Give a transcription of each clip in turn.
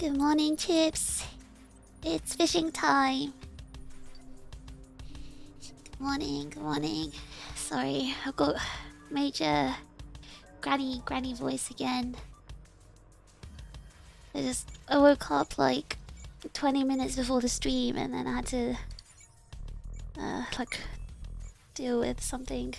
Good morning, Chips. It's fishing time. Good morning, good morning. Sorry, I've got major granny voice again. I woke up like 20 minutes before the stream and then I had to like deal with something.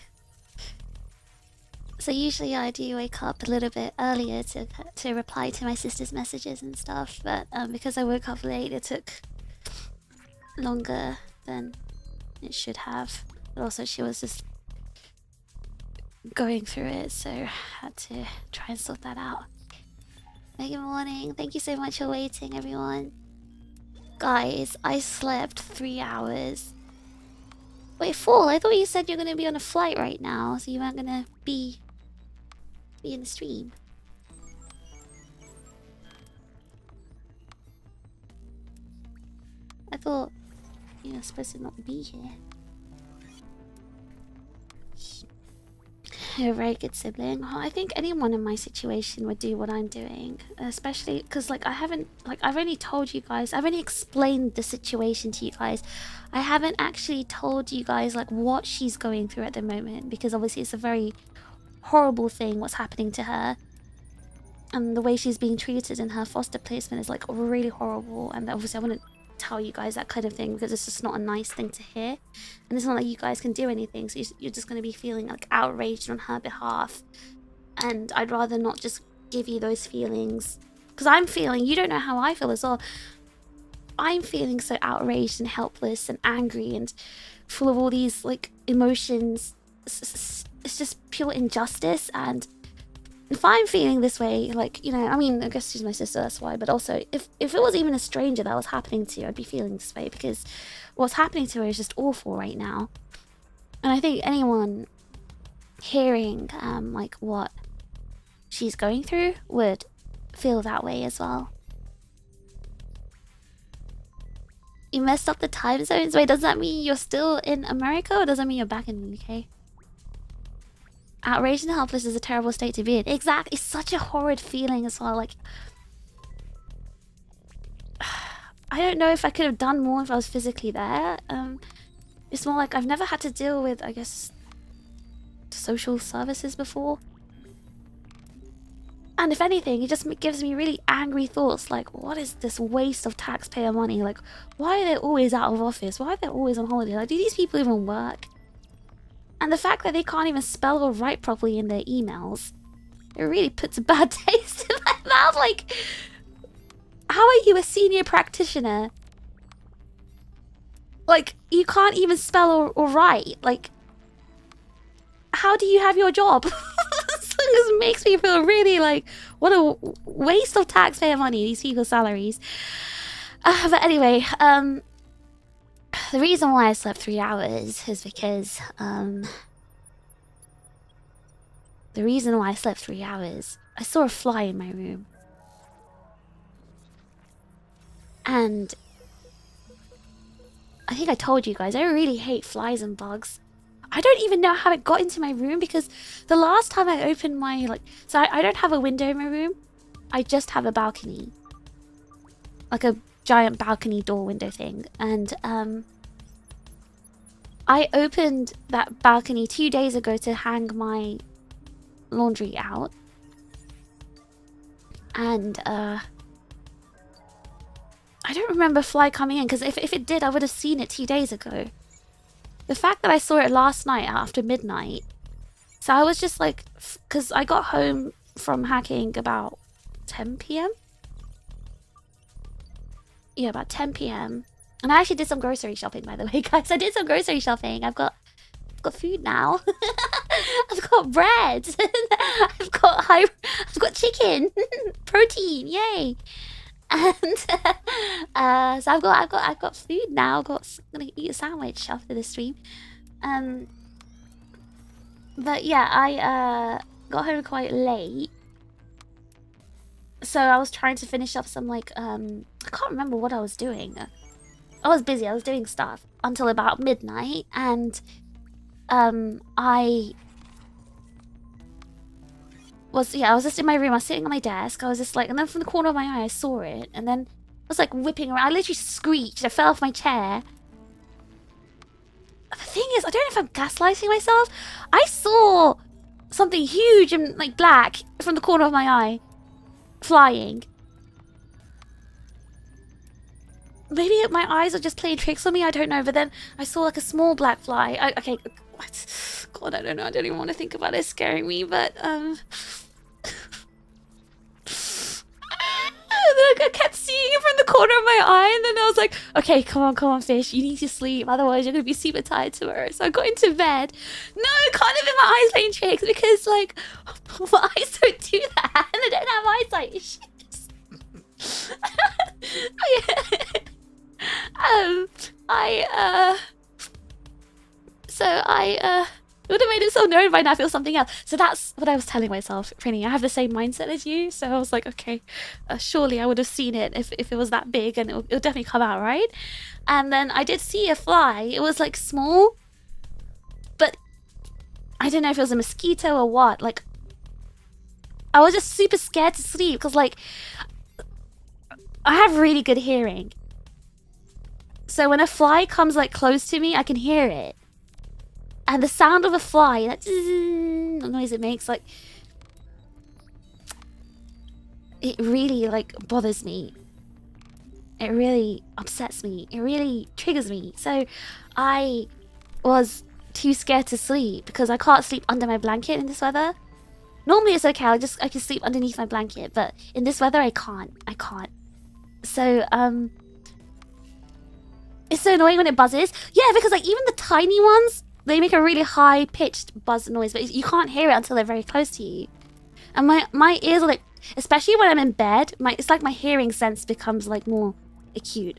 So usually I do wake up a little bit earlier to reply to my sister's messages and stuff, but because I woke up late, it took longer than it should have. But also she was just going through it, so I had to try and sort that out. Good morning. Thank you so much for waiting, everyone. Guys, I slept 3 hours. Wait, 4? I thought you said you're gonna be on a flight right now, so you weren't gonna be in the stream. I thought you were supposed to not be here. You're a very good sibling. Oh, I think anyone in my situation would do what I'm doing, especially because like I've only told you guys, I've only explained the situation to you guys. I haven't actually told you guys like what she's going through at the moment, because obviously it's a very horrible thing what's happening to her, and the way she's being treated in her foster placement is like really horrible. And obviously I wouldn't tell you guys that kind of thing because it's just not a nice thing to hear, and it's not like you guys can do anything, so you're just going to be feeling like outraged on her behalf. And I'd rather not just give you those feelings, because I'm feeling, you don't know how I feel as well, I'm feeling so outraged and helpless and angry and full of all these like emotions. It's just pure injustice. And if I'm feeling this way, like, you know, I mean, I guess she's my sister, that's why, but also if it was even a stranger that was happening to, I'd be feeling this way, because what's happening to her is just awful right now. And I think anyone hearing like what she's going through would feel that way as well. You messed up the time zones? Wait, does that mean you're still in America, or does that mean you're back in the UK? Outraged and helpless is a terrible state to be in. Exactly. It's such a horrid feeling as well. Like, I don't know if I could have done more if I was physically there. It's more like I've never had to deal with, I guess, social services before. And if anything, it just gives me really angry thoughts. Like, what is this waste of taxpayer money? Like, why are they always out of office? Why are they always on holiday? Like, do these people even work? And the fact that they can't even spell or write properly in their emails, it really puts a bad taste in my mouth. Like, how are you a senior practitioner? Like, you can't even spell or write. Like, how do you have your job? This makes me feel really like, what a waste of taxpayer money, these people's salaries. But anyway, the reason why I slept 3 hours is because, the reason why I slept 3 hours, I saw a fly in my room. And I think I told you guys, I really hate flies and bugs. I don't even know how it got into my room, because the last time I opened my, like, so I don't have a window in my room. I just have a balcony. Like a giant balcony door window thing. And, I opened that balcony 2 days ago to hang my laundry out. And, I don't remember a fly coming in, because if it did, I would have seen it 2 days ago. The fact that I saw it last night after midnight, so I was just like, because I got home from hacking about 10 p.m. Yeah, about 10 p.m. And I actually did some grocery shopping, by the way, guys. I did some grocery shopping. I've got food now. I've got bread. I've got chicken, protein, yay! And so I've got food now. I'm gonna eat a sandwich after the stream. But yeah, I got home quite late, so I was trying to finish up some like I can't remember what I was doing. I was busy. I was doing stuff until about midnight, and I was, yeah, I was just in my room. I was sitting on my desk. I was just like, and then from the corner of my eye, I saw it. And then I was like whipping around. I literally screeched. I fell off my chair. The thing is, I don't know if I'm gaslighting myself. I saw something huge and like black from the corner of my eye flying. Maybe my eyes are just playing tricks on me, I don't know. But then I saw like a small black fly. Okay, what? God, I don't know. I don't even want to think about it. It's scaring me, but and then I kept seeing it from the corner of my eye, and then I was like, okay, come on, fish. You need to sleep, otherwise you're going to be super tired tomorrow. So I got into bed. No, I can't have my eyes playing tricks because, like, my eyes don't do that, and I don't have eyesight issues. It would have made itself known by now if it was something else. So that's what I was telling myself, Prinny. I have the same mindset as you. So I was like, okay, surely I would have seen it if it was that big, and it'll definitely come out, right? And then I did see a fly. It was like small, but I don't know if it was a mosquito or what. Like, I was just super scared to sleep because, like, I have really good hearing. So when a fly comes like close to me, I can hear it. And the sound of a fly, that noise it makes, like, it really, like, bothers me. It really upsets me. It really triggers me. So I was too scared to sleep because I can't sleep under my blanket in this weather. Normally it's okay. I can sleep underneath my blanket, but in this weather I can't. So it's so annoying when it buzzes. Yeah, because like even the tiny ones, they make a really high-pitched buzz noise, but you can't hear it until they're very close to you. And my ears are like, especially when I'm in bed, it's like my hearing sense becomes like more acute.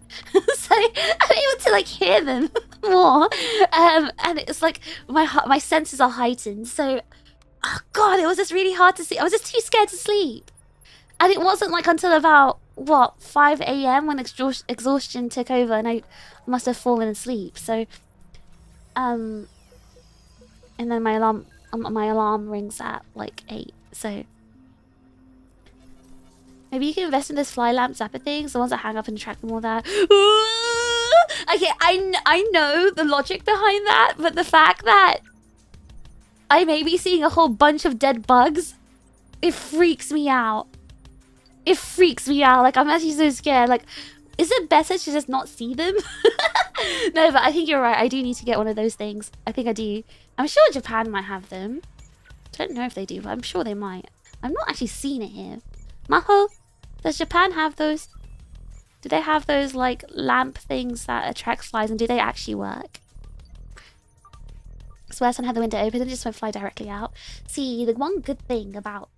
So I'm able to like hear them more. And it's like my senses are heightened. So, oh God, it was just really hard to sleep. I was just too scared to sleep. And it wasn't like until about, what, 5 a.m. when exhaustion took over and I must have fallen asleep. So, and then my alarm rings at like 8. So maybe you can invest in those fly lamp zapper things, the ones that hang up and track them all that. Okay, I know the logic behind that, but the fact that I may be seeing a whole bunch of dead bugs, it freaks me out. It freaks me out. Like, I'm actually so scared. Like, is it better to just not see them? No, but I think you're right. I do need to get one of those things. I think I do. I'm sure Japan might have them. I don't know if they do, but I'm sure they might. I've not actually seen it here. Maho, does Japan have those? Do they have those, like, lamp things that attract flies, and do they actually work? I swear someone had the window open and just won't fly directly out. See, the one good thing about...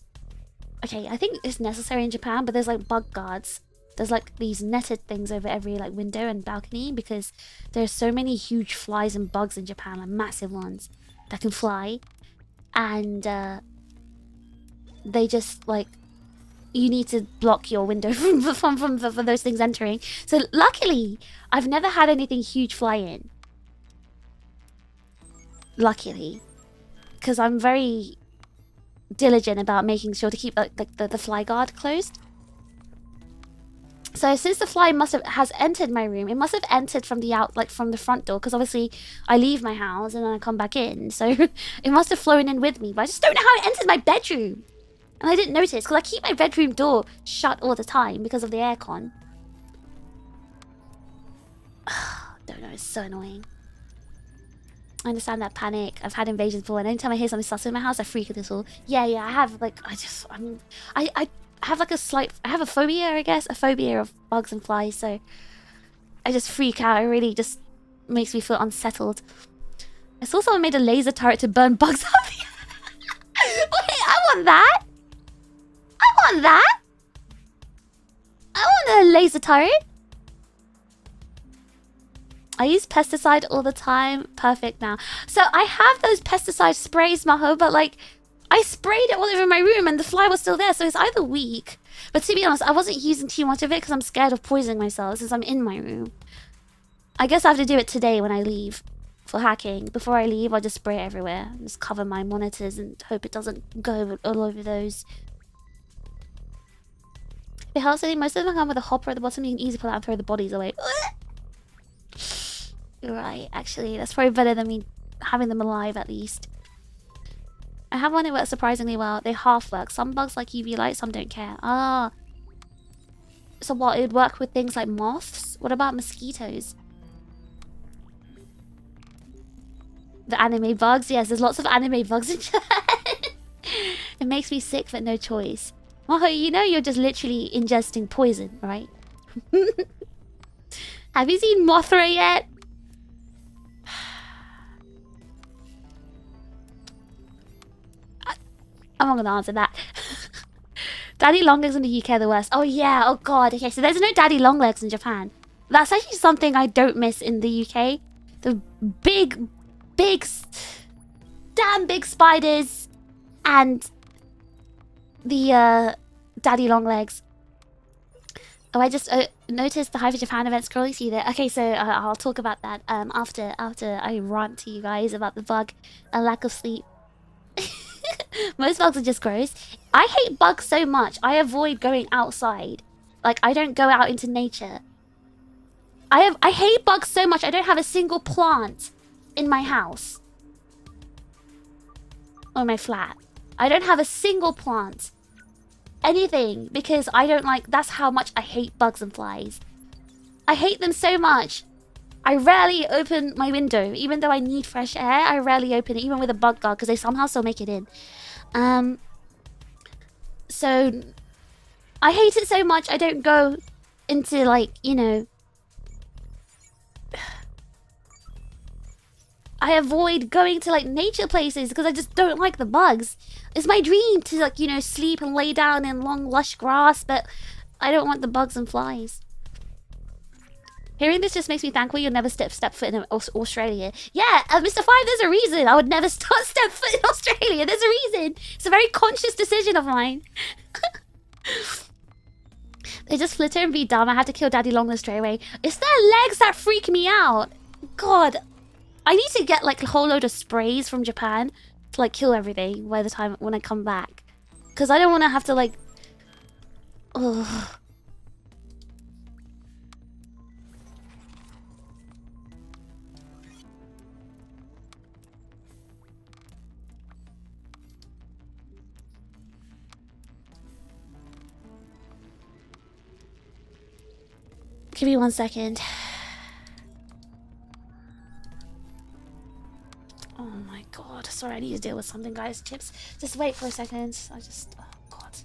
Okay, I think it's necessary in Japan, but there's, like, bug guards. There's like these netted things over every like window and balcony because there's so many huge flies and bugs in Japan, like massive ones that can fly, and they just like, you need to block your window from those things entering. So luckily, I've never had anything huge fly in. Luckily, because I'm very diligent about making sure to keep like the fly guard closed. So since the fly has entered my room, it must have entered from from the front door, because obviously I leave my house and then I come back in. So it must have flown in with me, but I just don't know how it enters my bedroom. And I didn't notice because I keep my bedroom door shut all the time because of the aircon. Don't know, it's so annoying. I understand that panic. I've had invasions before, and anytime I hear something sus in my house, I freak a little. Yeah, I have like I have like I have a phobia, I guess, a phobia of bugs and flies, so I just freak out. It really just makes me feel unsettled. I saw someone made a laser turret to burn bugs up. Wait, I want that! I want that! I want a laser turret! I use pesticide all the time. Perfect now. So I have those pesticide sprays, Maho, but like, I sprayed it all over my room and the fly was still there, so it's either weak. But to be honest, I wasn't using too much of it because I'm scared of poisoning myself since I'm in my room. I guess I have to do it today when I leave. for hacking. Before I leave, I'll just spray it everywhere. Just cover my monitors and hope it doesn't go all over those. The house setting, most of them come with a hopper at the bottom. You can easily pull out and throw the bodies away. You're right, actually. That's probably better than me having them alive, at least. I have one that works surprisingly well. They half work. Some bugs like UV light, some don't care. Ah. So what, it would work with things like moths? What about mosquitoes? The anime bugs? Yes, there's lots of anime bugs in chat. It makes me sick, but no choice. Maho, you know you're just literally ingesting poison, right? Have you seen Mothra yet? I'm not gonna answer that. Daddy longlegs in the UK are the worst. Oh yeah, oh god. Okay, so there's no daddy longlegs in Japan. That's actually something I don't miss in the UK. The big, damn big spiders and the daddy longlegs. Oh, I just noticed the Hive of Japan event scrolling through there. Okay, so I'll talk about that after I rant to you guys about the bug and lack of sleep. Most bugs are just gross. I hate bugs so much. I avoid going outside. Like, I don't go out into nature. I hate bugs so much. I don't have a single plant in my house. Or my flat. I don't have a single plant. Anything. Because I don't like... That's how much I hate bugs and flies. I hate them so much. I rarely open my window. Even though I need fresh air, I rarely open it. Even with a bug guard. Because they somehow still make it in. So... I hate it so much. I don't go into, like, you know... I avoid going to, like, nature places because I just don't like the bugs. It's my dream to, like, you know, sleep and lay down in long, lush grass, but I don't want the bugs and flies. Hearing this just makes me thankful you'll never step foot in Australia. Yeah, Mr. Five, there's a reason I would never step foot in Australia. There's a reason. It's a very conscious decision of mine. They just flitter and be dumb. I had to kill Daddy Longlegs straight away. It's their legs that freak me out. God. I need to get, like, a whole load of sprays from Japan to, like, kill everything by the time when I come back. Because I don't want to have to, like... Ugh. Give me 1 second. Oh my god. Sorry, I need to deal with something, guys. Chips. Just wait for a second. I just... Oh god.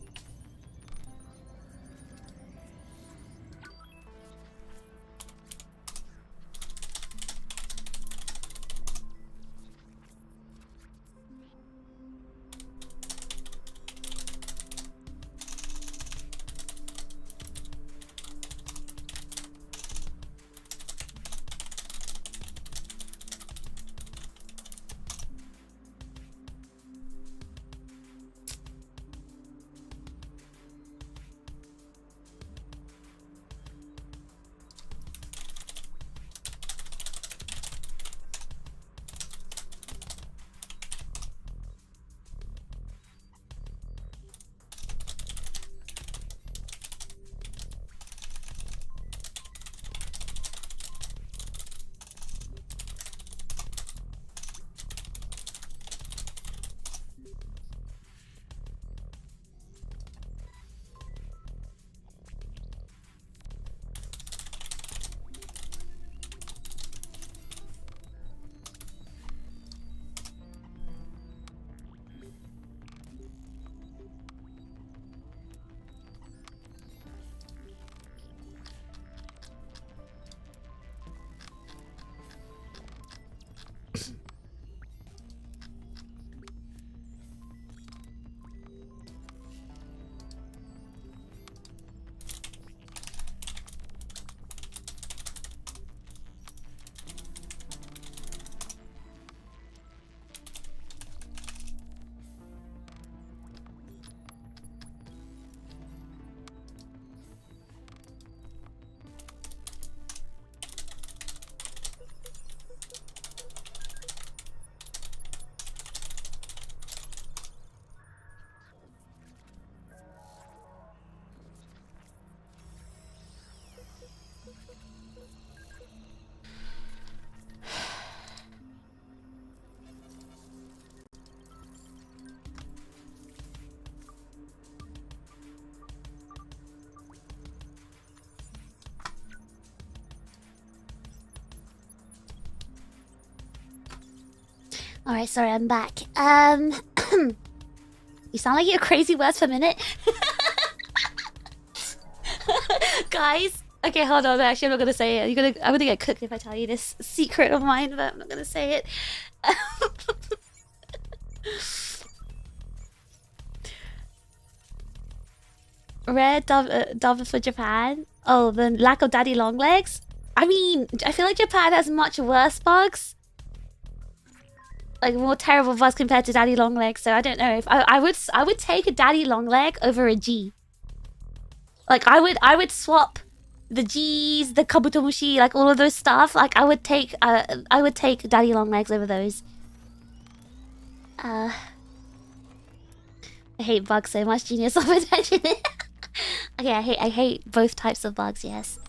Alright, sorry, I'm back. You sound like you're crazy words per minute. Guys, okay, hold on. Actually, I'm not gonna say it. I'm gonna get cooked if I tell you this secret of mine, but I'm not gonna say it. Rare dub for Japan. Oh, the lack of daddy long legs. I mean, I feel like Japan has much worse bugs, like more terrible bugs compared to daddy long legs. So I don't know if I would take a daddy long leg over a G. Like I would swap the G's, the kabutomushi, like all of those stuff. Like I would take daddy long legs over those. I hate bugs so much. Genius of attention. Okay, I hate both types of bugs. Yes.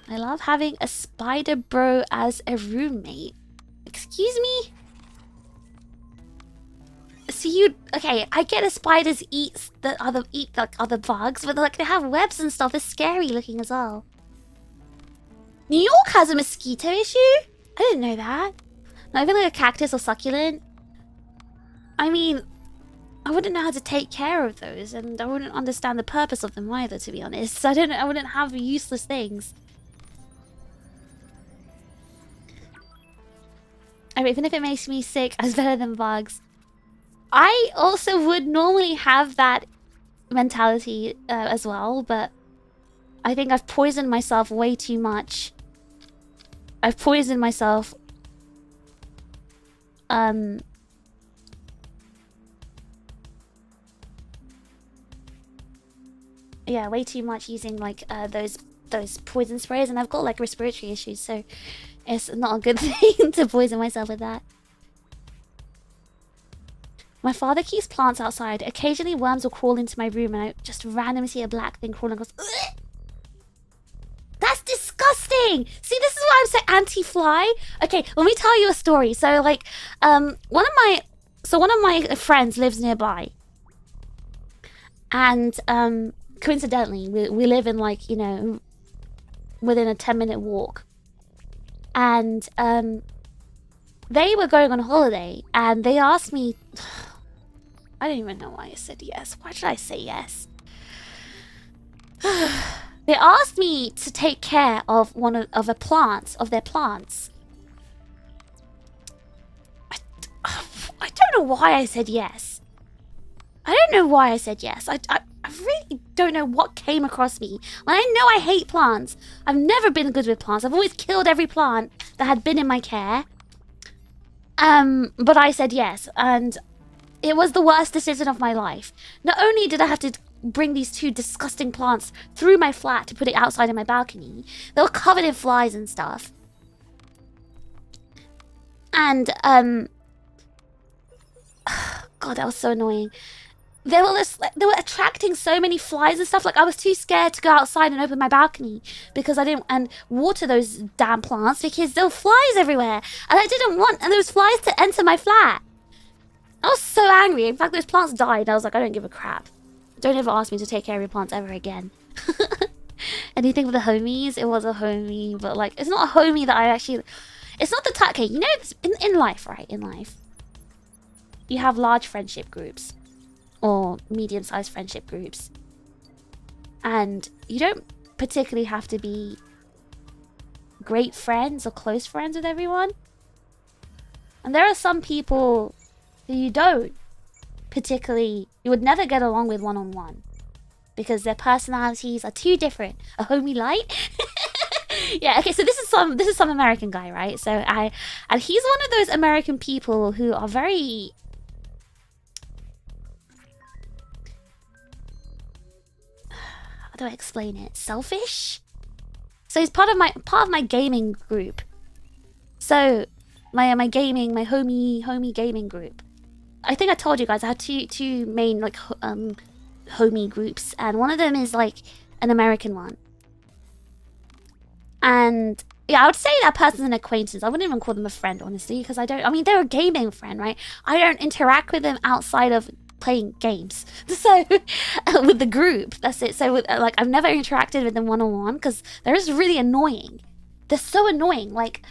I love having a spider bro as a roommate. Excuse me? So you... Okay, I get a spiders eat like other bugs, but like they have webs and stuff. It's scary looking as well. New York has a mosquito issue? I didn't know that. Not even like a cactus or succulent. I mean, I wouldn't know how to take care of those, and I wouldn't understand the purpose of them either, to be honest. So I wouldn't have useless things. I mean, even if it makes me sick, it's better than bugs. I also would normally have that mentality as well, but I think I've poisoned myself way too much. I've poisoned myself. Yeah, way too much using like those poison sprays, and I've got like respiratory issues, so it's not a good thing to poison myself with that. My father keeps plants outside. Occasionally worms will crawl into my room and I just randomly see a black thing crawling and goes, ugh! That's disgusting! See, this is why I'm so anti-fly. Okay, let me tell you a story. So like, one of my friends lives nearby. And coincidentally, we live in like, you know, within a 10-minute walk. And they were going on holiday and they asked me, I don't even know why I said yes. Why did I say yes? They asked me to take care of their plants. I don't know why I said yes. I don't know why I said yes. I really don't know what came across me. When I know I hate plants. I've never been good with plants. I've always killed every plant that had been in my care. But I said yes, and it was the worst decision of my life. Not only did I have to bring these two disgusting plants through my flat to put it outside in my balcony, they were covered in flies and stuff. And, God, that was so annoying. They were attracting so many flies and stuff. Like, I was too scared to go outside and open my balcony because I didn't and water those damn plants because there were flies everywhere, and I didn't want those flies to enter my flat. I was so angry. In fact, those plants died. I was like, I don't give a crap. Don't ever ask me to take care of your plants ever again. Anything with the homies? It was a homie, but like, it's not a homie that I actually. It's not the type. Okay, you know, in life, right? In life, you have large friendship groups. Or medium-sized friendship groups, and you don't particularly have to be great friends or close friends with everyone, and there are some people who you would never get along with one-on-one because their personalities are too different. A homie light. Yeah, okay, so this is some American guy, right? And he's one of those American people who are very, how do I explain it? Selfish? So he's part of my gaming group. So my homie gaming group. I think I told you guys I had two main like homie groups, and one of them is like an American one. And yeah, I would say that person's an acquaintance. I wouldn't even call them a friend, honestly, because I mean, they're a gaming friend, right? I don't interact with them outside of playing games. So with the group, that's it. So with, like, I've never interacted with them one-on-one because they're just really annoying. They're so annoying. Like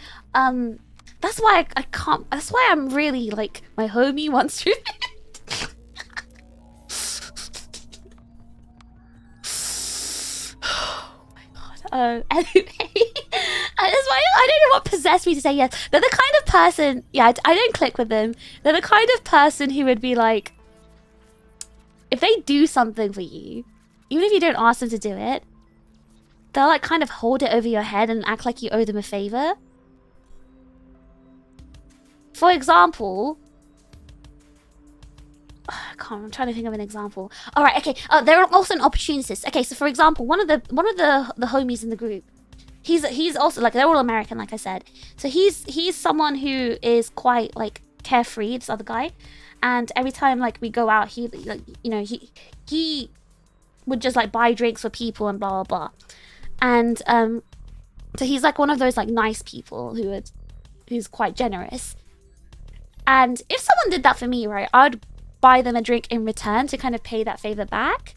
That's why I can't. That's why I'm really like my homie wants to. Anyway, that's why I don't know what possessed me to say yes. They're the kind of person, yeah, I don't click with them. They're the kind of person who would be like, if they do something for you, even if you don't ask them to do it, they'll like kind of hold it over your head and act like you owe them a favor. For example, I'm trying to think of an example. All right, okay. There are also an opportunist. Okay, so for example, one of the homies in the group, he's also like, they're all American, like I said. So he's someone who is quite like carefree. This other guy, and every time like we go out, he like, you know, he would just like buy drinks for people and blah blah blah. And so he's like one of those like nice people who's quite generous. And if someone did that for me, right, I'd buy them a drink in return to kind of pay that favor back.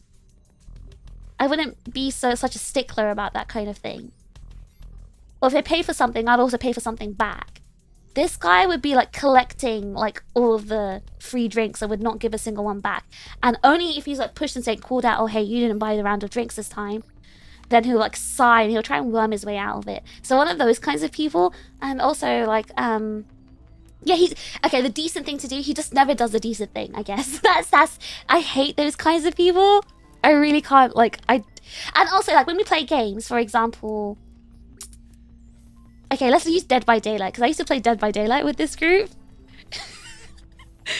I wouldn't be such a stickler about that kind of thing. Or if they pay for something, I'd also pay for something back. This guy would be like collecting like all of the free drinks and would not give a single one back. And only if he's like pushed and saying, called out, oh hey, you didn't buy the round of drinks this time, then he'll like sigh and he'll try and worm his way out of it. So one of those kinds of people. And also like yeah, he's okay. The decent thing to do, he just never does the decent thing, I guess. That's I hate those kinds of people. I really can't like and also like when we play games, for example. Okay, let's use Dead by Daylight because I used to play Dead by Daylight with this group.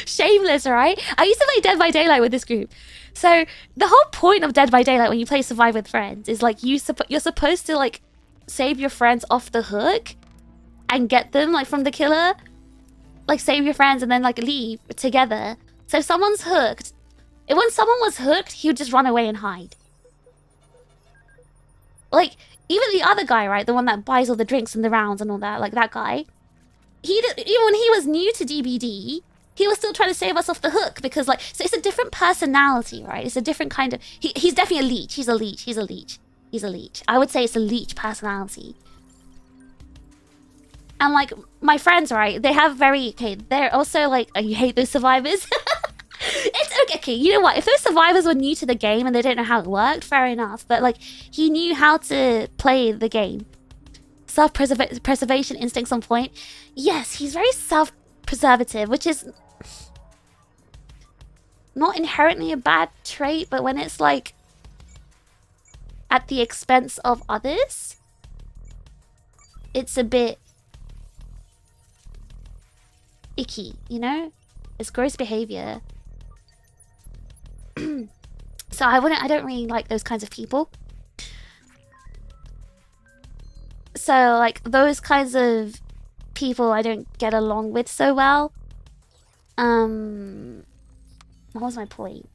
Shameless, right? I used to play Dead by Daylight with this group. So the whole point of Dead by Daylight when you play Survive with friends is like you're supposed to like save your friends off the hook and get them like from the killer. Like save your friends and then like leave together. So if someone's hooked, when someone was hooked, he would just run away and hide. Like even the other guy, right, the one that buys all the drinks and the rounds and all that, like that guy, even when he was new to DBD, he was still trying to save us off the hook because like, so it's a different personality, right? It's a different kind of, he's definitely a leech. He's a leech. He's a leech. He's a leech. I would say it's a leech personality. And like my friends, right? They have they're also like, oh, you hate those survivors? It's okay. You know what? If those survivors were new to the game and they don't know how it worked, fair enough. But like, he knew how to play the game. Self-preservation instincts on point. Yes, he's very self-preservative, which is not inherently a bad trait, but when it's like at the expense of others, it's a bit icky, you know? It's gross behavior. So I don't really like those kinds of people. So like those kinds of people I don't get along with so well. What was my point?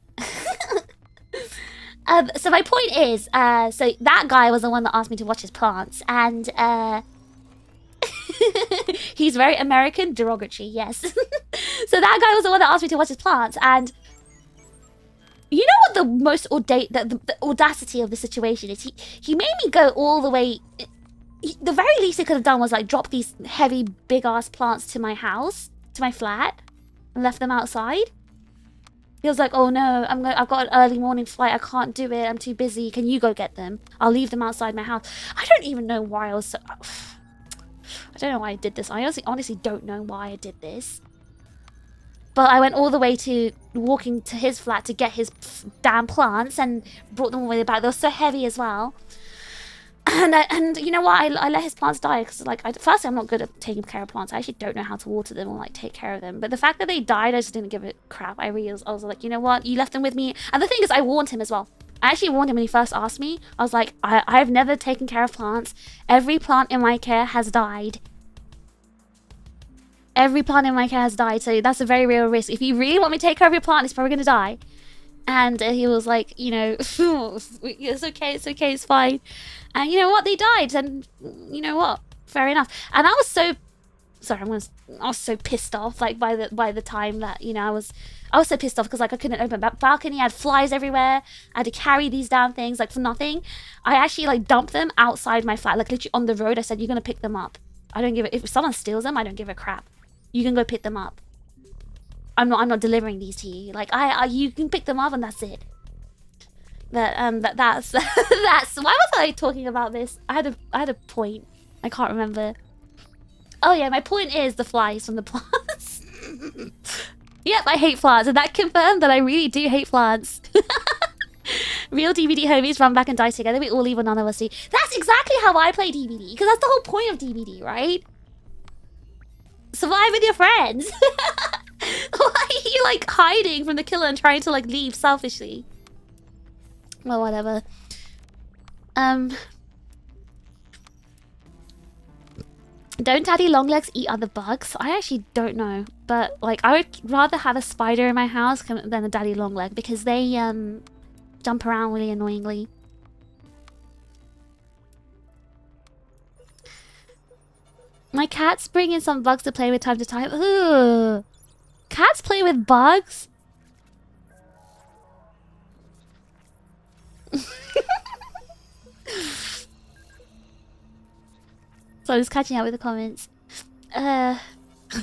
So my point is, so that guy was the one that asked me to watch his plants, and he's very American, derogatory, yes. So that guy was the one that asked me to watch his plants, and you know what the most the audacity of the situation is? He made me go all the way. The very least he could have done was like drop these heavy, big ass plants to my house, to my flat, and left them outside. He was like, "Oh no, I've got an early morning flight. I can't do it. I'm too busy. Can you go get them? I'll leave them outside my house." I don't even know why I was so. I don't know why I did this. I honestly don't know why I did this. But I went all the way to walking to his flat to get his damn plants and brought them all the way back. They were so heavy as well. And you know what? I let his plants die because like firstly I'm not good at taking care of plants. I actually don't know how to water them or like take care of them. But the fact that they died, I just didn't give a crap. I was like, you know what? You left them with me. And the thing is, I warned him as well. I actually warned him when he first asked me. I was like, I've never taken care of plants. Every plant in my care has died. Every plant in my care has died, so that's a very real risk. If you really want me to take care of your plant, it's probably going to die. And he was like, you know, it's okay, it's fine. And you know what? They died, and you know what? Fair enough. And I was so... Sorry, I was so pissed off, like, by the time that, you know, I was so pissed off because, like, I couldn't open that balcony. I had flies everywhere. I had to carry these damn things, like, for nothing. I actually, like, dumped them outside my flat, like, literally on the road. I said, you're going to pick them up. I don't give a, if someone steals them, I don't give a crap. You can go pick them up. I'm not delivering these to you. Like you can pick them up and that's it. That's that's why was I talking about this? I had a point. I can't remember. Oh yeah, my point is the flies from the plants. Yep, I hate plants, and that confirmed that I really do hate plants. Real DBD homies run back and die together. We all leave when none of us see. That's exactly how I play DBD, because that's the whole point of DBD, right? Survive with your friends. Why are you like hiding from the killer and trying to like leave selfishly? Well, whatever. Don't daddy longlegs eat other bugs? I actually don't know, but like I would rather have a spider in my house than a daddy longleg because they jump around really annoyingly. My cats bring in some bugs to play with time to time. Ugh. Cats play with bugs? So I was catching up with the comments. The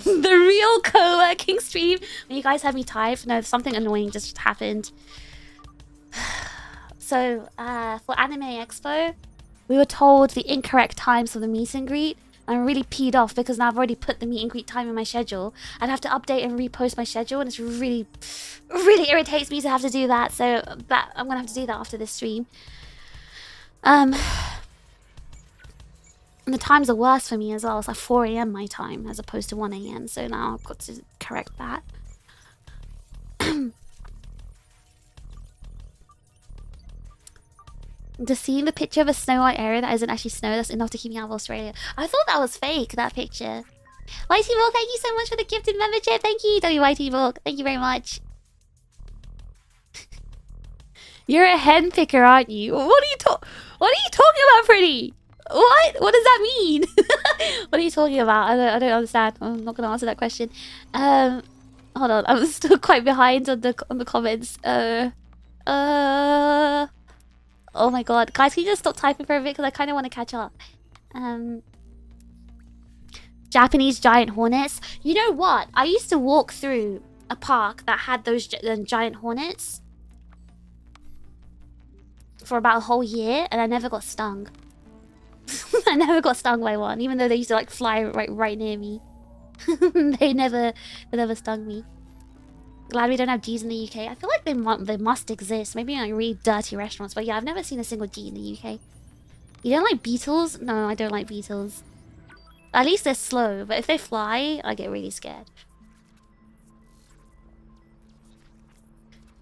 real co-working stream. When you guys had me type, no, something annoying just happened. So, for Anime Expo, we were told the incorrect times for the meet and greet. I'm really peed off because now I've already put the meet and greet time in my schedule. I'd have to update and repost my schedule, and it's really irritates me to have to do that. So that I'm gonna have to do that after this stream. And the times are worse for me as well. It's like 4 AM my time as opposed to 1 AM. So now I've got to correct that. Just seeing the picture of a snow white area that isn't actually snow, that's enough to keep me out of Australia. I thought that was fake, that picture. YT Volk, thank you so much for the gifted membership. Thank you, WYT Volk. Thank you very much. You're a hen picker, aren't you? What are you talking about, pretty? What does that mean? What are you talking about? I don't understand. I'm not gonna answer that question. Hold on, I'm still quite behind on the comments. Oh my god, guys, can you just stop typing for a bit because I kind of want to catch up. Japanese giant hornets. You know what? I used to walk through a park that had those giant hornets for about a whole year, and I never got stung. I never got stung by one, even though they used to like fly right near me. they never stung me. Glad we don't have G's in the UK. I feel like they must exist. Maybe in like really dirty restaurants, but yeah, I've never seen a single G in the UK. You don't like beetles? No, I don't like beetles. At least they're slow, but if they fly, I get really scared.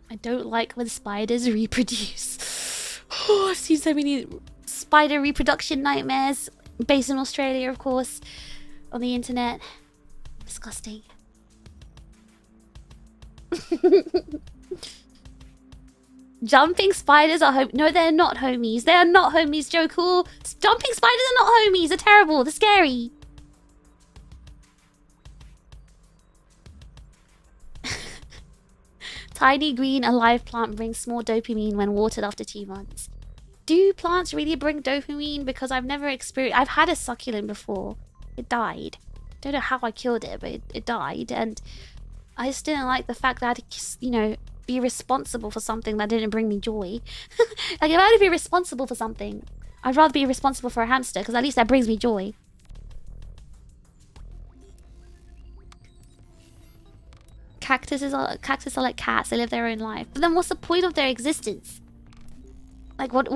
I don't like when spiders reproduce. Oh, I've seen so many spider reproduction nightmares, based in Australia, of course, on the internet. Disgusting. Jumping spiders are no, they're not homies. They are not homies, Joe Cool. Jumping spiders are not homies. They're terrible. They're scary. Tiny green alive plant brings more dopamine when watered after 2 months. Do plants really bring dopamine? Because I've never experienced... I've had a succulent before. It died. Don't know how I killed it, but it died. And I just didn't like the fact that I had to, you know, be responsible for something that didn't bring me joy. Like, if I had to be responsible for something, I'd rather be responsible for a hamster, because at least that brings me joy. Cactuses are like cats. They live their own life. But then what's the point of their existence? Like, what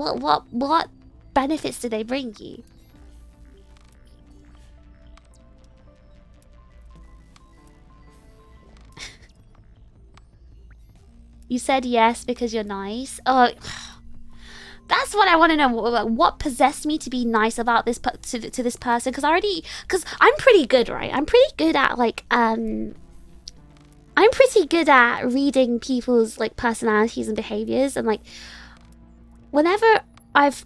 benefits do they bring you? You said yes because you're nice. Oh, that's what I want to know. What possessed me to be nice about this to this person? Because I'm pretty good, right? I'm pretty good at like I'm pretty good at reading people's like personalities and behaviors, and like whenever I've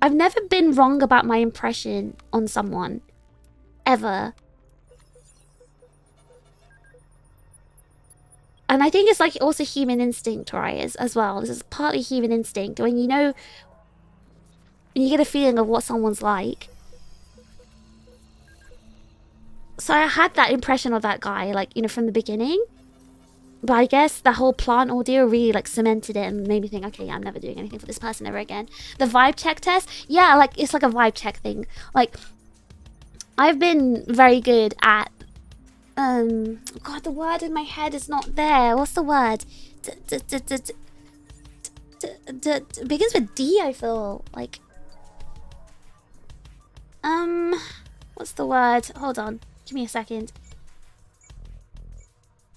never been wrong about my impression on someone ever. And I think it's like also human instinct, right? As well. This is partly human instinct. When you know, when you get a feeling of what someone's like, So I had that impression of that guy, like, you know, from the beginning. But I guess the whole plant ordeal really, like, cemented it and made me think, okay, yeah, I'm never doing anything for this person ever again. The vibe check test, yeah, like, it's like a vibe check thing. Like, I've been very good at, God, the word in my head is not there. What's the word? Begins with D, I feel like. What's the word? Hold on. Give me a second.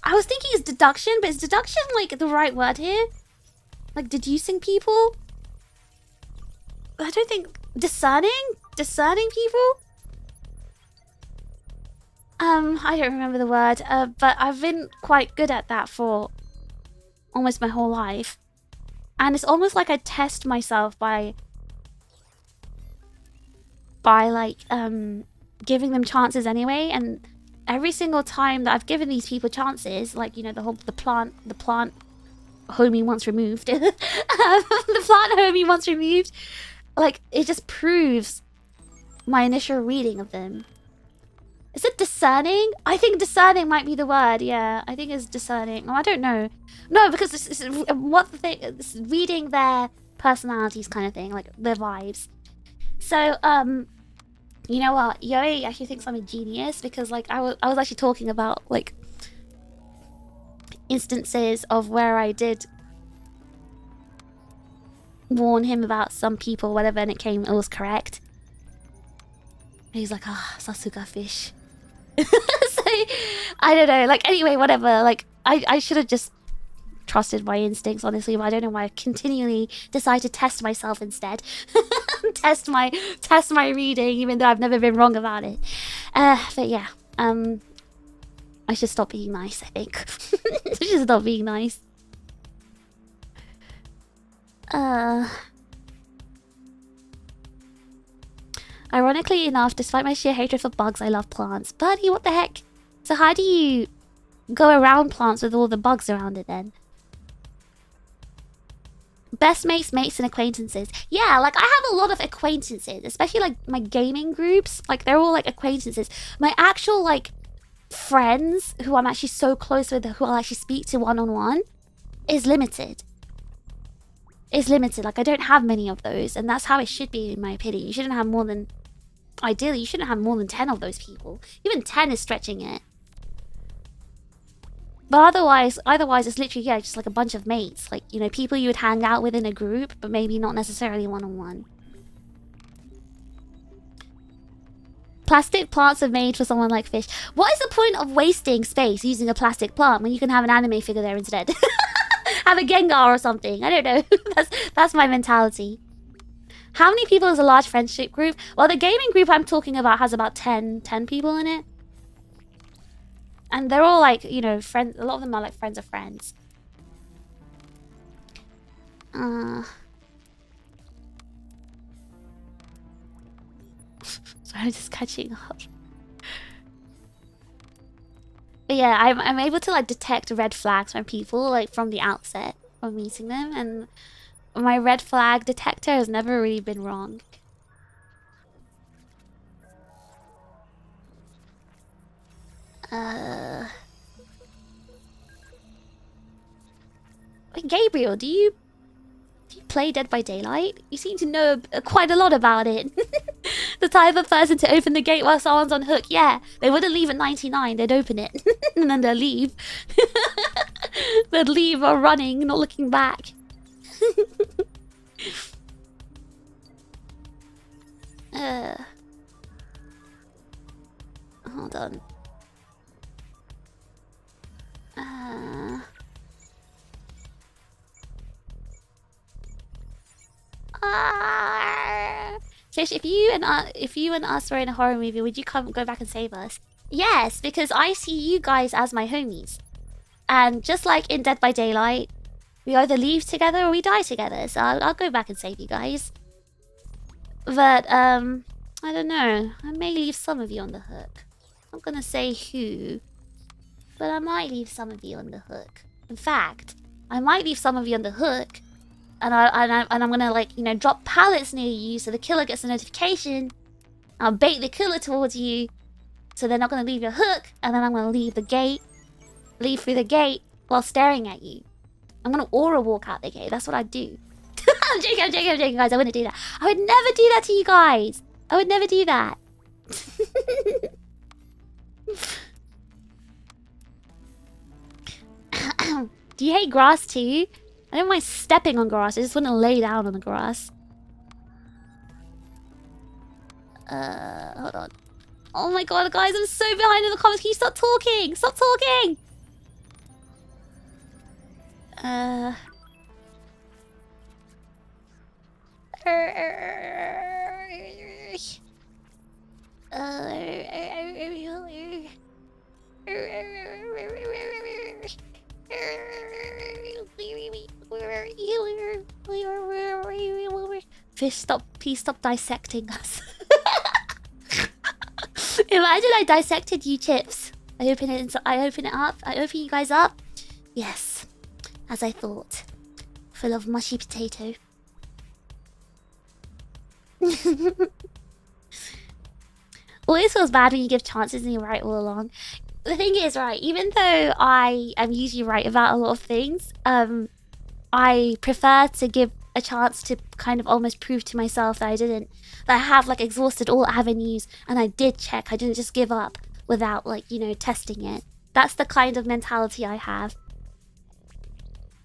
I was thinking it's deduction, but is deduction like the right word here? Like deducing people? I don't think discerning? Discerning people? I don't remember the word, but I've been quite good at that for almost my whole life. And it's almost like I test myself by like giving them chances anyway, and every single time that I've given these people chances, like, you know, the plant homie once removed, the plant homie once removed, like, it just proves my initial reading of them. Is it discerning? I think discerning might be the word. Yeah, I think it's discerning. Oh, I don't know. No, because this is what the thing. It's reading their personalities, kind of thing, like their vibes. So, you know what? Yoi actually thinks I'm a genius because, like, I was actually talking about, like, instances of where I did warn him about some people, whatever, and it was correct. And he's like, ah, Sasuga fish. So, I don't know. Like, anyway, whatever. Like, I should have just trusted my instincts, honestly, but I don't know why I continually decide to test myself instead. test my reading, even though I've never been wrong about it. But yeah, I should stop being nice, I think. I should stop being nice. Ironically enough, despite my sheer hatred for bugs, I love plants. Buddy, what the heck? So how do you go around plants with all the bugs around it then? Best mates, and acquaintances. Yeah, like, I have a lot of acquaintances, especially, like, my gaming groups. Like, they're all, like, acquaintances. My actual, like, friends who I'm actually so close with, who I'll actually speak to one-on-one, is limited. Is limited. Like, I don't have many of those, and that's how it should be, in my opinion. You shouldn't have more than... Ideally, you shouldn't have more than 10 of those people. Even 10 is stretching it. But otherwise it's literally, yeah, just like a bunch of mates. Like, you know, people you would hang out with in a group, but maybe not necessarily one-on-one. Plastic plants are made for someone like fish. What is the point of wasting space using a plastic plant when you can have an anime figure there instead? Have a Gengar or something. I don't know. That's my mentality. How many people is a large friendship group? Well, the gaming group I'm talking about has about 10 people in it. And they're all, like, you know, friends. A lot of them are like friends of friends. Sorry, I'm just catching up. But yeah, I'm able to, like, detect red flags from people, like, from the outset of meeting them, and my red flag detector has never really been wrong. Wait, Gabriel, do you play Dead by Daylight? You seem to know quite a lot about it. The type of person to open the gate while someone's on hook. Yeah, they wouldn't leave at 99. They'd open it. And then they'll leave. They'd leave or running, not looking back. Hold on. Fish, if you and us were in a horror movie, would you go back and save us? Yes, because I see you guys as my homies. And just like in Dead by Daylight, we either leave together or we die together. So I'll go back and save you guys. But, I don't know. I may leave some of you on the hook. I'm not gonna say who, but I might leave some of you on the hook. In fact, I might leave some of you on the hook, and I'm gonna, like, you know, drop pallets near you so the killer gets a notification. I'll bait the killer towards you, So they're not gonna leave your hook, and then I'm gonna leave through the gate while staring at you. I'm gonna aura walk out the gate. That's what I do. I'm joking, guys. I wouldn't do that. I would never do that to you guys. I would never do that. Do you hate grass too? I don't mind stepping on grass. I just wouldn't lay down on the grass. Hold on. Oh my god, guys, I'm so behind in the comments. Can you stop talking? Stop talking! Fish, stop. Please stop dissecting us. Imagine I dissected you, Chips. I open it up. I open you guys up. Yes, as I thought. Full of mushy potato. Always feels bad when you give chances and you're right all along. The thing is, right, even though I am usually right about a lot of things, I prefer to give a chance to kind of almost prove to myself that that I have like exhausted all avenues and I did check. I didn't just give up without like, you know, testing it. That's the kind of mentality I have.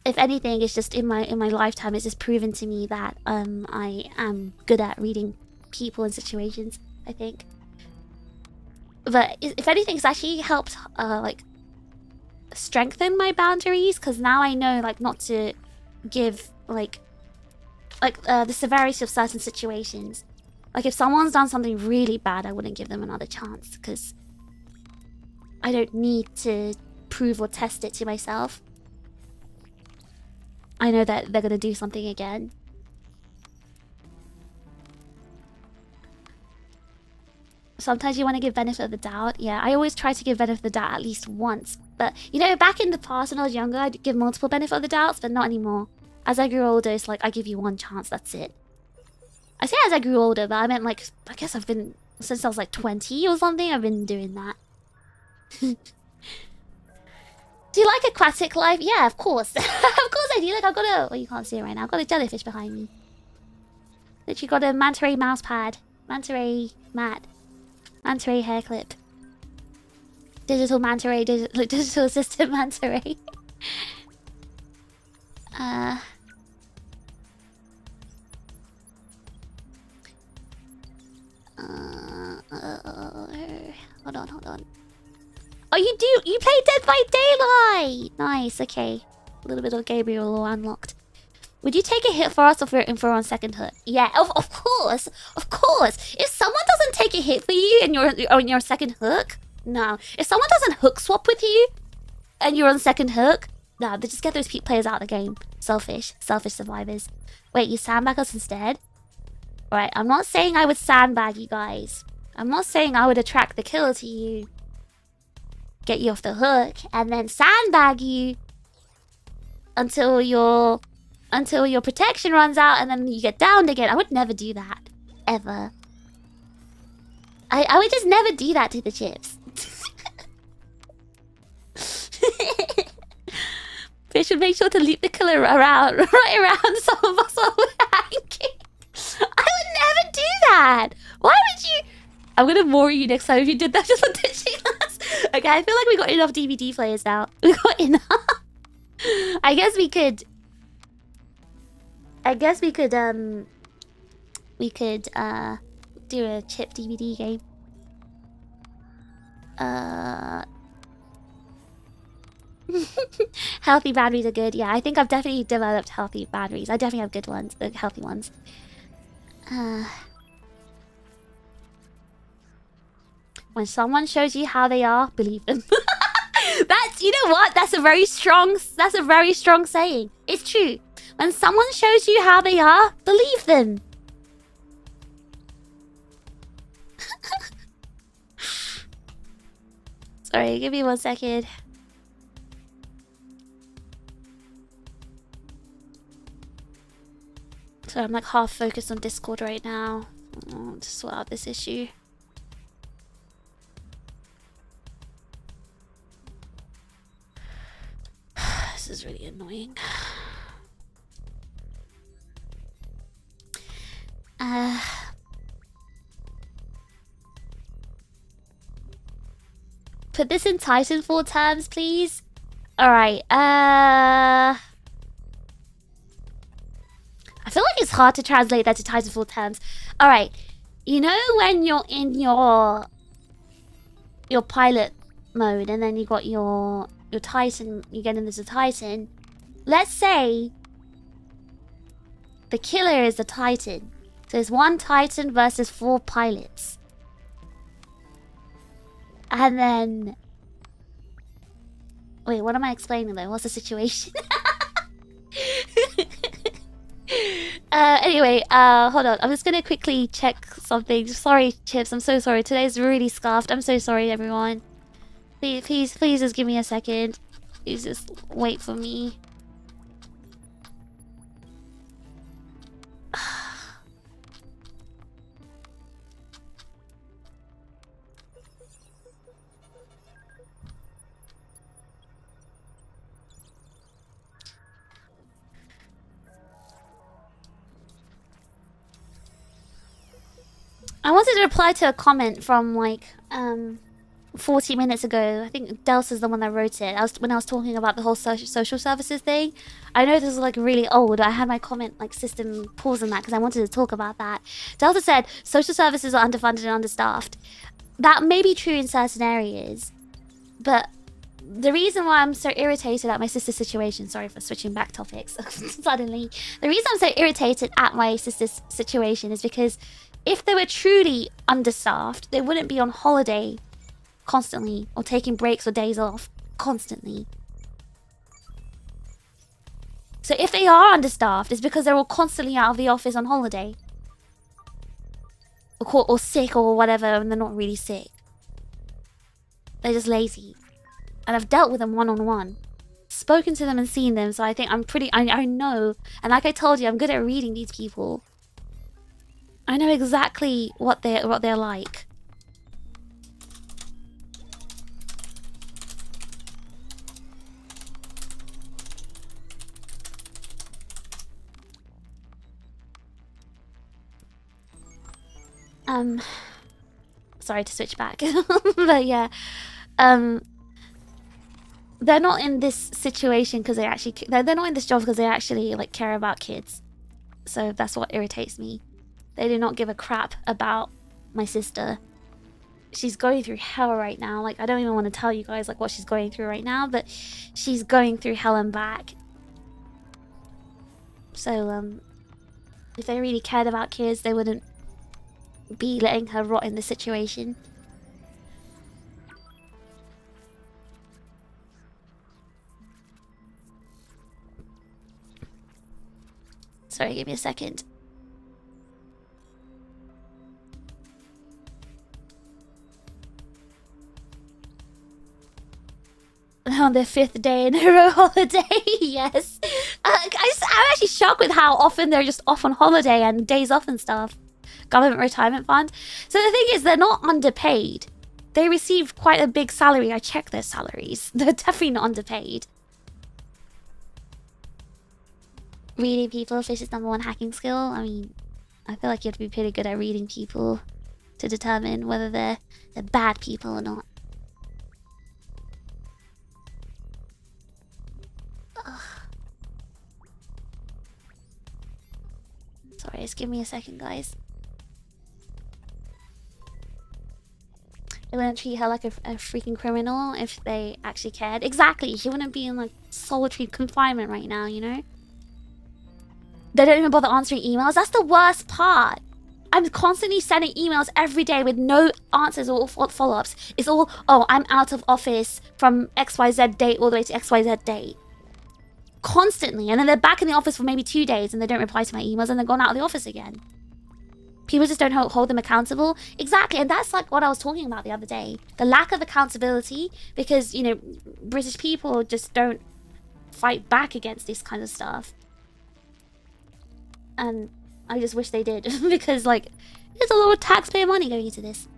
If anything, it's just in my lifetime, it's just proven to me that I am good at reading people and situations, I think. But if anything, it's actually helped like strengthen my boundaries, because now I know like not to give like the severity of certain situations. Like if someone's done something really bad, I wouldn't give them another chance, because I don't need to prove or test it to myself. I know that they're gonna do something again. Sometimes you want to give benefit of the doubt. Yeah, I always try to give benefit of the doubt at least once. But, you know, back in the past when I was younger, I'd give multiple benefit of the doubts, but not anymore. As I grew older, it's like, I give you one chance, that's it. I say as I grew older, but I meant like, I guess I've been, since I was like 20 or something, I've been doing that. Do you like aquatic life? Yeah, of course. Of course I do. Like, I've got a... Well, you can't see it right now. I've got a jellyfish behind me. Literally got a manta ray mouse pad. Manta ray mat. Manta ray hair clip. Digital manta ray. Digital assistant manta ray. Hold on. Oh, you do? You play Dead by Daylight! Nice, okay. A little bit of Gabriel unlocked. Would you take a hit for us if we're in for on second hook? Yeah, of course. Of course. If someone doesn't take a hit for you and you're on your second hook, no. If someone doesn't hook swap with you and you're on second hook, no, they just get those players out of the game. Selfish survivors. Wait, you sandbag us instead? Alright, I'm not saying I would sandbag you guys. I'm not saying I would attract the kill to you. Get you off the hook and then sandbag you until your protection runs out and then you get downed again. I would never do that. Ever. I would just never do that to the Chips. Fish should make sure to leave the killer around, right around some of us while we're hanging. I would never do that. Why would you? I'm gonna more you next time if you did that just for ditching us. Okay, I feel like we got enough DVD players now. We got enough. I guess we could do a chip DVD game. Healthy batteries are good. Yeah, I think I've definitely developed healthy batteries. I definitely have good ones, healthy ones. When someone shows you how they are, believe them. That's, you know what? That's a very strong saying. It's true. When someone shows you how they are, believe them. Sorry, give me 1 second. So I'm like half focused on Discord right now. To sort out this issue. is really annoying. Put this in Titanfall terms, please. Alright, I feel like it's hard to translate that to Titanfall terms. Alright, you know when you're in your pilot mode and then you got your Titan, you get into the Titan. Let's say the killer is the Titan. So it's 1 Titan versus 4 pilots. And then... Wait, what am I explaining though? What's the situation? Anyway, hold on. I'm just gonna quickly check something. Sorry, Chips. I'm so sorry. Today's really scuffed. I'm so sorry, everyone. Please just give me a second. Please just wait for me. I wanted to reply to a comment from like 40 minutes ago. I think Delsa's the one that wrote it. When I was talking about the whole social services thing. I know this is like really old. I had my comment like system pause on that because I wanted to talk about that. Delta said social services are underfunded and understaffed. That may be true in certain areas, but the reason why I'm so irritated at my sister's situation, sorry for switching back topics suddenly. The reason I'm so irritated at my sister's situation is because if they were truly understaffed, they wouldn't be on holiday constantly or taking breaks or days off constantly. So if they are understaffed, it's because they're all constantly out of the office on holiday. Or sick or whatever, and they're not really sick. They're just lazy. And I've dealt with them one-on-one. Spoken to them and seen them, so I think I know. And like I told you, I'm good at reading these people. I know exactly what they're like. Sorry to switch back. But yeah. They're not in this situation because they actually... They're not in this job because they actually like care about kids. So that's what irritates me. They do not give a crap about my sister. She's going through hell right now. Like, I don't even want to tell you guys like what she's going through right now, but she's going through hell and back. So, if they really cared about kids, they wouldn't be letting her rot in this situation. Sorry, give me a second. On their 5th day in a row holiday, yes. I'm actually shocked with how often they're just off on holiday and days off and stuff. Government retirement fund. So the thing is, they're not underpaid. They receive quite a big salary. I checked their salaries. They're definitely not underpaid. Reading people, Fish's #1 hacking skill. I mean, I feel like you have to be pretty good at reading people to determine whether they're bad people or not. Ugh. Sorry, just give me a second, guys. They wouldn't treat her like a freaking criminal if they actually cared. Exactly, she wouldn't be in like solitary confinement right now, you know? They don't even bother answering emails. That's the worst part. I'm constantly sending emails every day with no answers or follow-ups. It's all, oh, I'm out of office from XYZ date all the way to XYZ date. Constantly. And then they're back in the office for maybe 2 days and they don't reply to my emails and they're gone out of the office again. People just don't hold them accountable. Exactly. And that's like what I was talking about the other day. The lack of accountability because, you know, British people just don't fight back against this kind of stuff. And I just wish they did because like there's a lot of taxpayer money going into this.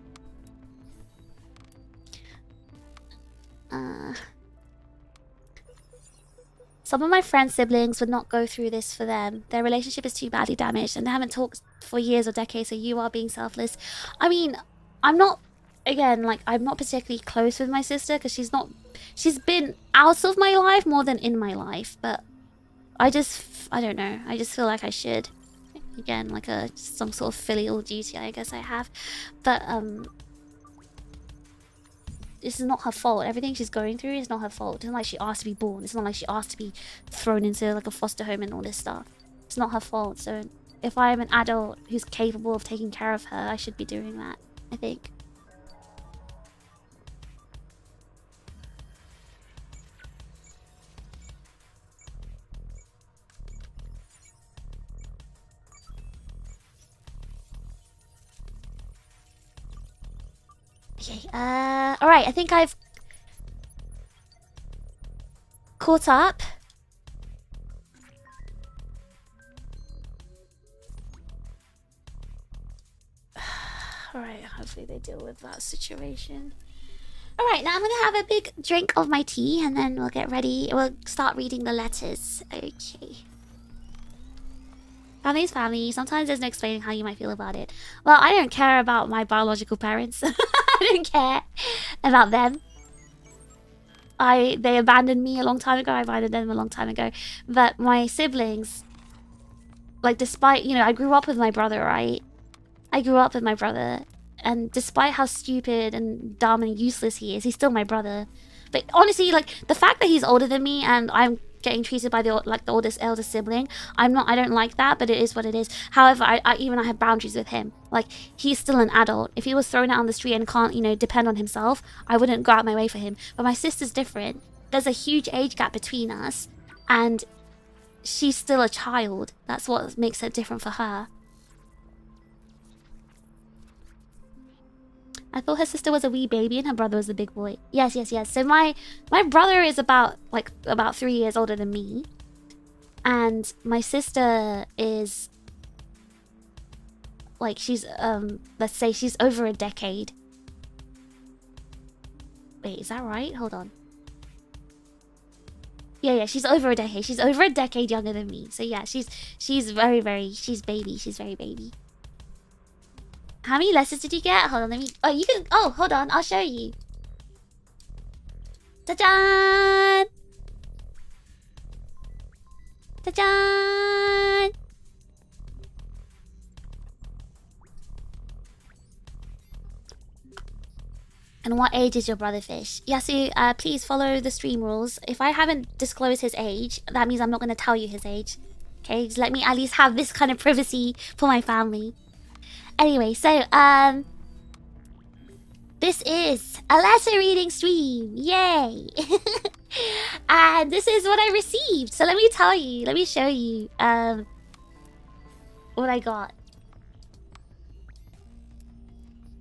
Some of my friends' siblings would not go through this for them. Their relationship is too badly damaged and they haven't talked for years or decades, so you are being selfless. I mean, I'm not, again, like, I'm not particularly close with my sister because she's been out of my life more than in my life, but I don't know. I just feel like I should. Again, like some sort of filial duty, I guess I have. But, this is not her fault. Everything she's going through is not her fault. It's not like she asked to be born. It's not like she asked to be thrown into like a foster home and all this stuff. It's not her fault. So if I'm an adult who's capable of taking care of her, I should be doing that, I think. Okay, alright, I think I've caught up. Alright, hopefully they deal with that situation. Alright, now I'm gonna have a big drink of my tea and then we'll get ready. We'll start reading the letters. Okay. Family's family. Sometimes there's no explaining how you might feel about it. Well, I don't care about my biological parents. I don't care about them. They abandoned me a long time ago. I abandoned them a long time ago. But my siblings, like, despite, you know, I grew up with my brother, right? I grew up with my brother. And despite how stupid and dumb and useless he is, he's still my brother. But honestly, like, the fact that he's older than me and I'm getting treated by the eldest sibling, I don't like that, but it is what it is. However, I have boundaries with him. Like, he's still an adult. If he was thrown out on the street and can't, you know, depend on himself, I wouldn't go out my way for him. But my sister's different. There's a huge age gap between us, and she's still a child. That's what makes it different for her. I thought her sister was a wee baby and her brother was a big boy. Yes, yes, yes. So my brother is about 3 years older than me. And my sister is like, she's let's say she's over a decade. Wait, is that right? Hold on. Yeah, she's over a decade. She's over a decade younger than me. So yeah, she's very baby. She's very baby. How many letters did you get? Hold on, let me... Oh, you can... Oh, hold on. I'll show you. Ta-da! Ta-da! And what age is your brother Fish? Yasu, please follow the stream rules. If I haven't disclosed his age, that means I'm not going to tell you his age. Okay, just let me at least have this kind of privacy for my family. Anyway, so, this is a letter reading stream. Yay! And this is what I received. So let me tell you, let me show you, what I got.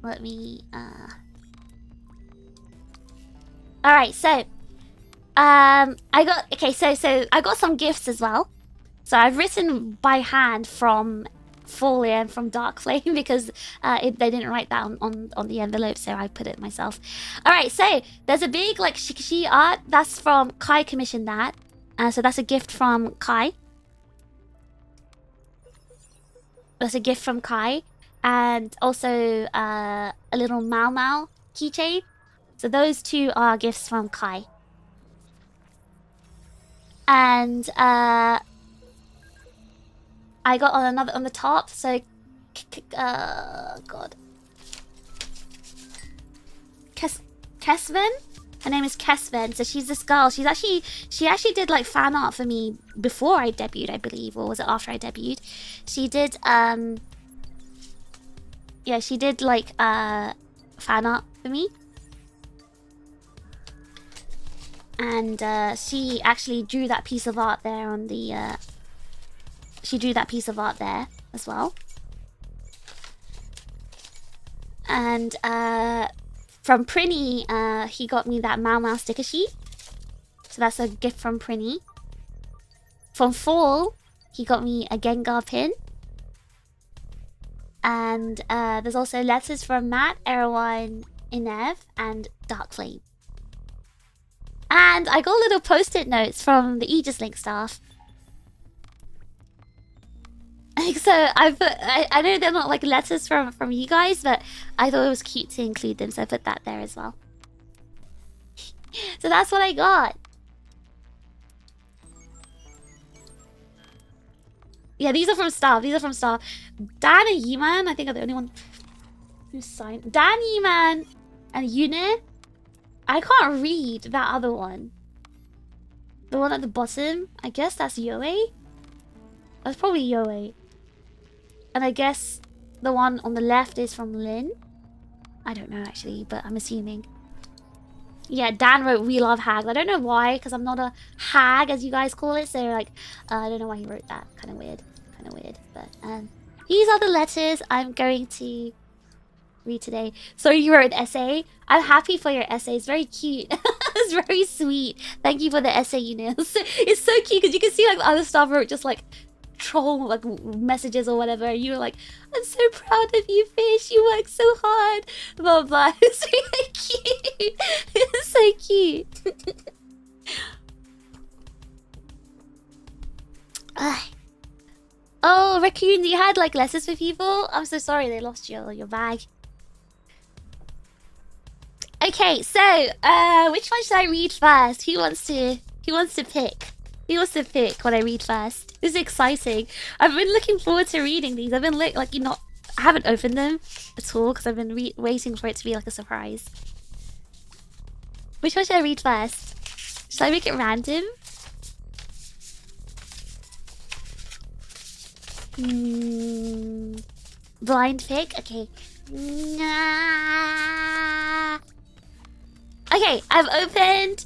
Let me, Alright, so, I got some gifts as well. So I've written by hand from Fully and from Dark Flame because they didn't write that on the envelope, so I put it myself. Alright, so there's a big like shikishi art. That's from Kai, commissioned that. So that's a gift from Kai. That's a gift from Kai. And also a little Mau Mau keychain. So those two are gifts from Kai. And I got on the top, so God. Kesven? Her name is Kesven. So she's this girl. She actually did like fan art for me before I debuted, I believe, or was it after I debuted? She did yeah, she did like fan art for me. And she actually drew that piece of art there on the she drew that piece of art there as well. And from Prinny, he got me that Mau Mau sticker sheet. So that's a gift from Prinny. From Fall, he got me a Gengar pin. And there's also letters from Matt, Erewhine, Inev, and Dark Flame. And I got little post-it notes from the Aegis-Link staff. So I know they're not like letters from you guys, but I thought it was cute to include them, so I put that there as well. So that's what I got. Yeah, these are from staff. These are from staff. Dan and Yiman, I think, are the only one who signed. Dan, Yiman, and Yune. I can't read that other one. The one at the bottom. I guess that's Yoe. That's probably Yoe. And I guess the one on the left is from Lynn. I don't know actually, but I'm assuming. Yeah, Dan wrote "We love hags." I don't know why, because I'm not a hag as you guys call it. So like, I don't know why he wrote that. Kind of weird. But these are the letters I'm going to read today. So you wrote an essay. I'm happy for your essay. It's very cute. It's very sweet. Thank you for the essay, Eunice. It's so cute because you can see like the other staff wrote just like troll like messages or whatever. You were like, I'm so proud of you, Fish. You work so hard. Blah blah. It's really cute. It's so cute. Oh, Raccoon, you had like lessons with people? I'm so sorry they lost your bag. Okay, so which one should I read first? Who wants to pick? Who wants to pick what I read first? This is exciting. I've been looking forward to reading these. I've been I haven't opened them at all because I've been waiting for it to be like a surprise. Which one should I read first? Should I make it random? Blind pick? Okay. Nah. Okay, I've opened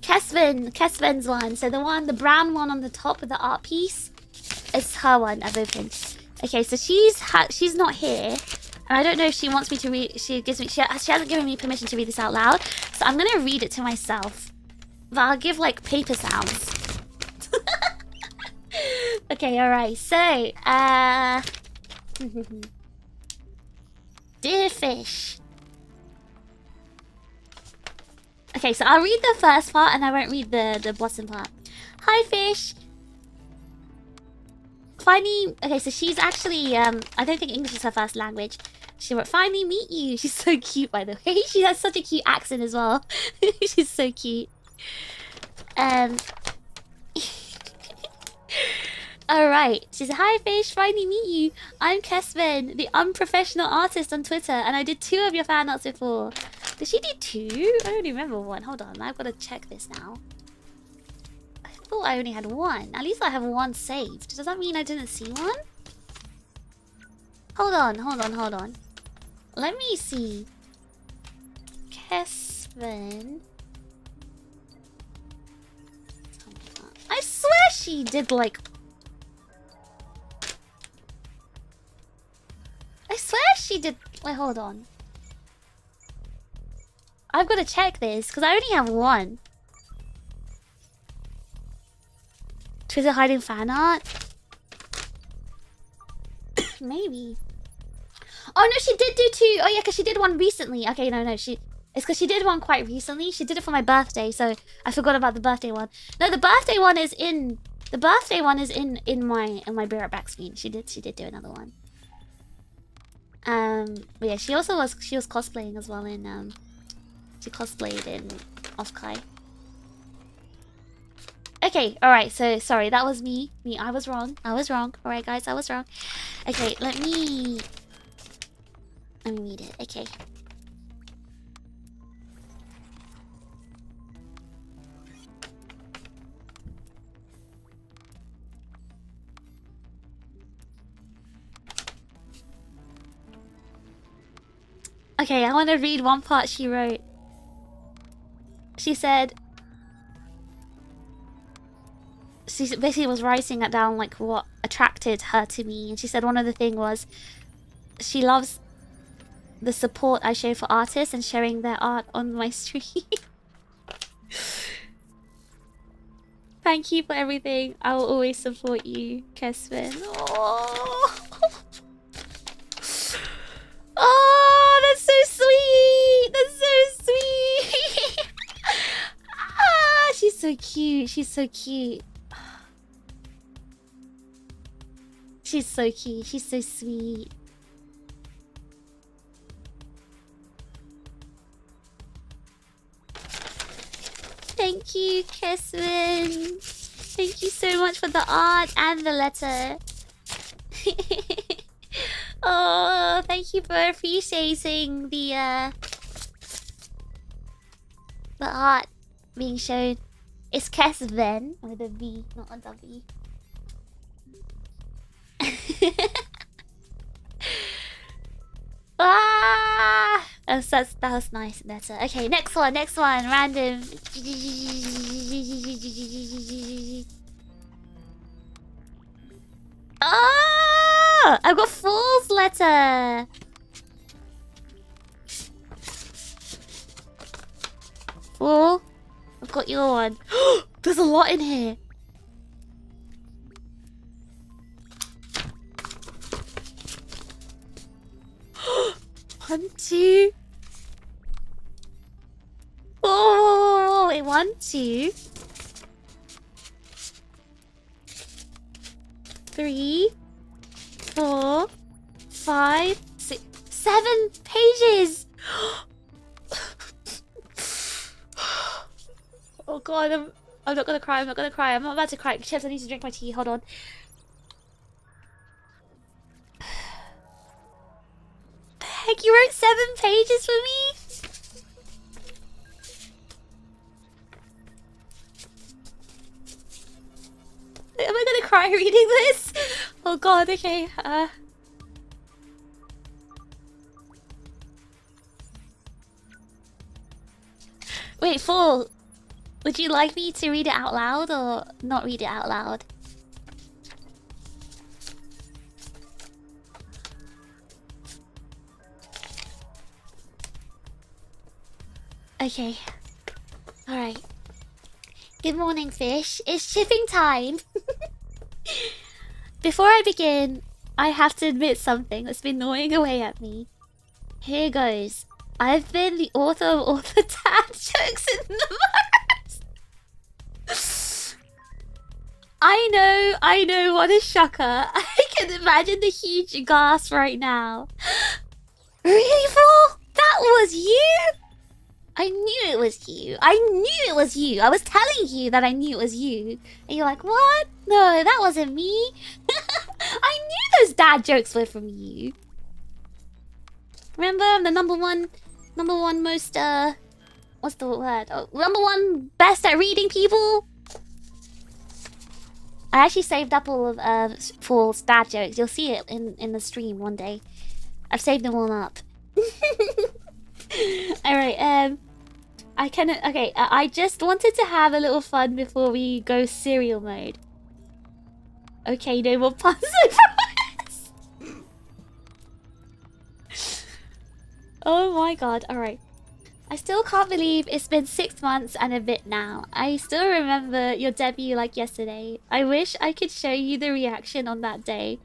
Kesven's one. So the brown one on the top with the art piece is her one I've opened. Okay, so she's not here. And I don't know if she wants me to read. She hasn't given me permission to read this out loud. So I'm gonna read it to myself. But I'll give like paper sounds. Okay, alright, so Dear Fish. Okay, so I'll read the first part and I won't read the bottom part. Hi Fish. Finally, okay, so she's actually I don't think English is her first language. She wrote, finally meet you. She's so cute, by the way. She has such a cute accent as well. She's so cute. Alright, she said, hi Fish, finally meet you. I'm Kesven, the unprofessional artist on Twitter, and I did 2 of your fan arts before. Did she do 2? I only remember 1. Hold on, I've got to check this now. I thought I only had 1. At least I have 1 saved. Does that mean I didn't see 1? Hold on. Let me see. Kesven. I swear she did like... I swear she did... Wait, hold on. I've got to check this, because I only have 1. Twitter hiding fan art? Maybe. Oh, no, she did do 2. Oh, yeah, because she did 1 recently. Okay, no, it's because she did 1 quite recently. She did it for my birthday, so I forgot about the birthday one. No, the birthday one is in... The birthday one is in my Be Right Back screen. She did do another one. But yeah, she was cosplaying as well in she cosplayed in Offkai. Okay, alright, so sorry, that was me. I was wrong. Alright guys, I was wrong. Okay, let me read it. Okay. Okay, I want to read one part she wrote. She said... She basically was writing it down, like, what attracted her to me. And she said one of the things was... She loves the support I show for artists and sharing their art on my stream. Thank you for everything. I will always support you, Kesven. Oh. Oh, that's so sweet. That's so sweet. so cute. She's so cute. She's so cute. She's so sweet. Thank you, Keswin. Thank you so much for the art and the letter. Oh, thank you for appreciating the art being shown. It's Kesven with a V, not a W. Ah, that was nice. Better. Okay, next one. Random. Oh, I've got Fool's letter. Fool, I've got your one. There's a lot in here. One, two. Oh, wait, 1, 2, 3, 4, 5, 6, 7 pages. Oh god, I'm not gonna cry. I'm not about to cry. Chips, I need to drink my tea. Hold on. The heck, you wrote 7 pages for me? Am I gonna cry reading this? Oh god, okay. Wait, Fool. Would you like me to read it out loud or not read it out loud? Okay. Alright. Good morning, fish. It's shipping time. Before I begin, I have to admit something that's been gnawing away at me. Here goes. I've been the author of all the dad jokes in the verse. I know, what a shocker. I can imagine the huge gasp right now. Really, Fool? That was you? I knew it was you. I was telling you that I knew it was you. And you're like, what? No, that wasn't me. I knew those dad jokes were from you. Remember, I'm the number one most, what's the word? Oh, number one best at reading people. I actually saved up all of Fool's dad jokes. You'll see it in the stream one day. I've saved them all up. Alright, I just wanted to have a little fun before we go serial mode. Okay, no more puns, I promise. Oh my god, alright. I still can't believe it's been 6 months and a bit now. I still remember your debut like yesterday. I wish I could show you the reaction on that day.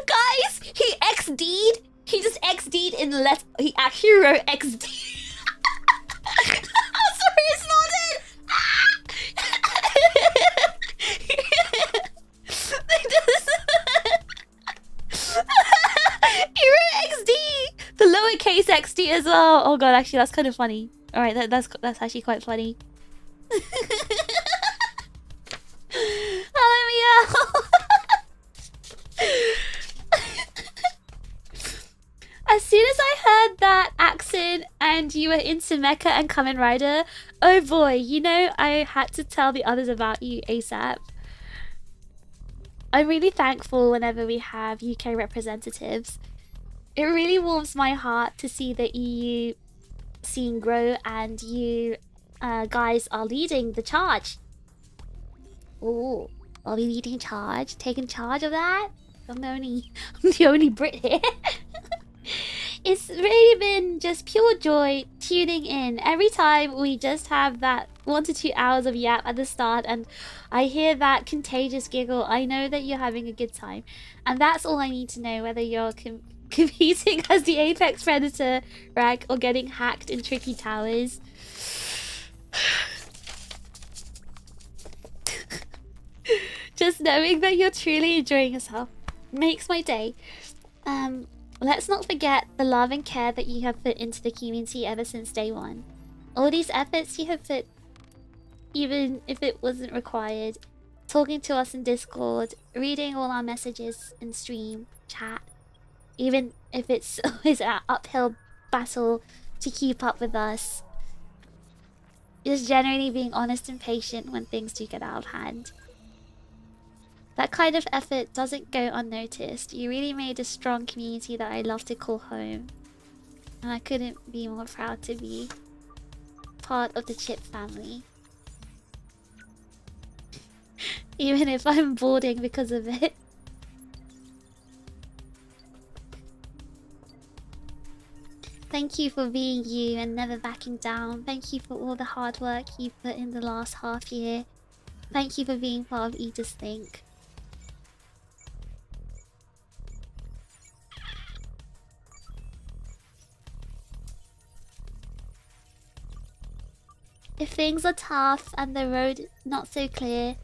Guys, he XD'd. He just XD'd in the letter. He actually wrote XD. I'm sorry, it's not it. He wrote XD. The lowercase XD as well. Oh god, actually, that's kind of funny. All right, that's actually quite funny. Hello, Meow. As soon as I heard that accent and you were into Mecha and Kamen Rider, oh boy, you know, I had to tell the others about you ASAP. I'm really thankful whenever we have UK representatives. It really warms my heart to see the EU scene grow and you guys are leading the charge. Oh, are we leading charge? Taking charge of that? I'm the only Brit here. It's really been just pure joy tuning in. Every time we just have that 1 to 2 hours of yap at the start and I hear that contagious giggle, I know that you're having a good time. And that's all I need to know, whether you're competing as the apex predator rank or getting hacked in tricky towers. Just knowing that you're truly enjoying yourself makes my day. Let's not forget the love and care that you have put into the community ever since day one. All these efforts you have put, even if it wasn't required, talking to us in Discord, reading all our messages in stream, chat, even if it's always an uphill battle to keep up with us. Just generally being honest and patient when things do get out of hand. That kind of effort doesn't go unnoticed. You really made a strong community that I love to call home. And I couldn't be more proud to be part of the Chip family. Even if I'm boarding because of it. Thank you for being you and never backing down. Thank you for all the hard work you put in the last half year. Thank you for being part of Aegis-Link. If things are tough and the road not so clear,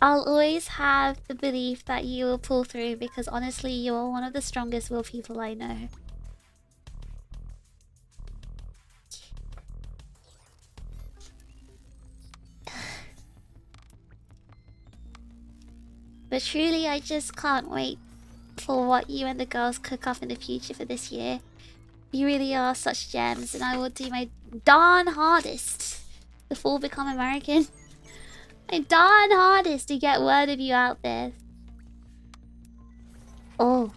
I'll always have the belief that you will pull through, because honestly, you're one of the strongest willed people I know. But truly, I just can't wait for what you and the girls cook up in the future for this year. You really are such gems, and I will do my darn hardest to full become American. My darn hardest to get word of you out there. Oh.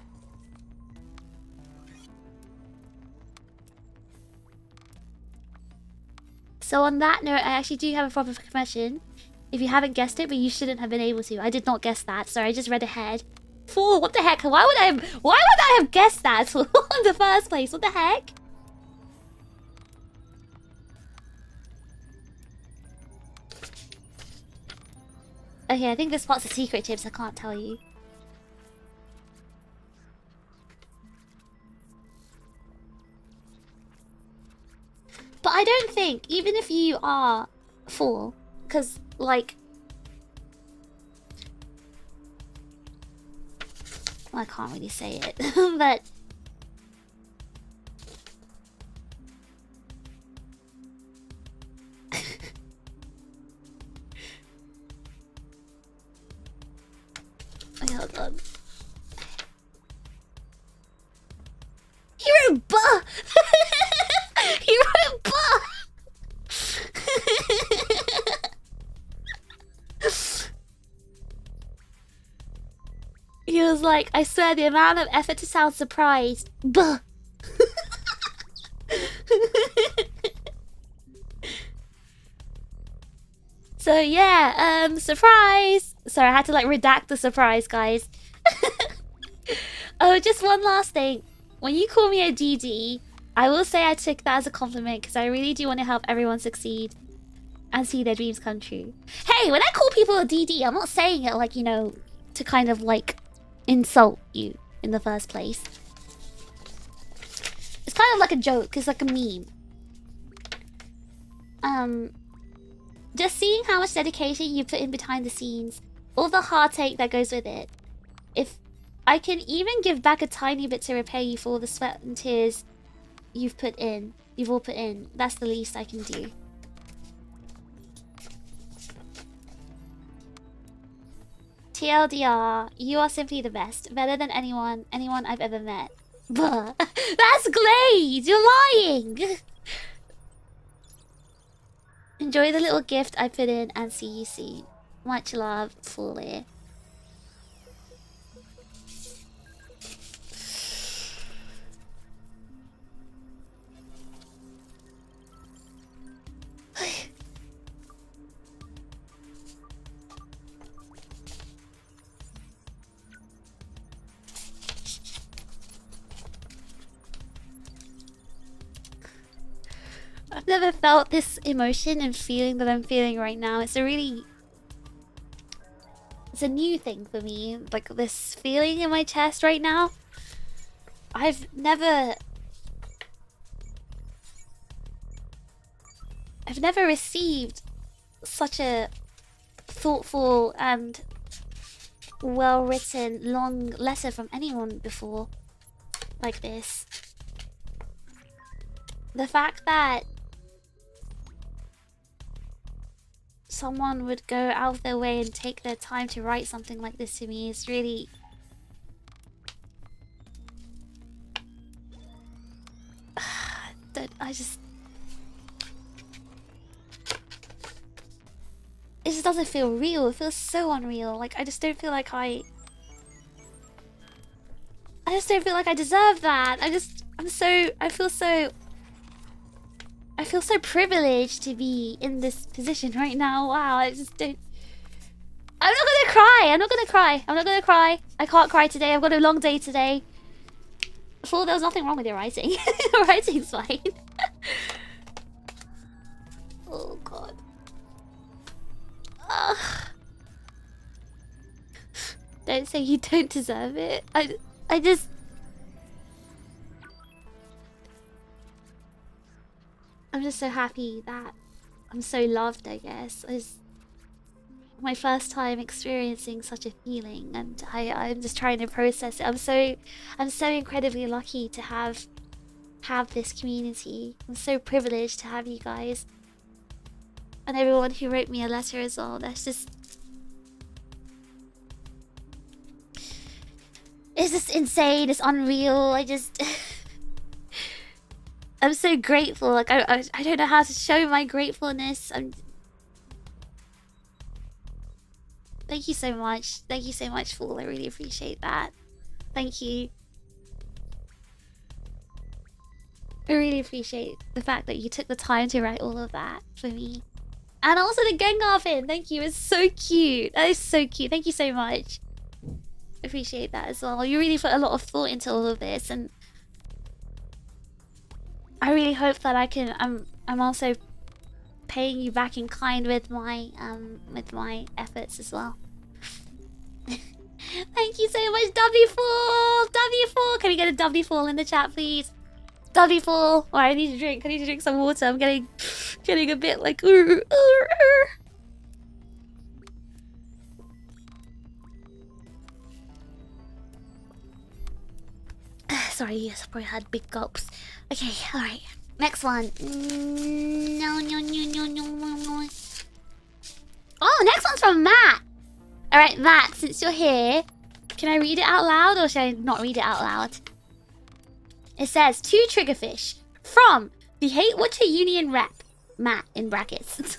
So on that note, I actually do have a proper confession. If you haven't guessed it, but you shouldn't have been able to. I did not guess that. Sorry, I just read ahead. Fool, what the heck? Why would I have guessed that in the first place? What the heck? Okay, I think this part's a secret, Chips. I can't tell you. But I don't think, even if you are full, because, like... Well, I can't really say it, but... Wait, hold on. He wrote buh! He wrote buh! He was like, I swear the amount of effort to sound surprised. Buh! So yeah, surprise! Sorry, I had to like redact the surprise, guys. Oh, just one last thing. When you call me a DD, I will say I took that as a compliment, because I really do want to help everyone succeed and see their dreams come true. Hey, when I call people a DD, I'm not saying it like, you know, to kind of like insult you in the first place. It's kind of like a joke, it's like a meme. Just seeing how much dedication you put in behind the scenes, all the heartache that goes with it. If I can even give back a tiny bit to repay you for all the sweat and tears you've all put in, that's the least I can do. TLDR, you are simply the best. Better than anyone I've ever met. Buh. That's Glade! You're lying! Enjoy the little gift I put in and see you soon. Much love, Fully. I've never felt this emotion and feeling that I'm feeling right now. It's a new thing for me. Like this feeling in my chest right now. I've never received such a thoughtful and well-written, long letter from anyone before like this. The fact that someone would go out of their way and take their time to write something like this to me is really... I just... It just doesn't feel real. It feels so unreal. Like, I just don't feel like I just don't feel like I deserve that. I feel so privileged to be in this position right now. Wow, I just don't... I'm not gonna cry. I'm not gonna cry. I'm not gonna cry. I can't cry today. I've got a long day today. Before, there was nothing wrong with your writing. Your writing's fine. Oh, God. Don't say you don't deserve it. I just... I'm just so happy that I'm so loved, I guess. It's my first time experiencing such a feeling, and I'm just trying to process it. I'm so incredibly lucky to have this community. I'm so privileged to have you guys. And everyone who wrote me a letter as well. That's just... It's just insane. It's unreal. I just... I'm so grateful. Like, I don't know how to show my gratefulness. Thank you so much. Thank you so much, Fool. I really appreciate that. Thank you. I really appreciate the fact that you took the time to write all of that for me. And also the Gengar pin. Thank you. It's so cute. That is so cute. Thank you so much. Appreciate that as well. You really put a lot of thought into all of this, and I really hope that I can... I'm also paying you back in kind with my efforts as well. Thank you so much, W4! W4! Can we get a W4 in the chat, please? W4! Oh, I need to drink. I need to drink some water. I'm getting a bit like... Sorry, yes, I probably had big gulps. Okay, alright. Next one. No. Oh, next one's from Matt. Alright, Matt, since you're here, can I read it out loud or should I not read it out loud? It says, to TRiGGERPHiSH, from the Hate Watcher Union rep, Matt, in brackets.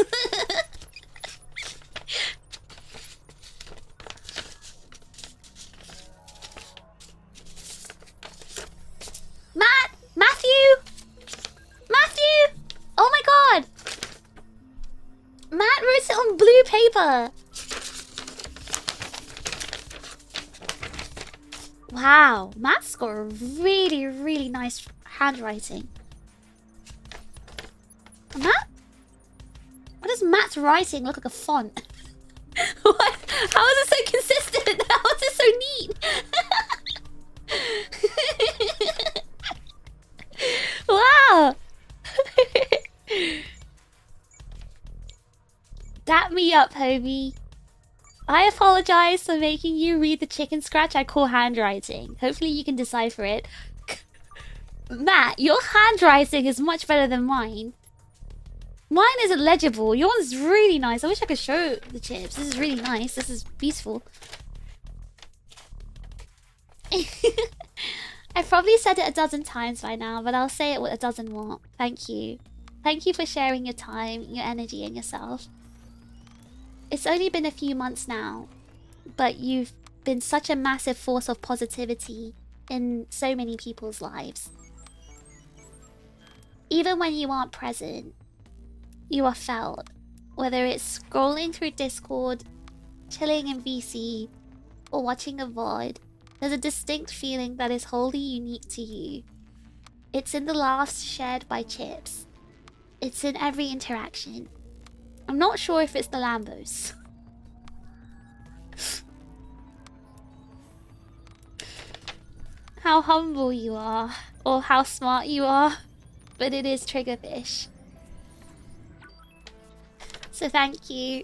Matthew! Oh my god! Matt wrote it on blue paper. Wow, Matt's got a really, really nice handwriting. Matt? Why does Matt's writing look like a font? What? How is it so consistent? How is it so neat? Wow! Dap me up, homie. I apologize for making you read the chicken scratch I call handwriting. Hopefully you can decipher it. Matt, your handwriting is much better than mine. Mine isn't legible. Yours is really nice. I wish I could show the chips. This is really nice. This is beautiful. I've probably said it a dozen times by now, but I'll say it a dozen more. Thank you. Thank you for sharing your time, your energy, and yourself. It's only been a few months now, but you've been such a massive force of positivity in so many people's lives. Even when you aren't present, you are felt. Whether it's scrolling through Discord, chilling in VC, or watching a VOD, there's a distinct feeling that is wholly unique to you. It's in the laughs shared by Chips. It's in every interaction. I'm not sure if it's the Lambos. How humble you are, or how smart you are, but it is TRiGGERPHiSH. So thank you.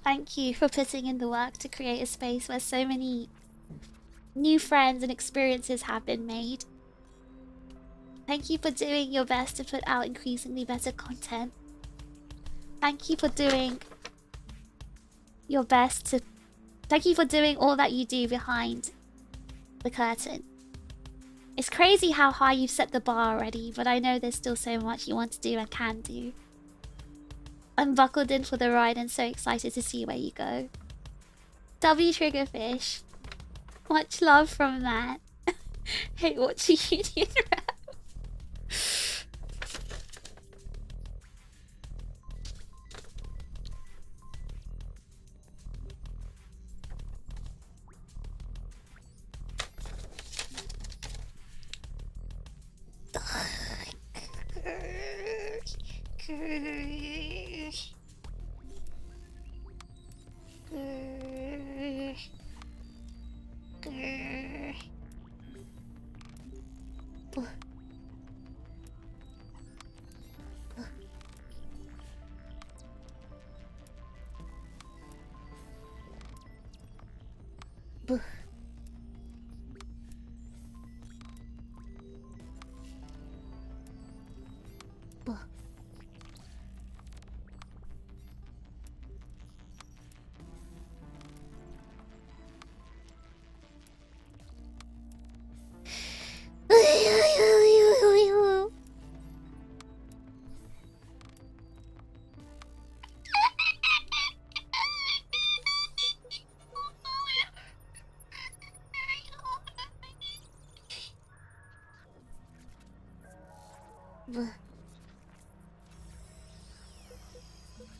Thank you for putting in the work to create a space where so many new friends and experiences have been made. Thank you for doing your best to put out increasingly better content. Thank you for doing your best to... Thank you for doing all that you do behind the curtain. It's crazy how high you've set the bar already, but I know there's still so much you want to do and can do. I'm buckled in for the ride and so excited to see where you go. TRiGGERPHiSH. Much love from Matt. Hate watching Union rap.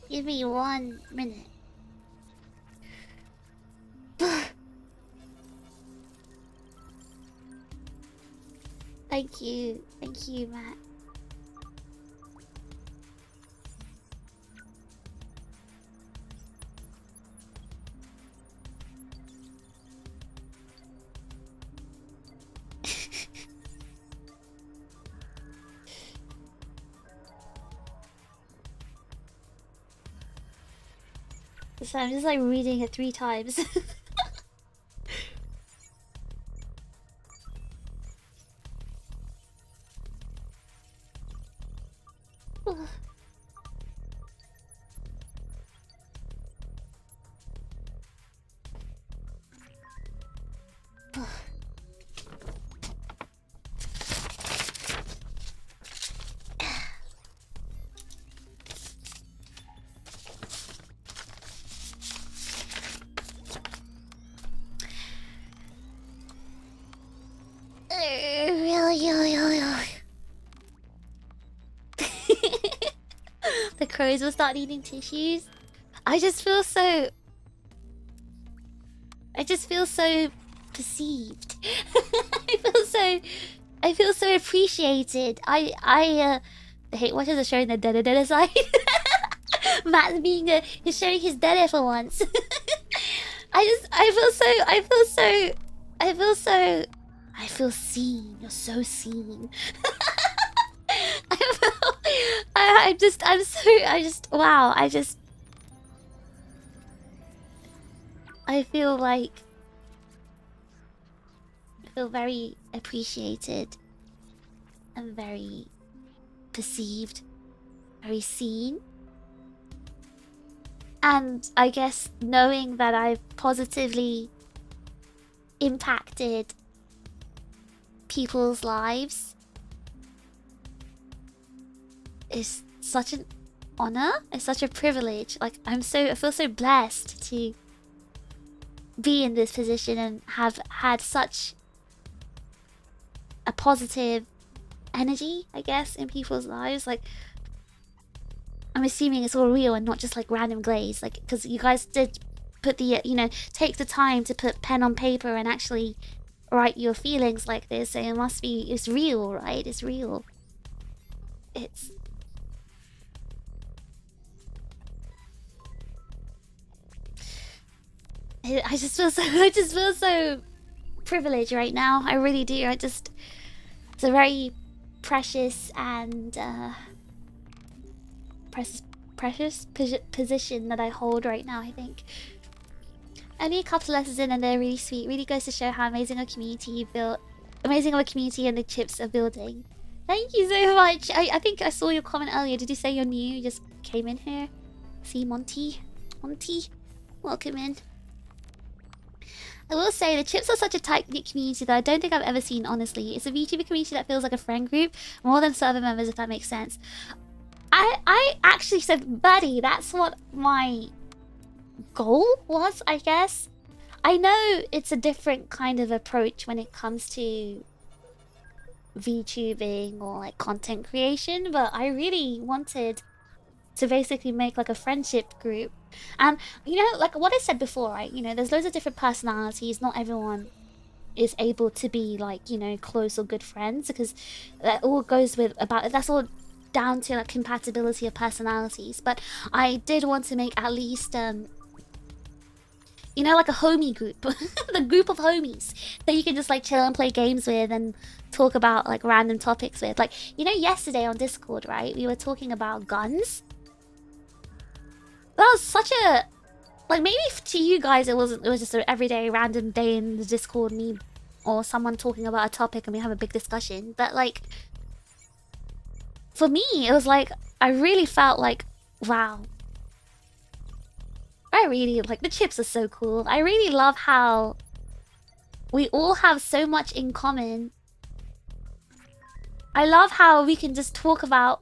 Give me 1 minute. Thank you, Matt. So I'm just like reading it 3 times. The crows will start eating tissues. I just feel so perceived. I feel so appreciated. The hate watchers are showing their dada side. Matt's he's showing his dada for once. I feel seen. You're so seen. Wow. I feel very appreciated and very perceived, very seen. And I guess knowing that I've positively impacted people's lives is such an honor. It's such a privilege. Like I feel so blessed to be in this position and have had such a positive energy, I guess, in people's lives. Like I'm assuming it's all real and not just like random glaze, like because you guys did put the take the time to put pen on paper and actually write your feelings like this, so it's real, right? It's real. I just feel so privileged right now. I really do. It's a very precious and precious position that I hold right now, I think. Only a couple lessons in and they're really sweet. Really goes to show how amazing a community you built. Amazing of a community and the chips are building. Thank you so much. I think I saw your comment earlier. Did you say you're new? You just came in here? See, Monty? Monty? Welcome in. I will say the chips are such a tight-knit community that I don't think I've ever seen, honestly. It's a VTuber community that feels like a friend group more than server members, if that makes sense. I actually said, buddy, that's what my goal was, I guess. I know it's a different kind of approach when it comes to VTubing or like content creation, but I really wanted to basically make like a friendship group. And you know, like what I said before, right? You know, there's loads of different personalities. Not everyone is able to be like, you know, close or good friends, because that all goes with about that's all down to like compatibility of personalities. But I did want to make at least you know, like a homie group. The group of homies that you can just like chill and play games with and talk about like random topics with. Like, you know, yesterday on Discord, right, we were talking about guns. That was such a, like, maybe to you guys it was just an everyday random day in the Discord, me or someone talking about a topic and we have a big discussion. But like, for me, it was like, I really felt like, wow, I really like the chips are so cool. I really love how we all have so much in common. I love how we can just talk about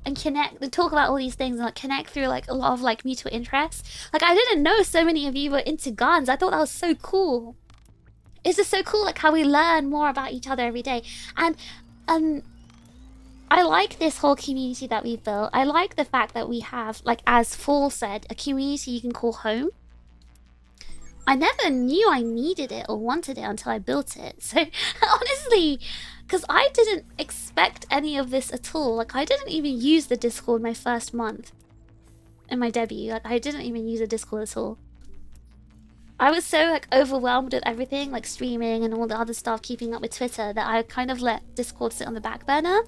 and connect and talk about all these things and like connect through like a lot of like mutual interests. Like I didn't know so many of you were into guns. I thought that was so cool. It's just so cool like how we learn more about each other every day. And I like this whole community that we've built. I like the fact that we have, like as Fall said, a community you can call home. I never knew I needed it or wanted it until I built it. So honestly, because I didn't expect any of this at all. Like I didn't even use the Discord my first month in my debut. Like I didn't even use the Discord at all. I was so like overwhelmed with everything, like streaming and all the other stuff, keeping up with Twitter, that I kind of let Discord sit on the back burner.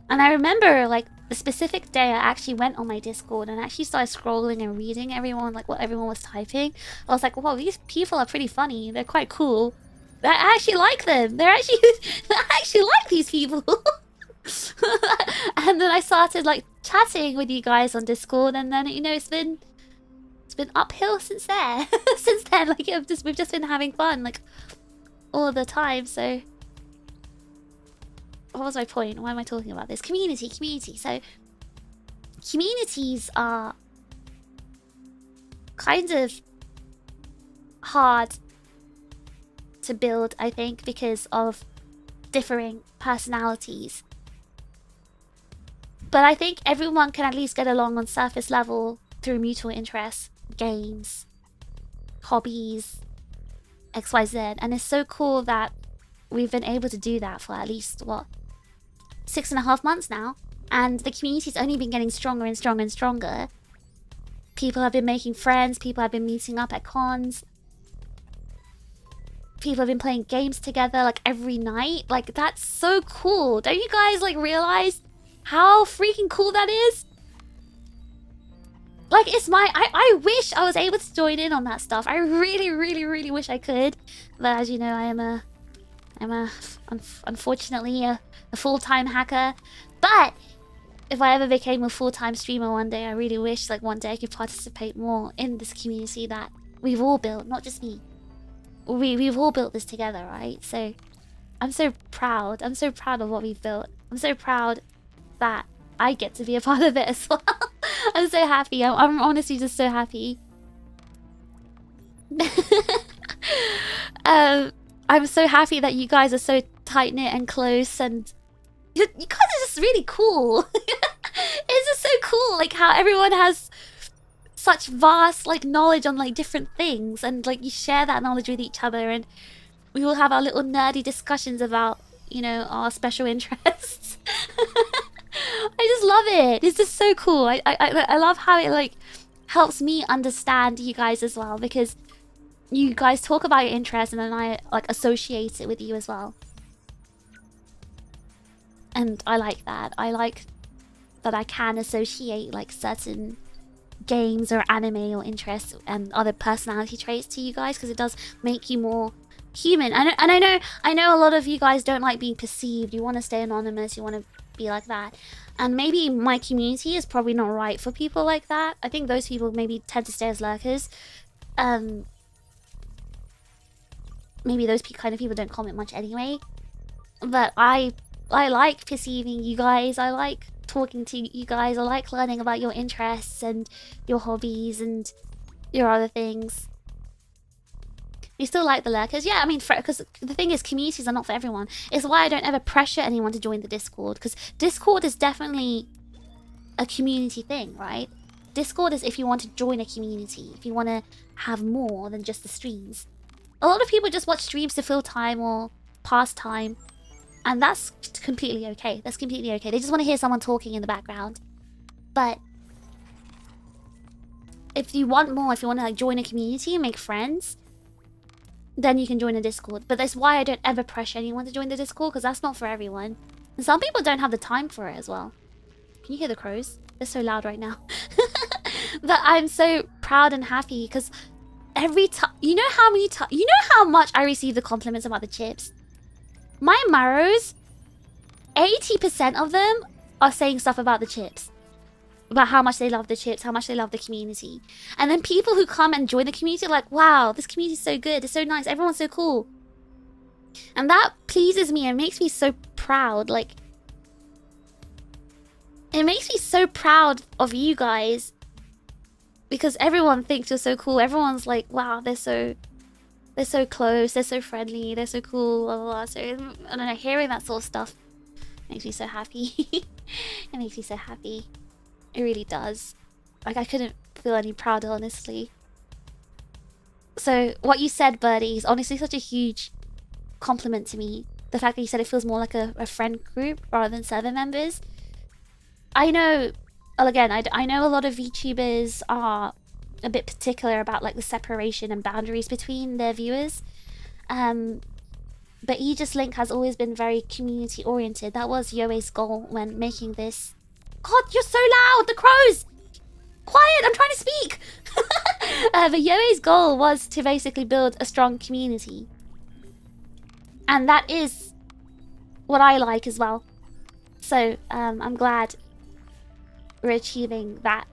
And I remember like the specific day I actually went on my Discord and actually started scrolling and reading everyone, like what everyone was typing. I was like, wow, these people are pretty funny. They're quite cool. I actually like them. They're actually, I actually like these people. And then I started like chatting with you guys on Discord, and then you know it's been uphill since there. Since then, like we've just been having fun like all the time. So what was my point? Why am I talking about this? Community. So communities are kind of hard to build, I think, because of differing personalities. But I think everyone can at least get along on surface level through mutual interests, games, hobbies, XYZ. And it's so cool that we've been able to do that for at least, what, 6.5 months now, and the community's only been getting stronger and stronger and stronger. People have been making friends, people have been meeting up at cons, people have been playing games together like every night. Like that's so cool. Don't you guys like realize how freaking cool that is? Like it's my I wish I was able to join in on that stuff. I really wish I could, but as you know, I'm unfortunately a full-time hacker. But if I ever became a full-time streamer one day, I really wish like one day I could participate more in this community that we've all built, not just me. We've all built this together, right? So I'm so proud. I'm so proud of what we've built. I'm so proud that I get to be a part of it as well. I'm so happy. I'm honestly just so happy. I'm so happy that you guys are so tight-knit and close, and you guys are just really cool. It's just so cool, like how everyone has such vast like knowledge on like different things, and like you share that knowledge with each other, and we all have our little nerdy discussions about, you know, our special interests. I just love it. It's just so cool. I love how it like helps me understand you guys as well, because you guys talk about your interests and then I like associate it with you as well. And I like that. I like that I can associate like certain games or anime or interests and other personality traits to you guys, because it does make you more human. And I know a lot of you guys don't like being perceived. You want to stay anonymous. You want to be like that. And maybe my community is probably not right for people like that. I think those people maybe tend to stay as lurkers. Maybe those kind of people don't comment much anyway. But I like perceiving you guys. I like talking to you guys. I like learning about your interests and your hobbies and your other things. You still like the lurkers? Yeah, I mean, because the thing is, communities are not for everyone. It's why I don't ever pressure anyone to join the Discord, because Discord is definitely a community thing, right? Discord is if you want to join a community, if you want to have more than just the streams. A lot of people just watch streams to fill time or pass time, and that's completely okay. That's completely okay. They just want to hear someone talking in the background. But if you want more, if you want to like join a community and make friends, then you can join the Discord. But that's why I don't ever pressure anyone to join the Discord, because that's not for everyone. And some people don't have the time for it as well. Can you hear the crows? They're so loud right now. But I'm so proud and happy because every time, you know how much I receive the compliments about the chips. My Marrows, 80% of them are saying stuff about the chips. About how much they love the chips, how much they love the community. And then people who come and join the community are like, wow, this community is so good, it's so nice, everyone's so cool. And that pleases me and makes me so proud. Like, it makes me so proud of you guys. Because everyone thinks you're so cool. Everyone's like, wow, they're so close, they're so friendly, they're so cool, blah, blah, blah. So, I don't know, hearing that sort of stuff makes me so happy. It makes me so happy. It really does. Like, I couldn't feel any prouder, honestly. So, what you said, Birdie, is honestly such a huge compliment to me. The fact that you said it feels more like a friend group rather than server members. I know, well, again, I know a lot of VTubers are a bit particular about, like, the separation and boundaries between their viewers. But Aegis-Link has always been very community-oriented. That was Yoe's goal when making this. God, you're so loud! The crows! Quiet, I'm trying to speak! But Yoe's goal was to basically build a strong community. And that is what I like as well. So, I'm glad we're achieving that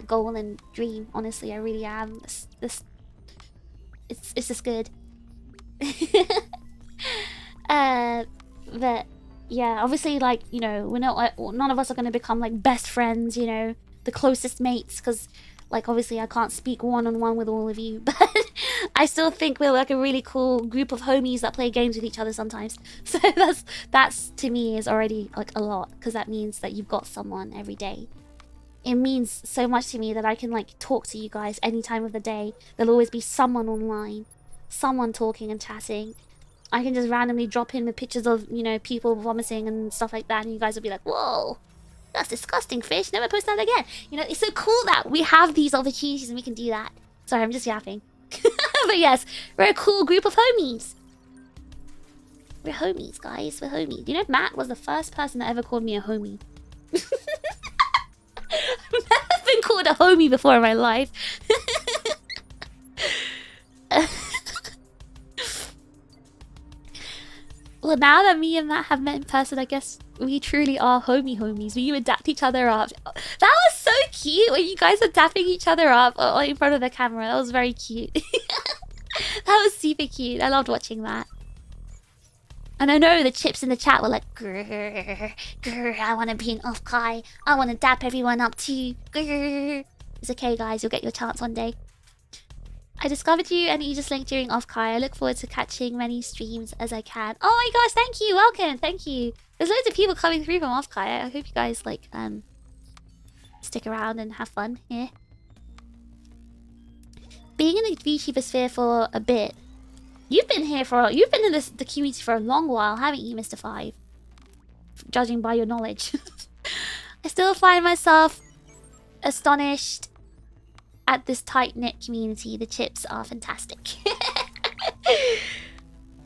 goal and dream. Honestly, I really am. It's just good. But yeah, obviously, like, you know, we're not, none of us are going to become like best friends, you know, the closest mates, because like obviously I can't speak one-on-one with all of you, but I still think we're like a really cool group of homies that play games with each other sometimes. So that's to me is already like a lot, because that means that you've got someone every day. It means so much to me that I can like talk to you guys any time of the day. There'll always be someone online, someone talking and chatting. I can just randomly drop in with pictures of, you know, people vomiting and stuff like that, and you guys will be like, whoa, that's disgusting, fish, never post that again. You know, it's so cool that we have these opportunities and we can do that. Sorry, I'm just yapping. But yes, we're a cool group of homies. We're homies, guys, we're homies. You know, Matt was the first person that ever called me a homie. I've never been called a homie before in my life. Well, now that me and Matt have met in person, I guess we truly are homies. We would dap each other up. That was so cute when you guys were dapping each other up in front of the camera. That was very cute. That was super cute. I loved watching that. And I know the chips in the chat were like, grrr, grrr, I want to be an off-kai. I want to dap everyone up too. Grrr. It's okay, guys. You'll get your chance one day. I discovered you and Aegis-Link during off-kai. I look forward to catching many streams as I can. Oh my gosh, thank you. Welcome. Thank you. There's loads of people coming through from off-kai. I hope you guys, like, stick around and have fun here. Being in the VTuber sphere for a bit. You've been in the community for a long while, haven't you, Mr. 5? Judging by your knowledge. I still find myself astonished at this tight-knit community. The chips are fantastic.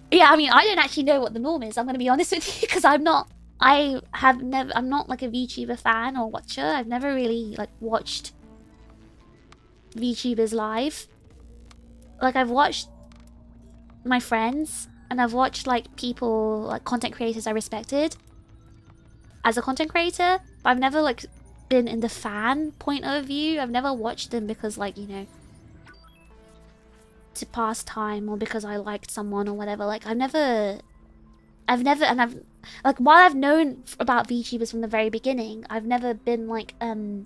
Yeah, I mean, I don't actually know what the norm is. I'm going to be honest with you, because I'm not I'm not like a VTuber fan or watcher. I've never really like watched VTubers live. Like I've watched my friends and I've watched like people, like content creators I respected as a content creator, but I've never like been in the fan point of view. I've never watched them because like, you know, to pass time or because I liked someone or whatever. Like I've never and I've like, while I've known about VTubers from the very beginning, I've never been like when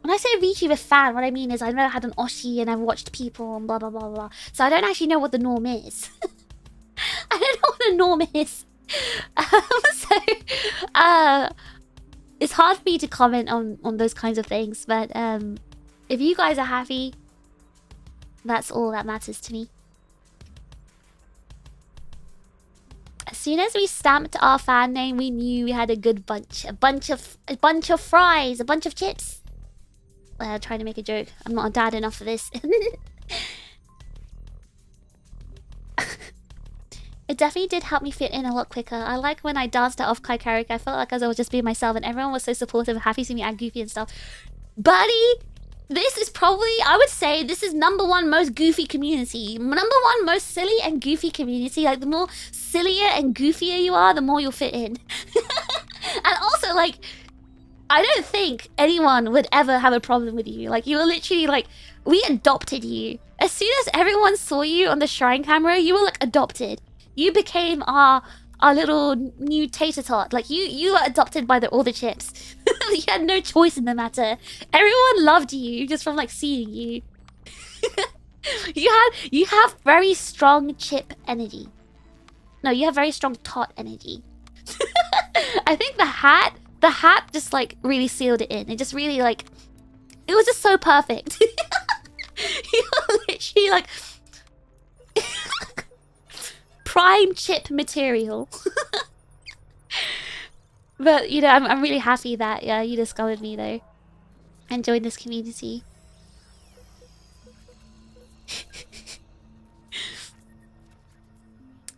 I say a VTuber fan, what I mean is I've never had an Oshi and I've watched people and blah blah blah blah. So I don't actually know what the norm is. I don't know what the norm is. It's hard for me to comment on those kinds of things, but if you guys are happy, that's all that matters to me. As soon as we stamped our fan name, we knew we had a good bunch. A bunch of fries, a bunch of chips. Trying to make a joke. I'm not a dad enough for this. It definitely did help me fit in a lot quicker. I like when I danced at off-Kai karaoke. I felt like I was just being myself and everyone was so supportive and happy to see me act goofy and stuff. Buddy, this is probably, I would say, this is #1 most goofy community. #1 most silly and goofy community. Like, the more sillier and goofier you are, the more you'll fit in. And also, like, I don't think anyone would ever have a problem with you. Like, you were literally, like, we adopted you. As soon as everyone saw you on the shrine camera, you were, like, adopted. You became our little new tater tot. Like, you were adopted by all the chips. You had no choice in the matter. Everyone loved you just from, like, seeing you. You have very strong chip energy. No, you have very strong tot energy. I think the hat just, like, really sealed it in. It just really, like, it was just so perfect. You were literally, like, prime chip material. But, you know, I'm really happy that, yeah, you discovered me, though. And joined this community.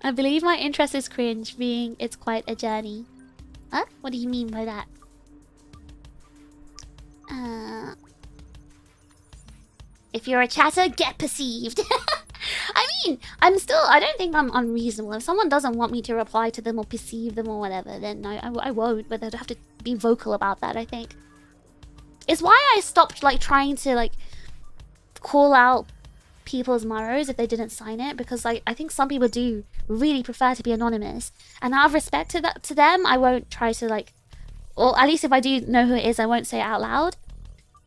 I believe my interest is cringe, being it's quite a journey. Huh? What do you mean by that? If you're a chatter, get perceived. I mean, I don't think I'm unreasonable. If someone doesn't want me to reply to them or perceive them or whatever, then I won't. But I'd have to be vocal about that, I think. It's why I stopped, like, trying to, like, call out people's Maros if they didn't sign it. Because, like, I think some people do really prefer to be anonymous. And out of respect to them, I won't try to, like... Or at least if I do know who it is, I won't say it out loud.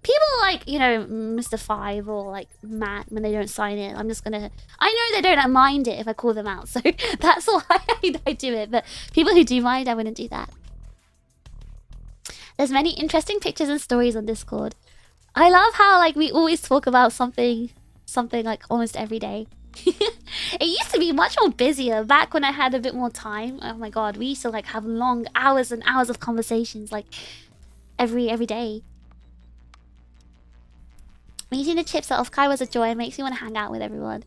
People like, you know, Mr. 5 or like Matt, when they don't sign it, I'm just gonna... I know they don't mind it if I call them out, so that's why I do it. But people who do mind, I wouldn't do that. There's many interesting pictures and stories on Discord. I love how, like, we always talk about something like almost every day. It used to be much more busier back when I had a bit more time. Oh my god, we used to like have long hours and hours of conversations like every day. Meeting the chips at Off-Kai was a joy. It makes me want to hang out with everyone.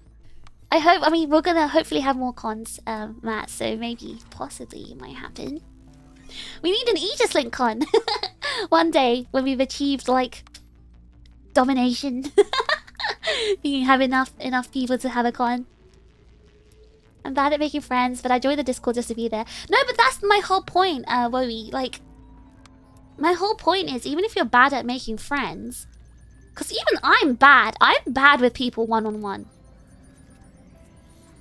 I mean, we're gonna hopefully have more cons, Matt, so maybe, possibly, it might happen. We need an Aegis-Link con. One day, when we've achieved, like, domination. We can have enough people to have a con. I'm bad at making friends, but I joined the Discord just to be there. No, but that's my whole point, Wowie. Like, my whole point is, even if you're bad at making friends... Because even I'm bad with people one-on-one.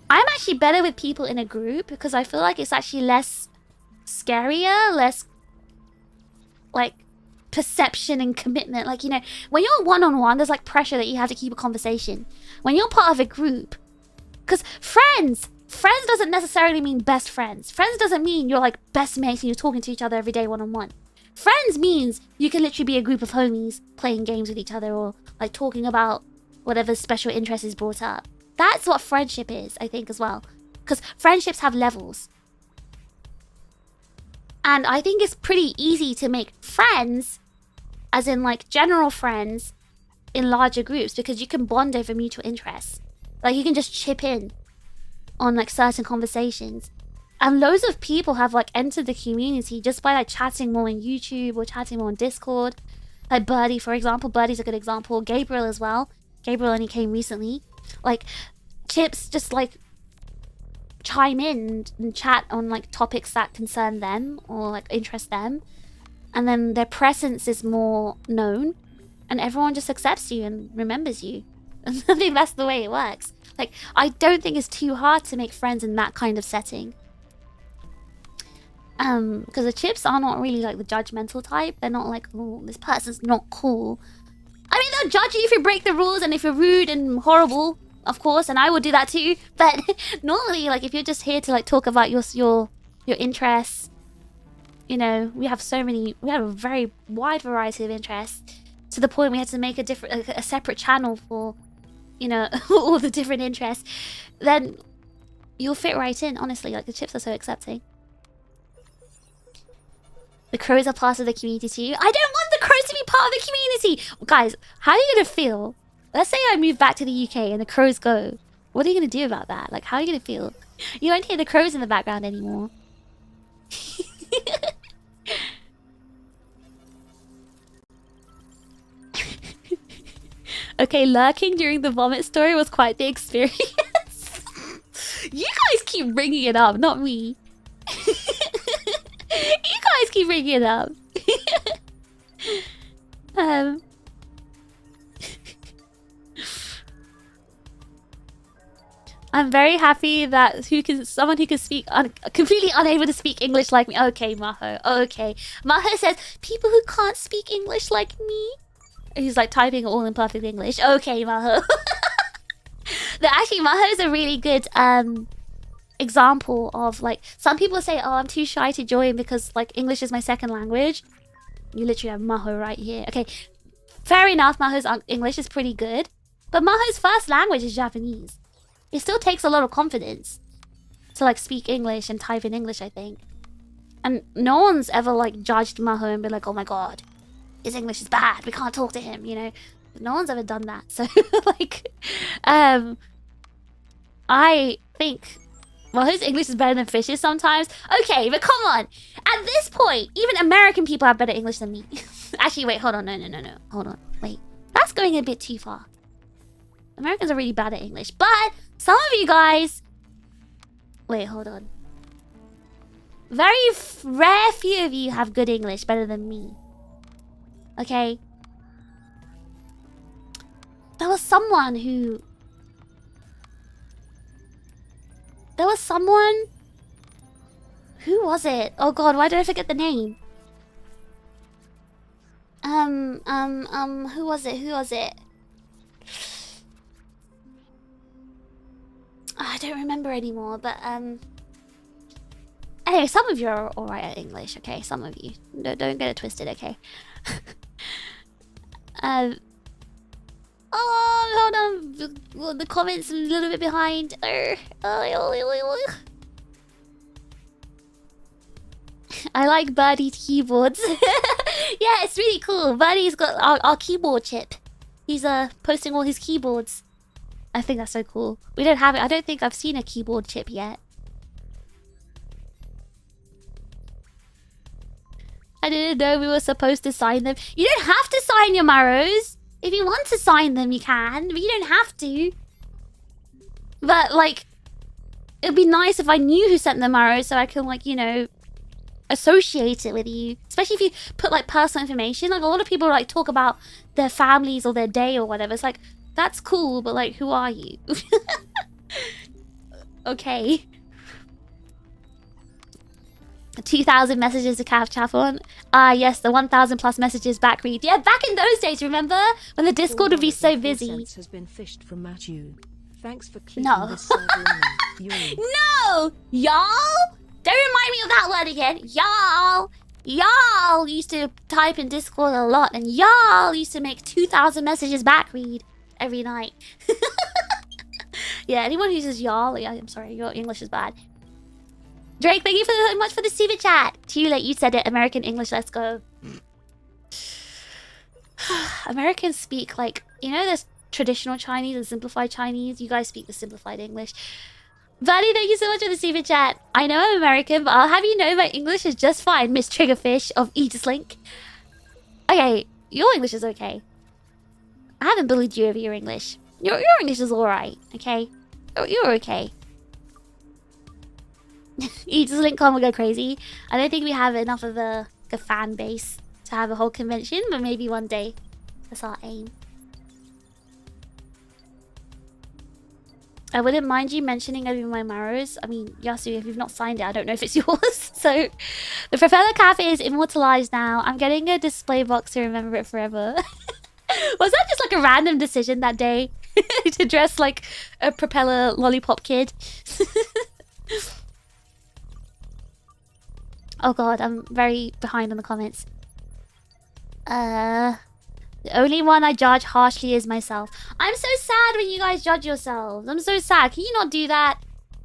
I'm actually better with people in a group because I feel like it's actually less scarier, less like perception and commitment. Like, you know, when you're one-on-one, there's like pressure that you have to keep a conversation. When you're part of a group, because friends doesn't necessarily mean best friends. Friends doesn't mean you're like best mates and you're talking to each other every day one-on-one. Friends means you can literally be a group of homies playing games with each other or like talking about whatever special interest is brought up. That's what friendship is, I think, as well. Because friendships have levels. And I think it's pretty easy to make friends, as in like general friends, in larger groups because you can bond over mutual interests. Like you can just chip in on like certain conversations. And loads of people have like entered the community just by like chatting more on YouTube or chatting more on Discord. Like Birdie, for example. Birdie's a good example. Gabriel as well. Gabriel only came recently. Like, Chips just like chime in and chat on like topics that concern them or like interest them. And then their presence is more known. And everyone just accepts you and remembers you. And I think that's the way it works. Like, I don't think it's too hard to make friends in that kind of setting. Because the Chips are not really like the judgmental type. They're not like, oh, this person's not cool. I mean, they'll judge you if you break the rules and if you're rude and horrible, of course, and I would do that too. But normally, like, if you're just here to like talk about your interests, you know, we have a very wide variety of interests, to the point we had to make a separate channel for, you know, all the different interests. Then you'll fit right in, honestly. Like, the Chips are so accepting. The crows are part of the community too. I don't want the crows to be part of the community! Guys, how are you gonna feel? Let's say I move back to the UK and the crows go. What are you gonna do about that? Like, how are you gonna feel? You won't hear the crows in the background anymore. Okay, lurking during the vomit story was quite the experience. You guys keep bringing it up, not me. You guys keep bringing it up. I'm very happy that someone who can speak completely unable to speak English like me. Okay, Maho. Okay, Maho says people who can't speak English like me. He's like typing all in perfect English. Okay, Maho. Actually, Maho is a really good example of, like, some people say, oh, I'm too shy to join because like English is my second language. You literally have Maho right here. Okay, fair enough. Maho's English is pretty good, but Maho's first language is Japanese. It still takes a lot of confidence to like speak English and type in English, I think. And no one's ever like judged Maho and been like, oh my god, his English is bad, we can't talk to him, you know. No one's ever done that. So like I think, well, his English is better than Fish's sometimes. Okay, but come on. At this point, even American people have better English than me. Actually, wait, hold on. No. Hold on. Wait. That's going a bit too far. Americans are really bad at English. But some of you guys... Wait, hold on. Very rare few of you have good English, better than me. Okay? There was someone who... There was someone... Who was it? Oh god, why did I forget the name? Who was it? I don't remember anymore, but, Anyway, some of you are alright at English, okay? Some of you. Don't get it twisted, okay? Oh, hold on. Well, the comments are a little bit behind. I like Birdie's keyboards. Yeah, it's really cool. Birdie's got our keyboard chip. He's posting all his keyboards. I think that's so cool. We don't have it. I don't think I've seen a keyboard chip yet. I didn't know we were supposed to sign them. You don't have to sign your marrows. If you want to sign them, you can. But you don't have to. But, like, it'd be nice if I knew who sent the marrows so I can, like, you know, associate it with you. Especially if you put, like, personal information. Like, a lot of people, like, talk about their families or their day or whatever. It's like, that's cool, but, like, who are you? Okay. 2,000 messages to Cav Chaff on. Ah, yes, the 1,000 plus messages back read. Yeah, back in those days, remember? When the Discord would be so busy. Has been fished from Matthew. Thanks for clicking no. this No! Y'all? Don't remind me of that word again. Y'all. Y'all used to type in Discord a lot, and y'all used to make 2,000 messages back read every night. Yeah, anyone who says y'all, yeah, I'm sorry, your English is bad. Drake, thank you so much for the super chat. Too late, you said it. American English, let's go. Americans speak like, you know, there's traditional Chinese and simplified Chinese. You guys speak the simplified English. Buddy, thank you so much for the super chat. I know I'm American, but I'll have you know my English is just fine, Miss TRiGGERPHiSH of Aegis-Link. Okay, your English is okay. I haven't bullied you over your English. Your English is alright, okay? You're okay. Aegis-Link will go crazy. I don't think we have enough of a fan base to have a whole convention, but maybe one day. That's our aim. I wouldn't mind you mentioning over my Maros. I mean, Yasu, if you've not signed it, I don't know if it's yours. So, the Propeller Cafe is immortalized now. I'm getting a display box to remember it forever. Was that just like a random decision that day? To dress like a Propeller Lollipop kid? Oh god, I'm very behind on the comments. The only one I judge harshly is myself. I'm so sad when you guys judge yourselves. I'm so sad. Can you not do that?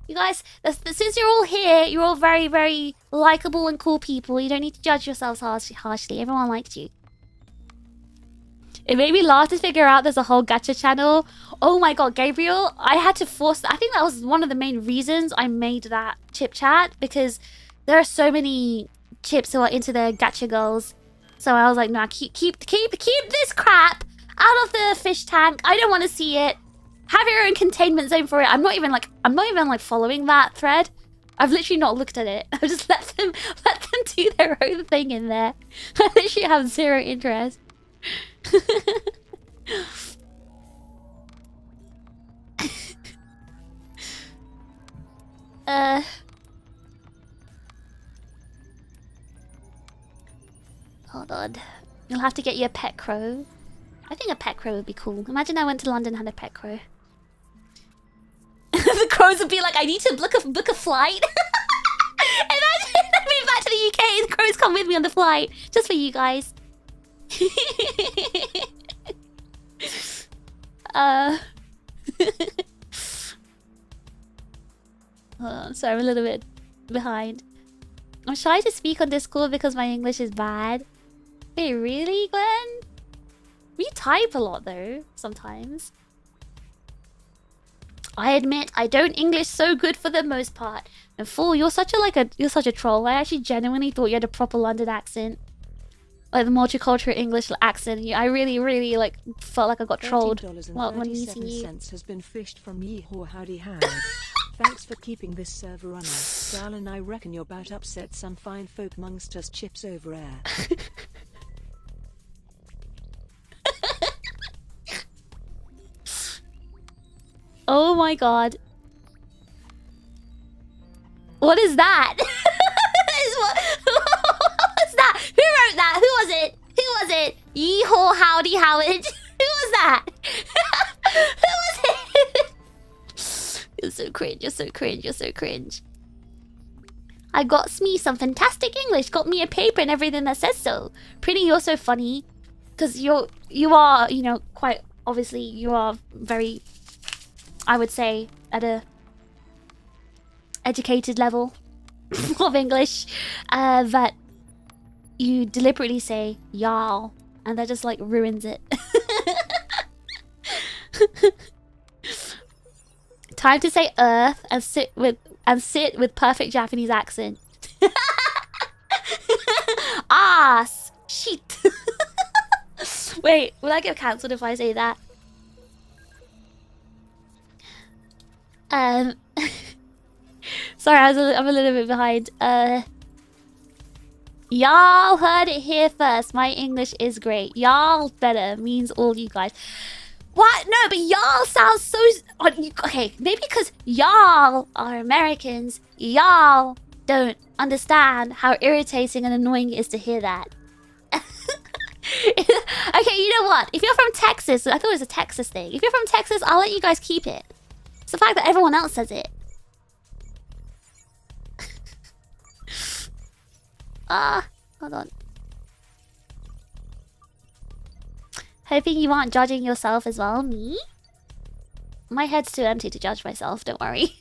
You guys, since you're all here, you're all very, very likable and cool people. You don't need to judge yourselves harshly. Everyone likes you. It made me laugh to figure out there's a whole gacha channel. Oh my god, Gabriel, I had to force... I think that was one of the main reasons I made that chip chat. Because there are so many chips who are into their gacha girls. So I was like, nah, keep this crap out of the fish tank. I don't want to see it. Have your own containment zone for it. I'm not even like following that thread. I've literally not looked at it. I've just let them do their own thing in there. I literally have zero interest. Hold on. You'll have to get you a pet crow. I think a pet crow would be cool. Imagine I went to London and had a pet crow. The crows would be like, I need to book a flight. Imagine I move back to the UK and the crows come with me on the flight. Just for you guys. Hold on, sorry, I'm a little bit behind. I'm shy to speak on Discord because my English is bad. Wait, really, Glenn? We type a lot though, sometimes. I admit I don't English so good for the most part. And fool, you're such a troll. I actually genuinely thought you had a proper London accent. Like the multicultural English accent. I really, really like felt like I got trolled when meeting you. Has been fished from Yeehaw Howdy Howdy. Thanks for keeping this server running. Darling, I reckon you're about upset some fine folk amongst us chips over air. Oh my god. What is that? What was that? Who wrote that? Who was it? Who was it? Yeehaw Howdy Howard. Who was that? Who was it? You're so cringe, you're so cringe, you're so cringe. I got me some fantastic English. Got me a paper and everything that says so. Pretty, you're so funny. Because you are, you know, quite obviously you are very... I would say at a educated level of English, that you deliberately say y'all, and that just like ruins it. Time to say earth and sit with perfect Japanese accent. Ass shit. Wait, will I get cancelled if I say that? Sorry, I'm a little bit behind. Y'all heard it here first. My English is great. Y'all better means all you guys. What? No, but y'all sounds so... Okay, maybe because y'all are Americans, y'all don't understand how irritating and annoying it is to hear that. Okay, you know what? If you're from Texas, I thought it was a Texas thing. If you're from Texas, I'll let you guys keep it. It's the fact that everyone else says it. Hold on. Hoping you aren't judging yourself as well. Me? My head's too empty to judge myself, don't worry.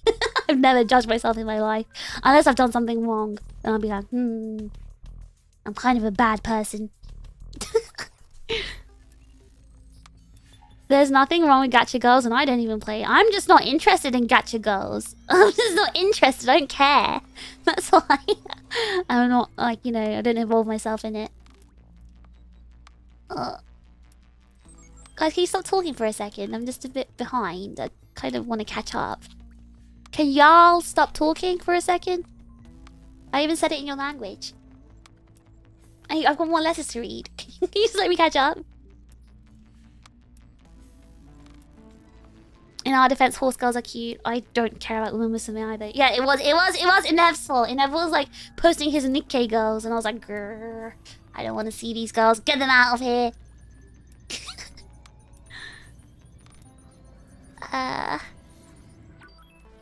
I've never judged myself in my life. Unless I've done something wrong. Then I'll be like, I'm kind of a bad person. There's nothing wrong with gacha girls, and I don't even play. I'm just not interested in gacha girls. I'm just not interested. I don't care. That's why I'm not, like, you know, I don't involve myself in it. Guys, can you stop talking for a second? I'm just a bit behind. I kind of want to catch up. Can y'all stop talking for a second? I even said it in your language. I've got more letters to read. Can you just let me catch up? In our defense, horse girls are cute. I don't care about Uma Musume either. Yeah, it was Inev's fault. Inev was like posting his Nikkei girls, and I was like, grrr, I don't want to see these girls. Get them out of here.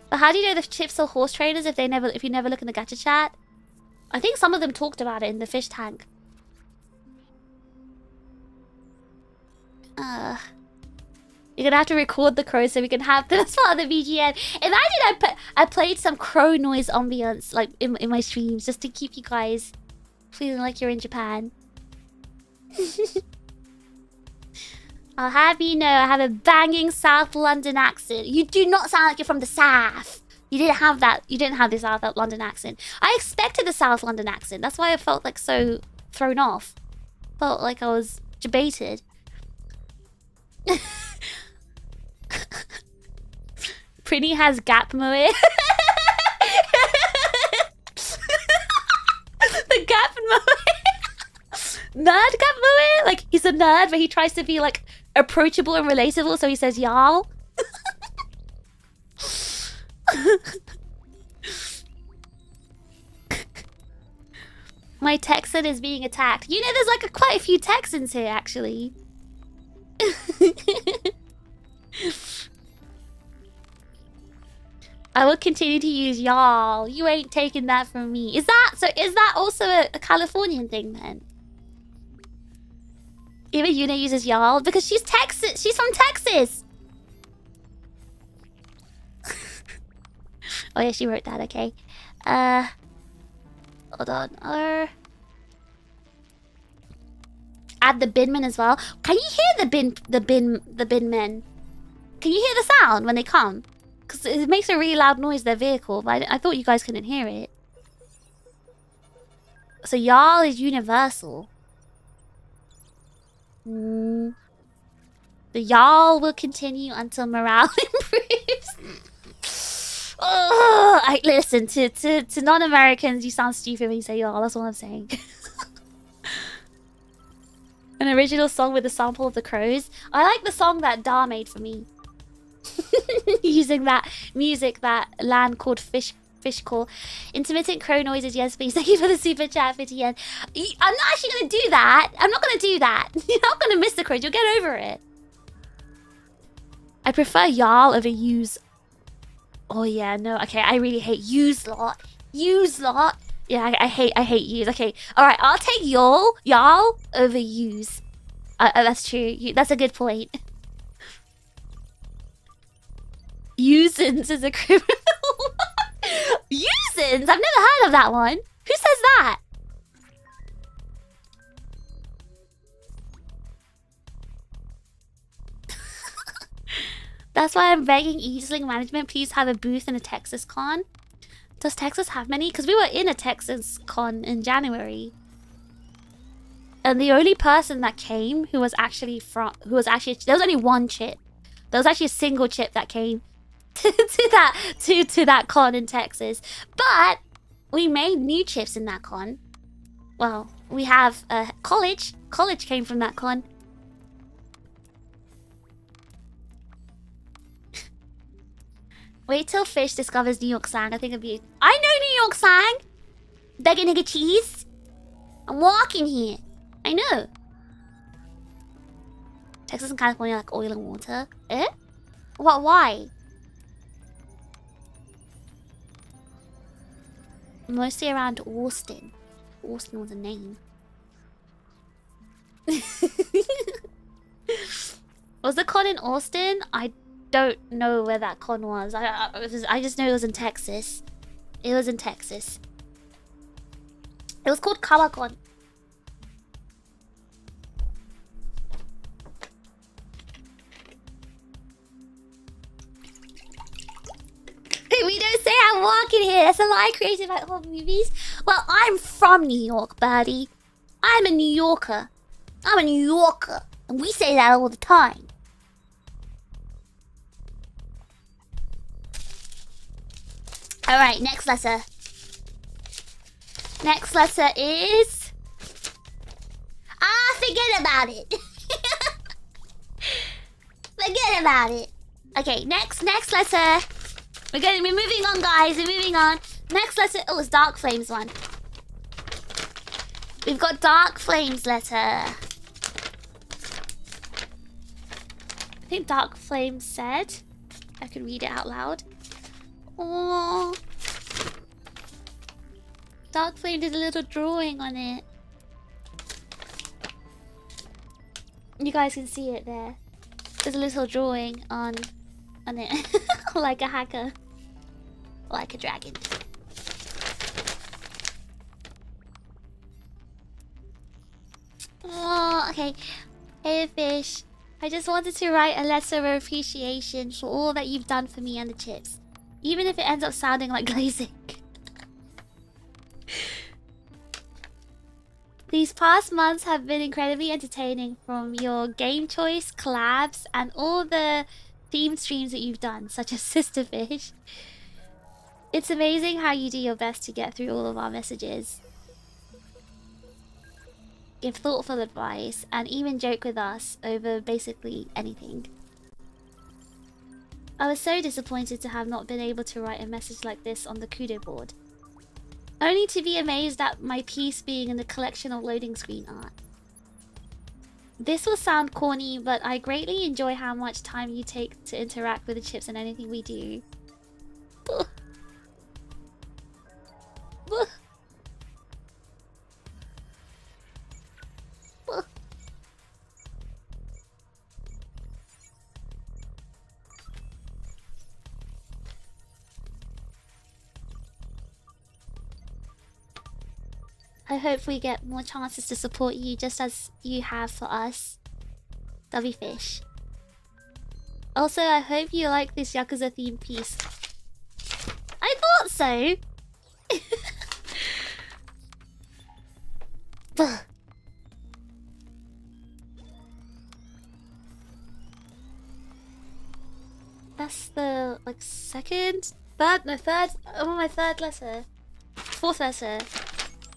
But how do you know the chips are horse traders if you never look in the gacha chat? I think some of them talked about it in the fish tank. You're gonna have to record the crow so we can have them as part of the VGN. Imagine I played some crow noise ambience like in my streams just to keep you guys feeling like you're in Japan. I'll have you know I have a banging South London accent. You do not sound like you're from the South. You didn't have that. You didn't have the South London accent. I expected the South London accent. That's why I felt like so thrown off. Felt like I was debated. Pretty has gap moe. The gap moe. Nerd gap moe. Like he's a nerd, but he tries to be like approachable and relatable, so he says y'all. My Texan is being attacked. You know, there's like quite a few Texans here, actually. I will continue to use y'all. You ain't taking that from me. Is that also a Californian thing then? Even Yuna uses y'all because she's Texas. She's from Texas. Oh yeah, she wrote that. Okay. Hold on. Add the binmen as well. Can you hear the bin men? Can you hear the sound when they come? Because it makes a really loud noise, their vehicle, but I thought you guys couldn't hear it. So y'all is universal. The y'all will continue until morale improves. Oh, listen, to non-Americans, you sound stupid when you say y'all, that's all I'm saying. An original song with a sample of the crows. I like the song that Da made for me. Using that music that Lan called fish call. Intermittent crow noises, yes please. Thank you for the super chat, 50 yen. I'm not actually gonna do that. I'm not gonna do that. You're not gonna miss the crows, you'll get over it. I prefer y'all over use. Oh yeah, no, okay, I really hate use lot. Use lot. Yeah, I hate use. Okay, alright, I'll take y'all over use. That's true. That's a good point. Usins is a criminal. Usins? I've never heard of that one. Who says that? That's why I'm begging Aegis-Link management, please have a booth in a Texas con. Does Texas have many? Because we were in a Texas con in January. And the only person that came who was actually there was only one chip. There was actually a single chip that came to that con in Texas. But we made new chips in that con. Well, we have college. College came from that con. Wait till Fish discovers New York slang. I think it'd be... I know New York slang! Bacon, nigga, cheese. I'm walking here. I know. Texas and California like oil and water. Eh? What? Why? Mostly around Austin. Austin was a name. Was the con in Austin? I don't know where that con was. I just know it was in Texas. It was in Texas. It was called Kawakon. ASMR created by horror movies? Well, I'm from New York, birdie. I'm a New Yorker. I'm a New Yorker. And we say that all the time. Alright, next letter. Next letter is... forget about it. Forget about it. Okay, next letter. We're moving on, guys. We're moving on. Next letter. Oh, it's Dark Flames one. We've got Dark Flames letter. I think Dark Flames said. I could read it out loud. Oh, Dark Flame did a little drawing on it. You guys can see it there. There's a little drawing on it. Like a hacker. Like a dragon. Oh, okay. Hey, Fish. I just wanted to write a letter of appreciation for all that you've done for me and the chips. Even if it ends up sounding like glazing. These past months have been incredibly entertaining, from your game choice, collabs, and all the theme streams that you've done, such as Sisterfish. It's amazing how you do your best to get through all of our messages, give thoughtful advice, and even joke with us over basically anything. I was so disappointed to have not been able to write a message like this on the Kudo board, only to be amazed at my piece being in the collection of loading screen art. This will sound corny, but I greatly enjoy how much time you take to interact with the chips and anything we do. I hope we get more chances to support you just as you have for us. Fish. Also, I hope you like this Yakuza themed piece. I thought so! That's the, like, third, my third letter. Fourth letter.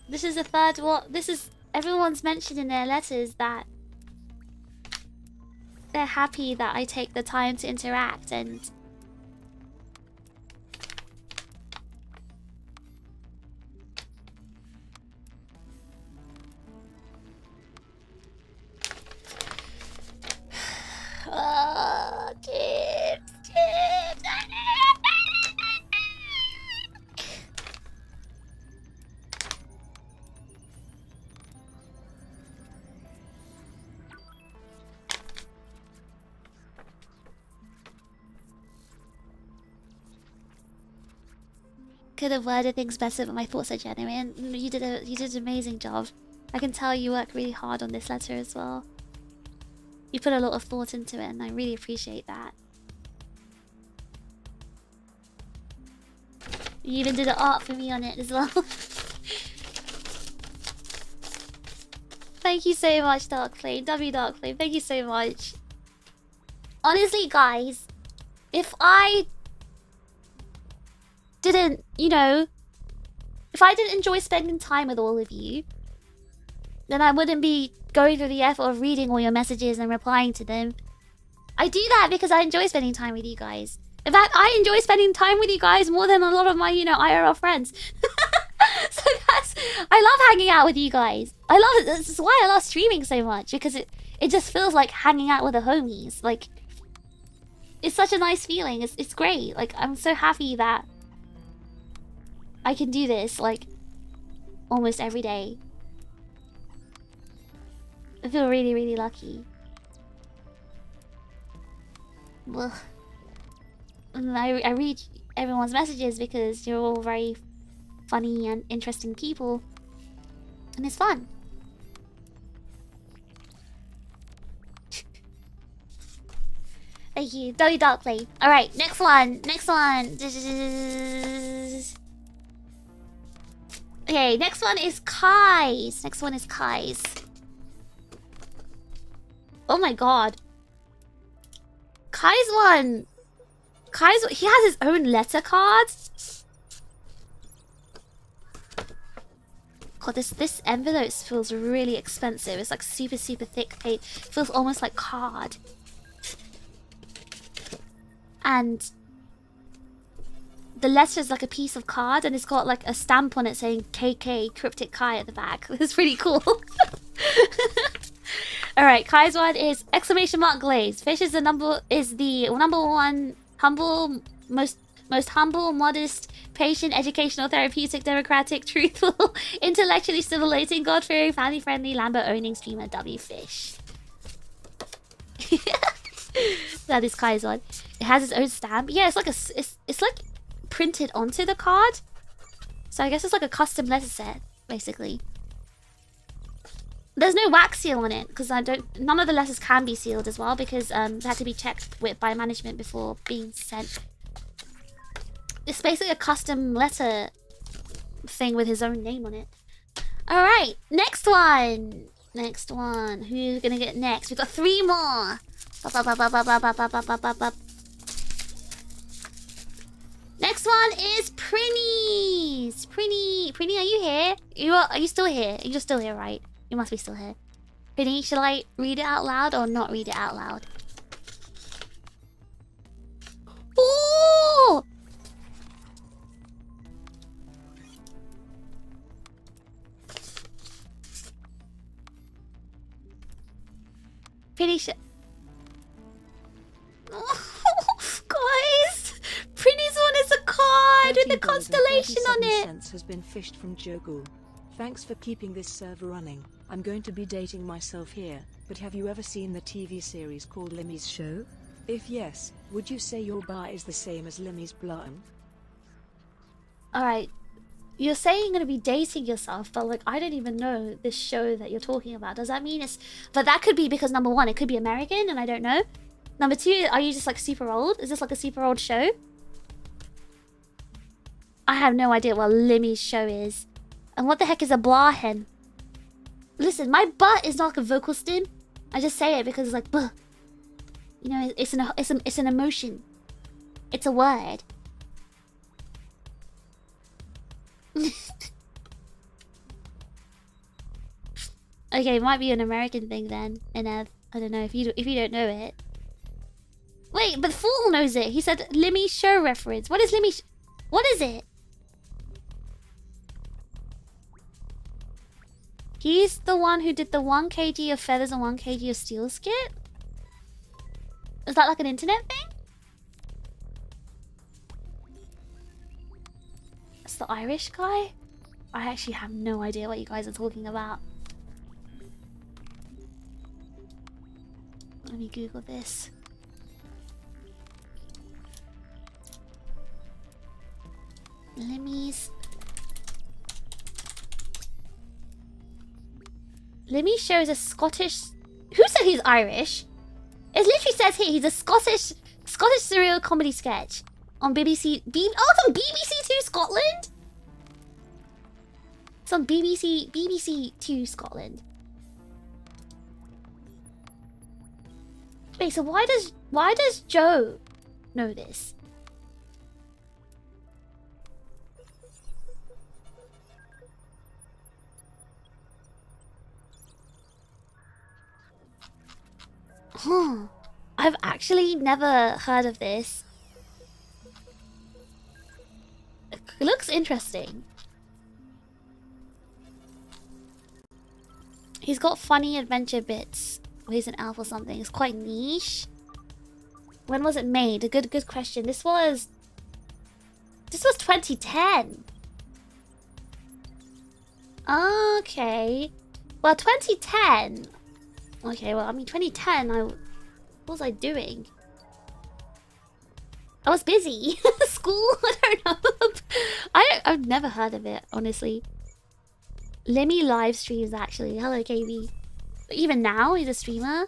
This is the third one. This is... Everyone's mentioned in their letters that they're happy that I take the time to interact and... Oh, chips. Could have worded things better, but my thoughts are genuine. You did an amazing job. I can tell you work really hard on this letter as well. You put a lot of thought into it, and I really appreciate that. You even did the art for me on it as well. Thank you so much, Darkflame. Darkflame, thank you so much. Honestly, guys, if I didn't, if I didn't enjoy spending time with all of you, then I wouldn't be going through the effort of reading all your messages and replying to them. I do that because I enjoy spending time with you guys. In fact, I enjoy spending time with you guys more than a lot of my, IRL friends. So I love hanging out with you guys. I love it. This is why I love streaming so much, because it just feels like hanging out with the homies. Like, it's such a nice feeling. It's great. Like, I'm so happy that I can do this, like, almost every day. I feel really, really lucky. Well, I read everyone's messages because you're all very funny and interesting people. And it's fun. Thank you. Darkplay. Alright, next one. Okay, next one is Kai's. Next one is Kai's. Oh my god. Kai's one. He has his own letter card. God, this envelope feels really expensive. It's like super thick paper. It feels almost like card. And the letter is like a piece of card, and it's got like a stamp on it saying KK Cryptic Kai at the back. It's pretty cool. Alright, Kai's one is exclamation mark glaze. Fish is the number one humble, most humble, modest, patient, educational, therapeutic, democratic, truthful, intellectually stimulating, God-fearing, family-friendly, Lambo-owning streamer WFish. That is Kai's one. It has its own stamp. Yeah, it's like it's like printed onto the card. So I guess it's like a custom letter set, basically. There's no wax seal on it because none of the letters can be sealed as well because they had to be checked by management before being sent. It's basically a custom letter thing with his own name on it. All right, next one. Next one. Who's gonna get next? We've got 3 more. Next one is Prinny's. Prinny, are you here? Are you still here? You're still here, right? You must be still here. Prinny, should I read it out loud or not read it out loud? Ooh! Prinny, guys! Prinny's one is a card with a constellation on it. Has been fished from Jogul. Thanks for keeping this server running. I'm going to be dating myself here, but have you ever seen the TV series called Limmy's Show? If yes, would you say your bar is the same as Limmy's Blum? Alright, you're saying you're gonna be dating yourself, but like I don't even know this show that you're talking about. Does that mean it's... But that could be because number 1, it could be American and I don't know. Number 2, are you just like super old? Is this like a super old show? I have no idea what Limmy's Show is. And what the heck is a blah hen? Listen, my butt is not like a vocal stim. I just say it because it's like, buh. You know, it's an emotion. It's a word. Okay, it might be an American thing then. And I don't know if you don't know it. Wait, but Fool knows it. He said Limmy Show reference. What is Limmy? What is it? He's the one who did the 1 kg of feathers and 1 kg of steel skit? Is that like an internet thing? It's the Irish guy? I actually have no idea what you guys are talking about. Let me Google this. Limmy shows a Scottish... Who said he's Irish? It literally says here he's a Scottish surreal comedy sketch on BBC... Oh, it's on BBC 2 Scotland? It's on BBC 2 Scotland. Wait, so why does Joe know this? Huh. I've actually never heard of this. It looks interesting. He's got funny adventure bits. Oh, he's an elf or something. It's quite niche. When was it made? A good question. This was 2010. Okay. Well, 2010. Okay, well, I mean, 2010, what was I doing? I was busy. School? I don't know. I've never heard of it, honestly. Lemmy live streams, actually. Hello, KB. Even now, he's a streamer.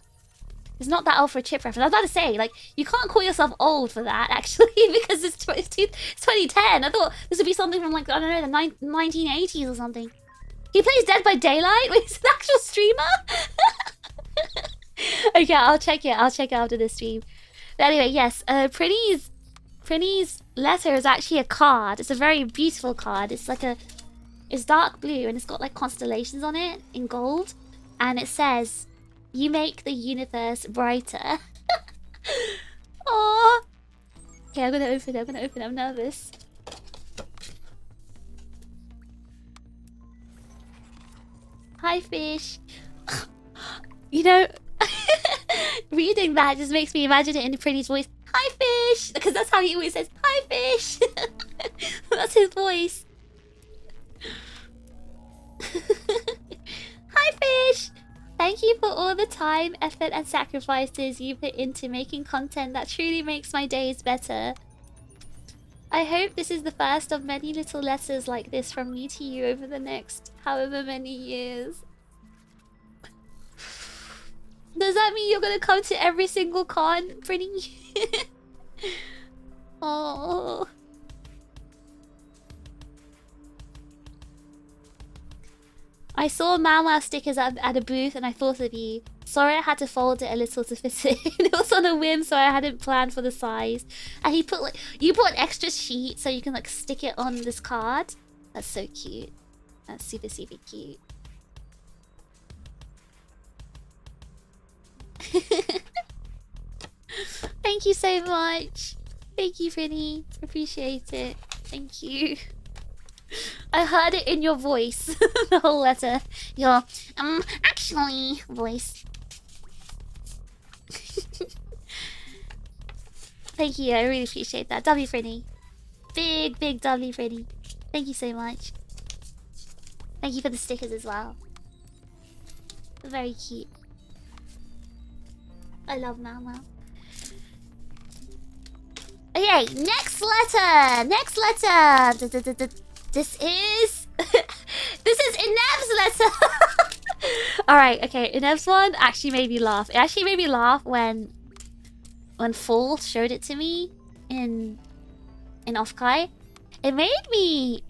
It's not that old for a chip reference. I was about to say, like, you can't call yourself old for that, actually, because it's 2010. I thought this would be something from, like, I don't know, the 1980s or something. He plays Dead by Daylight? Wait, he's an actual streamer? Okay, I'll check it. I'll check it after this stream. But anyway, yes, Prinny's letter is actually a card. It's a very beautiful card. It's like it's dark blue and it's got like constellations on it in gold. And it says, "You make the universe brighter." Aww. Okay, I'm gonna open it. I'm nervous. Hi, fish. You know, reading that just makes me imagine it in Pretty's voice. Hi, fish! Because that's how he always says, hi, fish! That's his voice. Hi, fish! Thank you for all the time, effort, and sacrifices you put into making content that truly makes my days better. I hope this is the first of many little letters like this from me to you over the next however many years. Does that mean you're gonna come to every single con, Pretty? Oh. I saw Mau Mau stickers at a booth and I thought of you. Sorry I had to fold it a little to fit it in. It was on a whim, so I hadn't planned for the size. And he put like, you put an extra sheet so you can like stick it on this card. That's so cute. That's super, super cute. Thank you so much. Thank you, Vinny. Appreciate it. Thank you. I heard it in your voice. The whole letter. Your actually voice. Thank you. I really appreciate that. W Freddy. Big W Freddy. Thank you so much. Thank you for the stickers as well. Very cute. I love Mau Mau. Okay, next letter. Next letter. This is Inev's letter. All right, okay. Inev's one actually made me laugh. It actually made me laugh when Full showed it to me in Offkai. It made me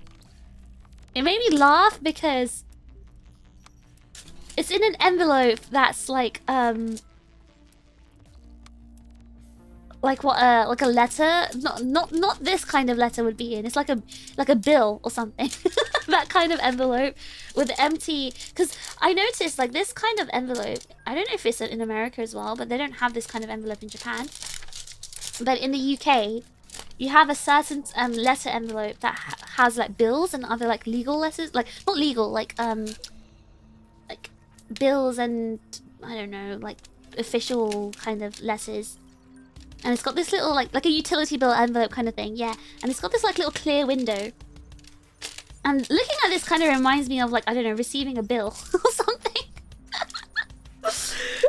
laugh because it's in an envelope that's like what like a letter, not this kind of letter would be in. It's like a bill or something. That kind of envelope with empty. Because I noticed like this kind of envelope, I don't know if it's in America as well, but they don't have this kind of envelope in Japan. But in the UK, you have a certain letter envelope that has like bills and other like legal letters, like not legal, like bills and I don't know, like official kind of letters. And it's got this little like a utility bill envelope kind of thing, yeah. And it's got this like little clear window. And looking at this kind of reminds me of like, I don't know, receiving a bill or something.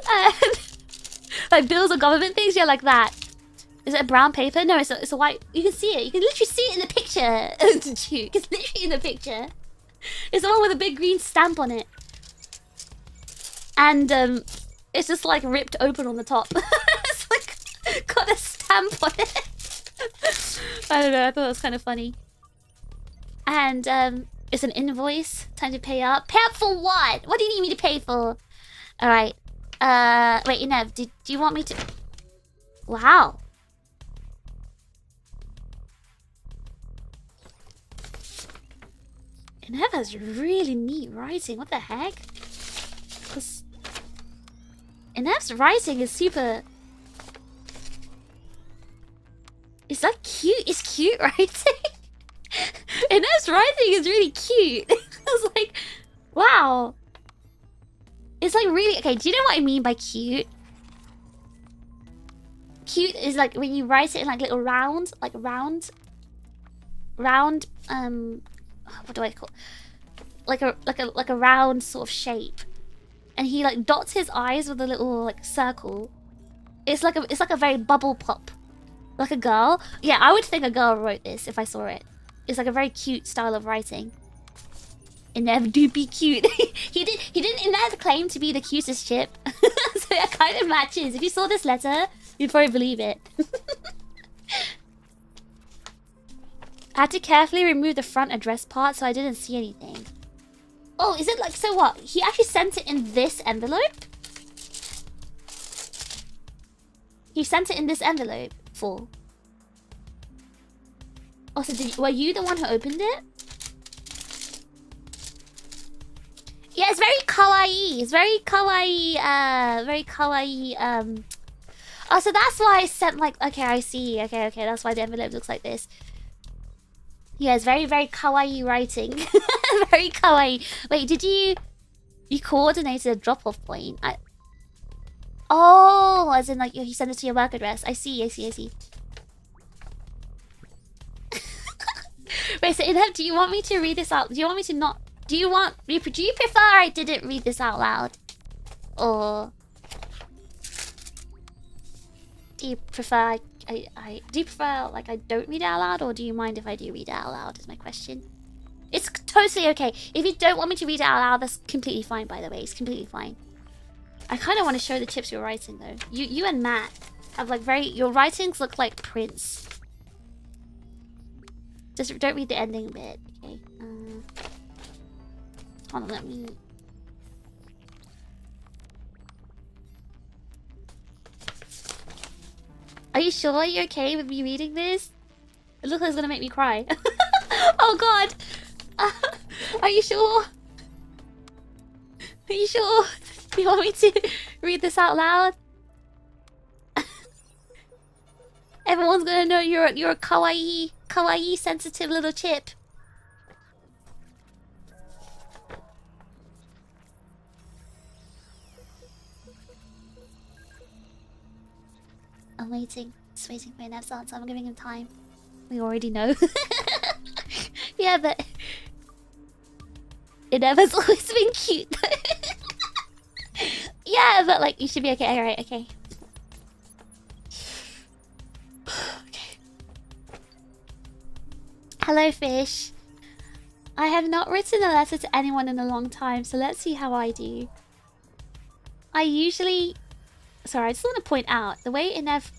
And like bills or government things, yeah, like that. Is it a brown paper? No, it's a white. You can see it. You can literally see it in the picture. It's literally in the picture. It's the one with a big green stamp on it. And it's just like ripped open on the top. It's like got a stamp on it. I don't know, I thought that was kind of funny. And it's an invoice. Time to pay up. Pay up for what? What do you need me to pay for? Alright. Wait, Inev, do you want me to... Wow. Inev has really neat writing. What the heck? Because Inev's writing is super... Is that cute? It's cute writing. Inev's writing is really cute. I was like, wow. It's like really... Okay, do you know what I mean by cute? Cute is like when you write it in like little round, like round, what do I call it? Like a round sort of shape. And he like dots his eyes with a little like circle. It's like a very bubble pop. Like a girl. Yeah, I would think a girl wrote this if I saw it. It's like a very cute style of writing. Inev do be cute. he didn't Inev claim to be the cutest chip. So it kind of matches. If you saw this letter, you'd probably believe it. I had to carefully remove the front address part so I didn't see anything. Oh, is it like, so what? He actually sent it in this envelope? He sent it in this envelope for. Oh, so were you the one who opened it? Yeah, it's very kawaii. It's very kawaii, very kawaii, Oh, so that's why I sent like, okay, I see. Okay, that's why the envelope looks like this. Yeah, it's very, very kawaii writing. Very kawaii. Wait, did you coordinated a drop-off point? Oh, as in like you sent it to your work address. I see. Wait, so Ineb, do you want me to read this out? Do you want me to not? Do you prefer I didn't read this out loud? Or do you prefer do you prefer like I don't read it out loud, or do you mind if I do read it out loud is my question. It's totally okay. If you don't want me to read it out loud, that's completely fine, by the way. It's completely fine. I kind of want to show the chips you're writing, though. You and Matt have like your writings look like Prince. Just don't read the ending bit, okay? Hold on, let me... Are you sure you're okay with me reading this? It looks like it's gonna make me cry. Oh god! Are you sure? Are you sure? Do you want me to read this out loud? Everyone's gonna know you're a kawaii sensitive little chip. I'm waiting. Just waiting for Inev's answer. I'm giving him time. We already know. Yeah, but Inev has always been cute. Yeah, but like you should be okay. Alright, okay. Okay. Hello, fish. I have not written a letter to anyone in a long time, so let's see how I do. I usually... Sorry, I just want to point out the way Inev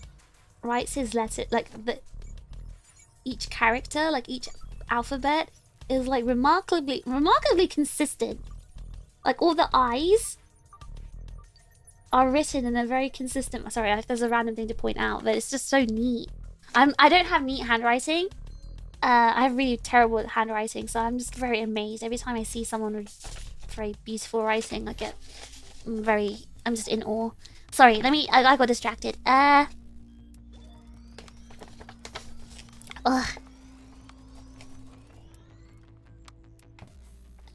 writes his letter, like each character, like each alphabet, is like remarkably consistent. Like all the I's are written in a very consistent. Sorry, if there's a random thing to point out, but it's just so neat. I don't have neat handwriting. I have really terrible handwriting, so I'm just very amazed every time I see someone with very beautiful writing. I'm just in awe. Sorry, I got distracted. Ugh.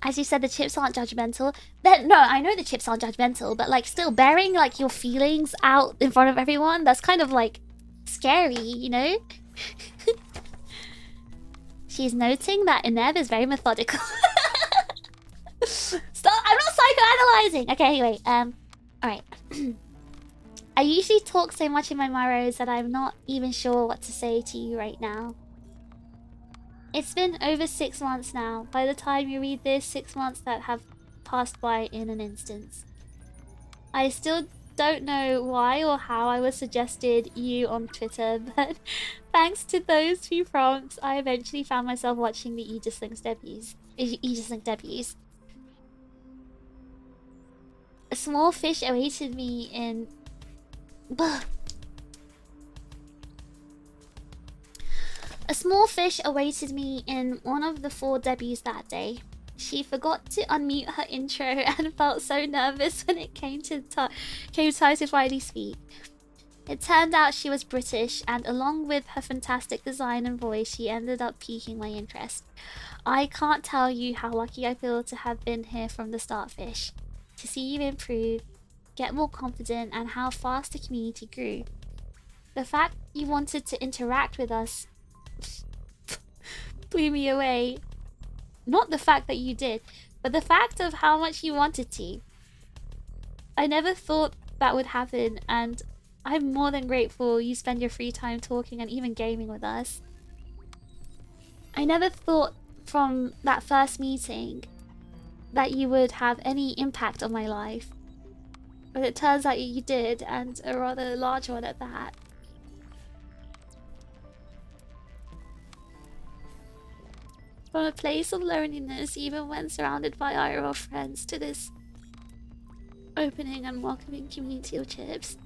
As you said, the chips aren't judgmental. No, I know the chips aren't judgmental, but like still bearing like your feelings out in front of everyone, that's kind of like scary, you know? She's noting that Inev is very methodical. Stop! I'm not psychoanalyzing! Okay, anyway, alright. I usually talk so much in my Maros that I'm not even sure what to say to you right now. It's been over 6 months now. By the time you read this, 6 months that have passed by in an instance. I still don't know why or how I was suggested you on Twitter, but thanks to those few prompts, I eventually found myself watching the Aegis-Link debuts. A small fish awaited me in... A small fish awaited me in one of the 4 debuts that day. She forgot to unmute her intro and felt so nervous when it came time to finally speak. It turned out she was British, and along with her fantastic design and voice, she ended up piquing my interest. I can't tell you how lucky I feel to have been here from the start, Fish. To see you improve, get more confident, and how fast the community grew. The fact you wanted to interact with us blew me away. Not the fact that you did, but the fact of how much you wanted to. I never thought that would happen, and I'm more than grateful you spend your free time talking and even gaming with us. I never thought from that first meeting that you would have any impact on my life. But it turns out you did, and a rather large one at that. From a place of loneliness, even when surrounded by IRL friends, to this opening and welcoming community of chips.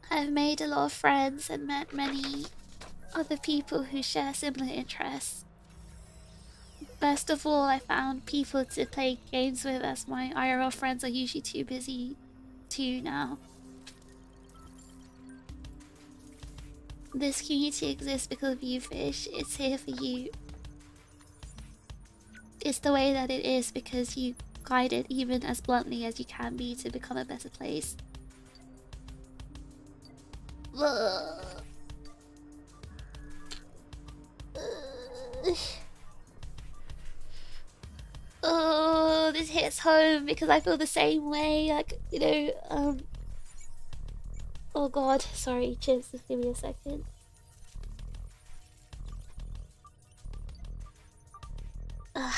I've made a lot of friends and met many other people who share similar interests. Best of all, I found people to play games with, as my IRL friends are usually too busy to now. This community exists because of you, Fish. It's here for you. It's the way that it is because you guide it even as bluntly as you can be to become a better place. Oh, this hits home because I feel the same way. Like, you know, oh god, sorry, Chips, just give me a second. Ugh.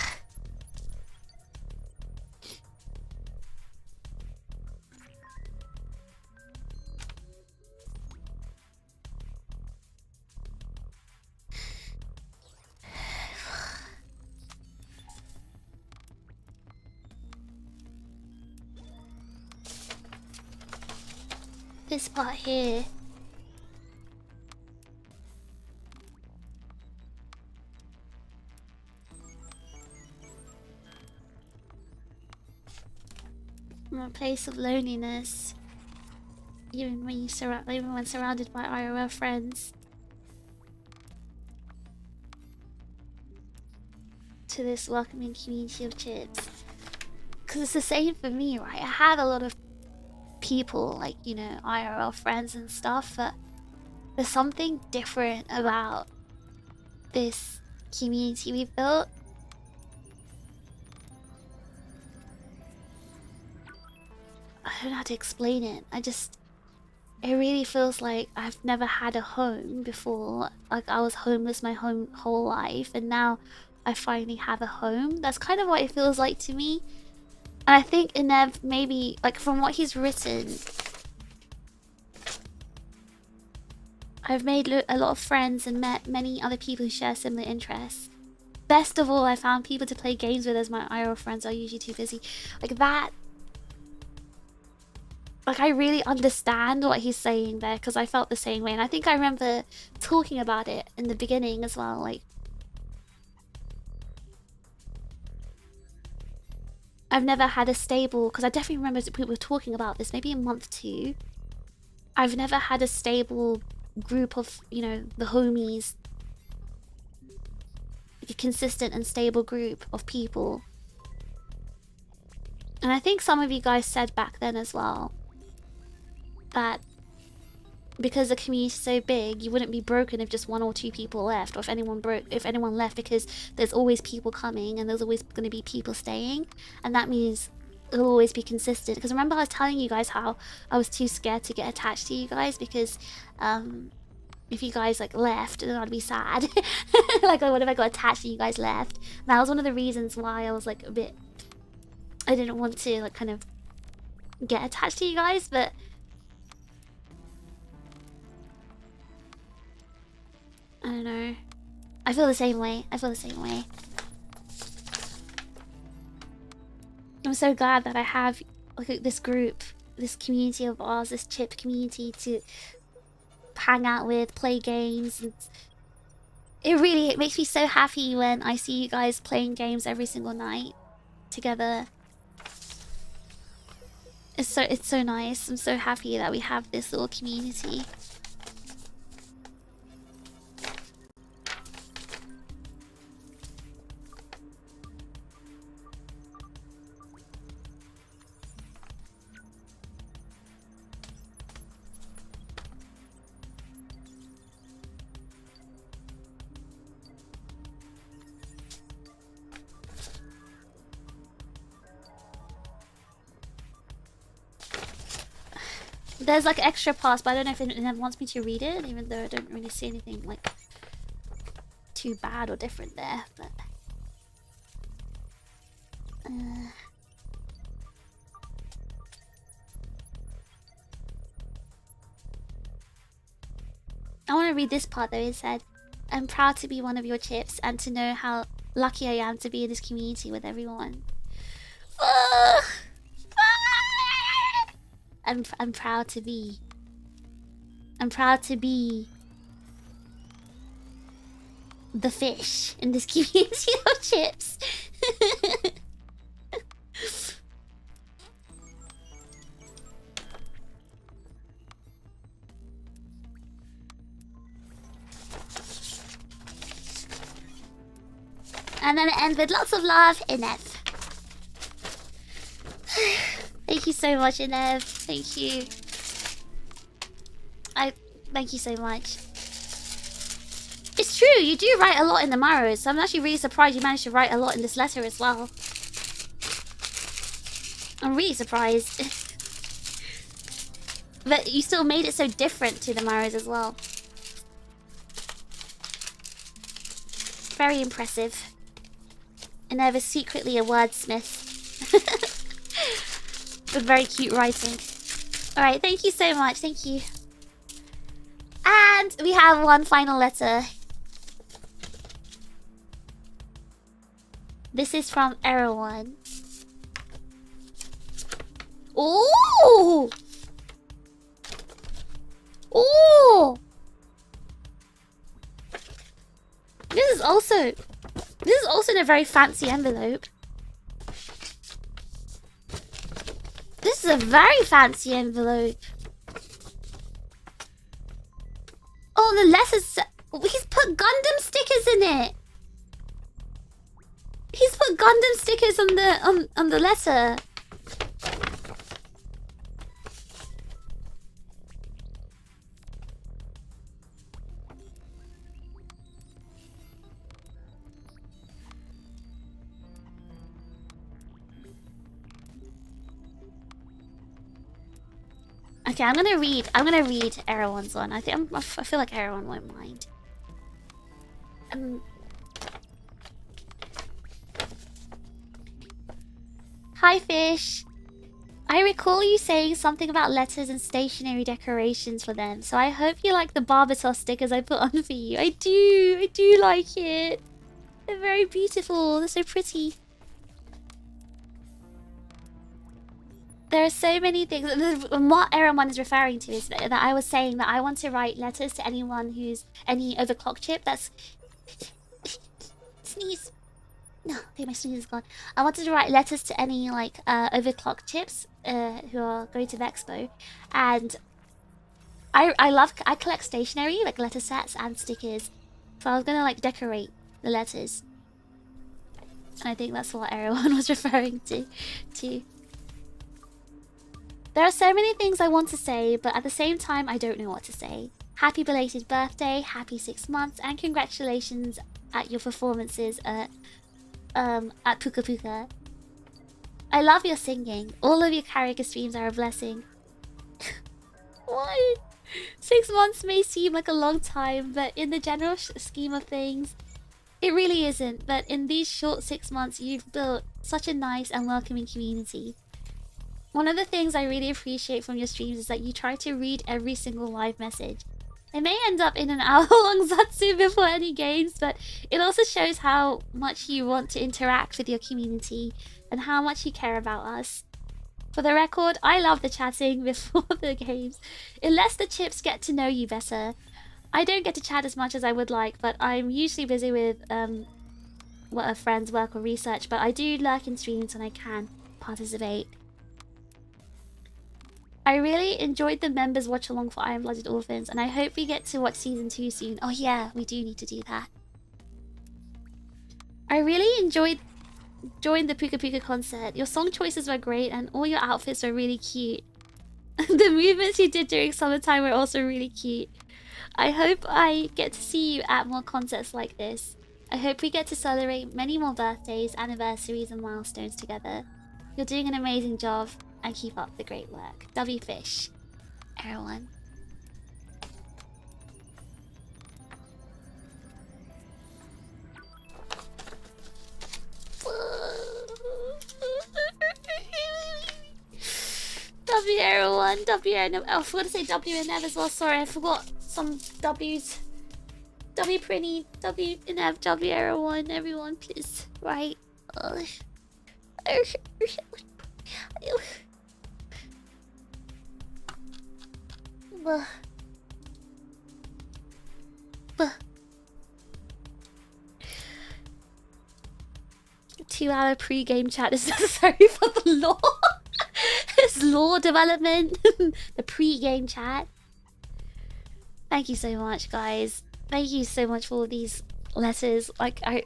This part here. From a place of loneliness, even when surrounded by IRL friends, to this welcoming community of chips. Because it's the same for me, right? I have a lot of people, like, you know, IRL friends and stuff, but there's something different about this community we've built. I don't know how to explain it. It really feels like I've never had a home before. Like, I was homeless my whole life, and now I finally have a home. That's kind of what it feels like to me. And I think Inev, maybe, like, from what he's written, I've made a lot of friends and met many other people who share similar interests. Best of all, I found people to play games with, as my IRL friends are usually too busy. Like that. Like, I really understand what he's saying there, because I felt the same way. And I think I remember talking about it in the beginning as well. Like, I've never had a stable, because I definitely remember people were talking about this maybe in month 2. I've never had a stable group of, you know, the homies, like a consistent and stable group of people. And I think some of you guys said back then as well that because the community is so big, you wouldn't be broken if just 1 or 2 people left, or if anyone left, because there's always people coming and there's always going to be people staying, and that means it'll always be consistent. Because remember I was telling you guys how I was too scared to get attached to you guys because if you guys like left, then I'd be sad. Like, what if I got attached and you guys left? And that was one of the reasons why I was like I didn't want to like kind of get attached to you guys, but I don't know. I feel the same way. I'm so glad that I have like this group, this community of ours, this chip community to hang out with, play games. And it makes me so happy when I see you guys playing games every single night together. It's so nice. I'm so happy that we have this little community. There's like extra parts, but I don't know if it wants me to read it, even though I don't really see anything like too bad or different there. But I want to read this part though. It said, "I'm proud to be one of your chips and to know how lucky I am to be in this community with everyone." I'm proud to be. I'm proud to be the fish in this community of chips. And then it ends with lots of love, Inev. Thank you so much, Inev. Thank you. Thank you so much. It's true, you do write a lot in the Maros, so I'm actually really surprised you managed to write a lot in this letter as well. I'm really surprised. But you still made it so different to the Maros as well. Very impressive. And I was secretly a wordsmith. With very cute writing. Alright, thank you so much, thank you. And we have one final letter. This is from Erwan. Ooh! Ooh! This is also in a very fancy envelope. This is a very fancy envelope. Oh, the letters. He's put Gundam stickers in it. He's put Gundam stickers on the letter. Okay, I'm gonna read Erwan's one. I feel like Erwan won't mind. Hi, Fish. I recall you saying something about letters and stationery decorations for them, so I hope you like the Barbatos stickers I put on for you. I do like it. They're very beautiful. They're so pretty. There are so many things. What Eremon is referring to is that I was saying that I want to write letters to anyone who's any overclock chip. That's sneeze. No, okay, my sneeze is gone. I wanted to write letters to any like overclock chips who are going to the expo, and I collect stationery like letter sets and stickers, so I was gonna like decorate the letters. And I think that's what Erewhon was referring to. There are so many things I want to say, but at the same time, I don't know what to say. Happy belated birthday, happy 6 months, and congratulations at your performances at Puka Puka. I love your singing. All of your karaoke streams are a blessing. What? 6 months may seem like a long time, but in the general scheme of things, it really isn't. But in these short 6 months, you've built such a nice and welcoming community. One of the things I really appreciate from your streams is that you try to read every single live message. It may end up in an hour-long Zatsu before any games, but it also shows how much you want to interact with your community and how much you care about us. For the record, I love the chatting before the games. It lets the chips get to know you better. I don't get to chat as much as I would like, but I'm usually busy with friends' work or research, but I do lurk in streams when I can participate. I really enjoyed the members watch along for Iron Blooded Orphans, and I hope we get to watch season 2 soon. Oh yeah, we do need to do that. I really enjoyed the Puka Puka concert. Your song choices were great, and all your outfits were really cute. The movements you did during summertime were also really cute. I hope I get to see you at more concerts like this. I hope we get to celebrate many more birthdays, anniversaries, and milestones together. You're doing an amazing job, and keep up the great work. W Fish. everyone. W everyone, W and I forgot to say W and F as well. Sorry, I forgot some W's. W pretty, W and F, W everyone, everyone, please. Right. Two-hour pre-game chat is necessary for the law. It's law development. The pre-game chat. Thank you so much, guys. Thank you so much for all these letters. Like, I'm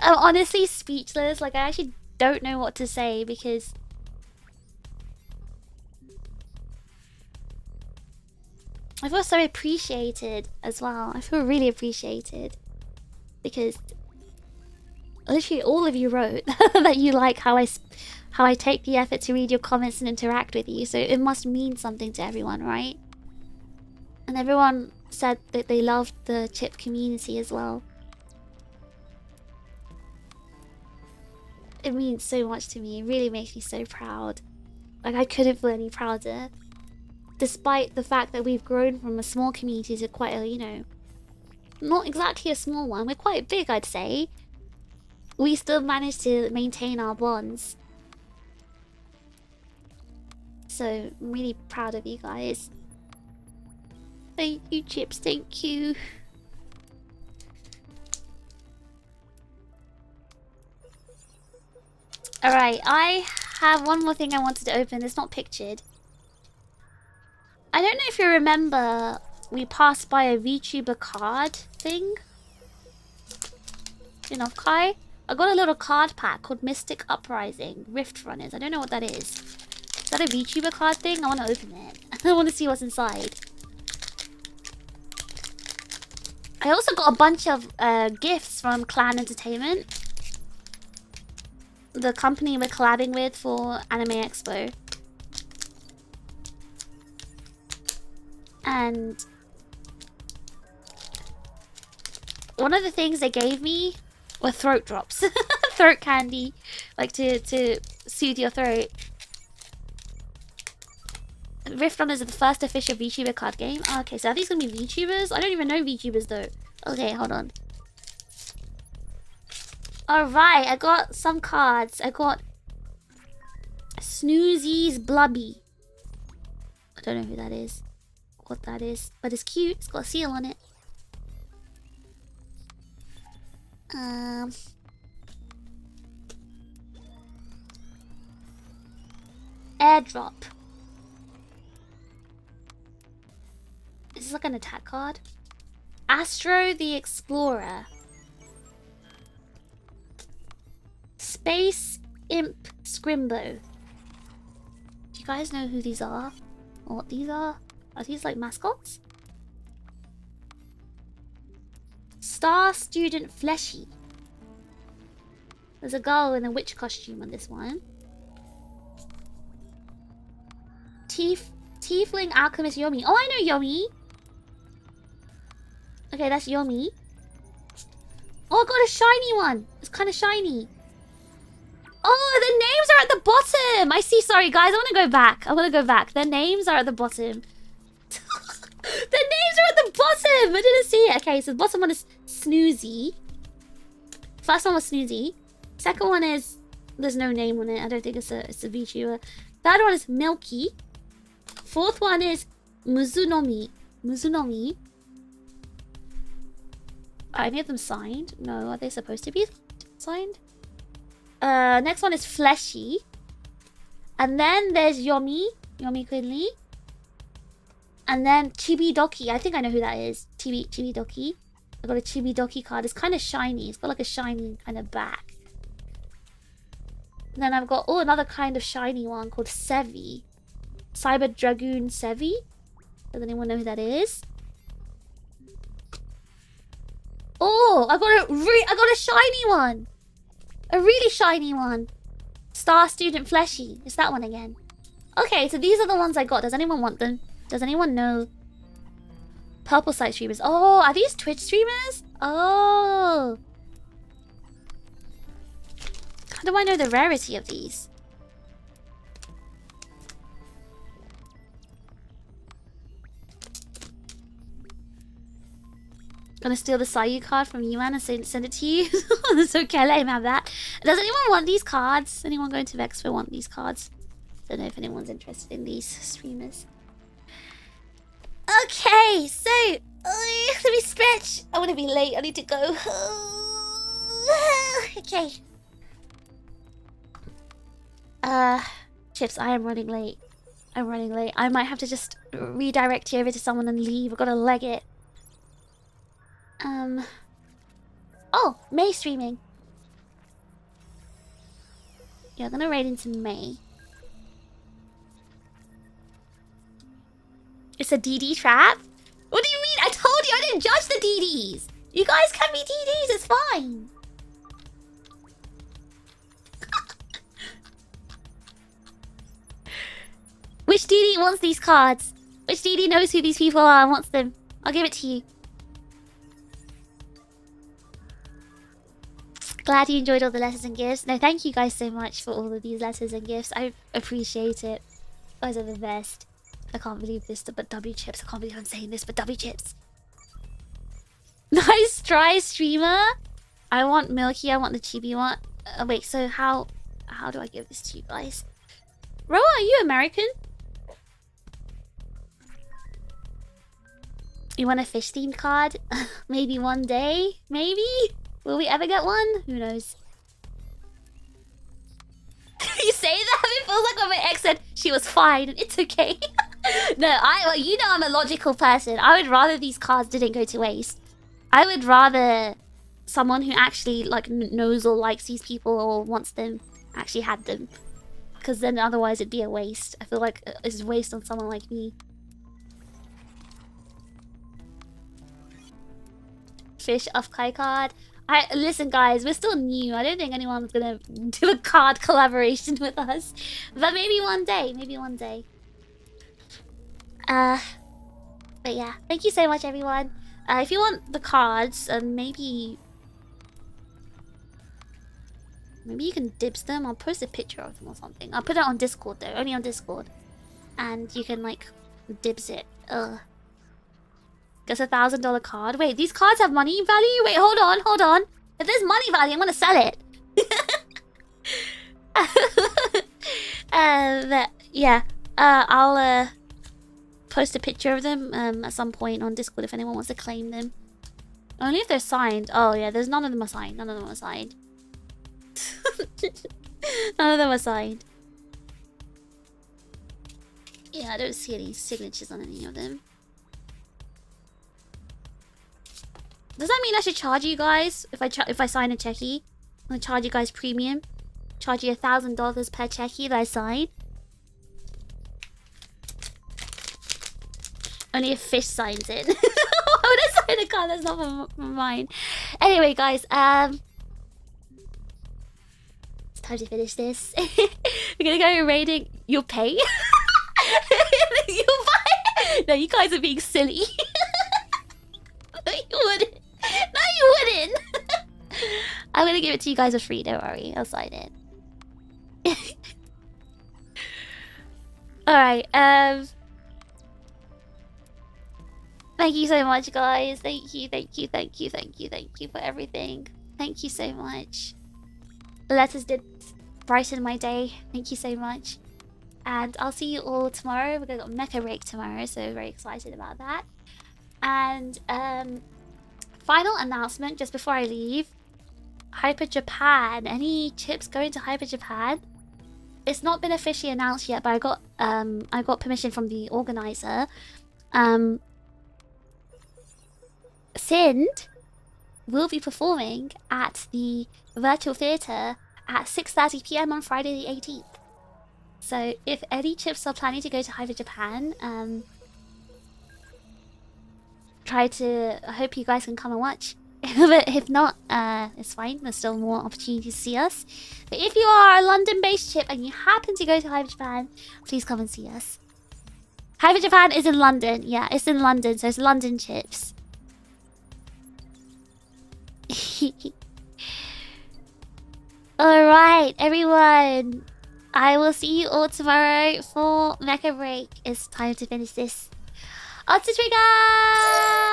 honestly speechless. Like, I actually don't know what to say because I feel so appreciated as well. I feel really appreciated because literally all of you wrote that you like how I take the effort to read your comments and interact with you. So it must mean something to everyone, right? And everyone said that they loved the chip community as well. It means so much to me. It really makes me so proud. Like, I couldn't feel any prouder. Despite the fact that we've grown from a small community to quite a, you know, not exactly a small one. We're quite big, I'd say. We still managed to maintain our bonds. So, I'm really proud of you guys. Thank you, Chips. Thank you. Alright, I have one more thing I wanted to open. It's not pictured. I don't know if you remember, we passed by a VTuber card thing. You know, Kai? I got a little card pack called Mystic Uprising Rift Runners. I don't know what that is. Is that a VTuber card thing? I want to open it. I want to see what's inside. I also got a bunch of gifts from Clan Entertainment, the company we're collabing with for Anime Expo. And one of the things they gave me were throat drops. Throat candy, like to soothe your throat. Rift Runners are the first official VTuber card game. Oh, okay, so are these gonna be VTubers? I don't even know VTubers though. Okay, hold on. Alright, I got some cards. I got Snoozy's Blubby. I don't know who that is. What that is. But it's cute. It's got a seal on it. Airdrop. Is this like an attack card? Astro the Explorer. Space Imp Scrimbo. Do you guys know who these are? Or what these are? Are these like mascots? Star Student Fleshy. There's a girl in a witch costume on this one. Tiefling Alchemist Yomi. Oh, I know Yomi. Okay, that's Yomi. Oh, I got a shiny one. It's kind of shiny. Oh, the names are at the bottom. I see. Sorry, guys. I want to go back. I want to go back. Their names are at the bottom. The names are at the bottom. I didn't see it. Okay, so the bottom one is Snoozy. First one was Snoozy. Second one is... There's no name on it. I don't think it's a VTuber. Third one is Milky. Fourth one is Muzunomi. Muzunomi. Are any of them signed? No, are they supposed to be signed? Next one is Fleshy. And then there's Yomi. Yomi Quinley. And then Chibidoki. I think I know who that is. Chibidoki. I got a Chibidoki card. It's kind of shiny. It's got like a shiny kind of back. And then I've got, oh, another kind of shiny one called Sevi. Cyber Dragoon Sevi. Does anyone know who that is? Oh, I got a shiny one. A really shiny one. Star Student Fleshy. It's that one again. Okay, so these are the ones I got. Does anyone want them? Does anyone know? Purple site streamers. Oh, are these Twitch streamers? Oh. How do I know the rarity of these? Gonna steal the Sayu card from you, man, and send it to you. It's okay, let him have that. Does anyone want these cards? Anyone going to Vexpo want these cards? Don't know if anyone's interested in these streamers. Okay, so let me stretch. I want to be late. I need to go. Okay. Chips, I am running late. I'm running late. I might have to just redirect you over to someone and leave. I've got to leg it. Oh, May streaming. Yeah, I'm gonna raid into May. It's a DD trap? What do you mean? I told you I didn't judge the DDs. You guys can be DDs, it's fine. Which DD wants these cards? Which DD knows who these people are and wants them? I'll give it to you. Glad you enjoyed all the letters and gifts. No, thank you guys so much for all of these letters and gifts. I appreciate it. You guys are the best. I can't believe this, but W Chips. I can't believe I'm saying this, but W Chips. Nice try, streamer. I want Milky. I want the chibi one. Wait, so how do I give this to you guys? Roa, are you American? You want a fish themed card? Maybe one day? Maybe? Will we ever get one? Who knows? You say that? It feels like when my ex said she was fine and it's okay. No, well, you know I'm a logical person. I would rather these cards didn't go to waste. I would rather someone who actually like knows or likes these people or wants them actually had them. Because then otherwise it'd be a waste. I feel like it's a waste on someone like me. Fish off Kai card. Listen guys, we're still new. I don't think anyone's gonna do a card collaboration with us. But maybe one day. Maybe one day. But yeah, thank you so much everyone. If you want the cards, maybe you can dibs them. I'll post a picture of them or something. I'll put it on Discord though, only on Discord. And you can like dibs it. Guess $1,000 card. Wait, these cards have money value? Wait, hold on. If there's money value, I'm gonna sell it. Yeah. I'll post a picture of them at some point on Discord if anyone wants to claim them. Only if they're signed. Oh yeah, there's none of them are signed. None of them are signed. None of them are signed. Yeah, I don't see any signatures on any of them. Does that mean I should charge you guys if I sign a checky? I'm gonna charge you guys premium. Charge you $1,000 per checky that I sign. Only if Fish signs it. Why would I sign a card that's not for mine? Anyway, guys, it's time to finish this. We're gonna go raiding. You'll pay. You'll buy. No, you guys are being silly. No, you wouldn't. No, you wouldn't. I'm gonna give it to you guys for free. Don't worry, I'll sign it. All right. Thank you so much, guys. Thank you for everything. Thank you so much. The letters did brighten my day. Thank you so much. And I'll see you all tomorrow. We're gonna go Mecha break tomorrow, so very excited about that. And final announcement just before I leave. Hyper Japan. Any chips going to Hyper Japan? It's not been officially announced yet, but I got permission from the organizer. Sind will be performing at the virtual theatre at 6:30 PM on Friday the 18th. So if any chips are planning to go to Hyper Japan, I hope you guys can come and watch. But if not, it's fine. There's still more opportunities to see us. But if you are a London-based chip and you happen to go to Hyper Japan, please come and see us. Hyper Japan is in London. Yeah, it's in London, so it's London chips. Alright, everyone. I will see you all tomorrow for Mecha Break. It's time to finish this. On to Trigger!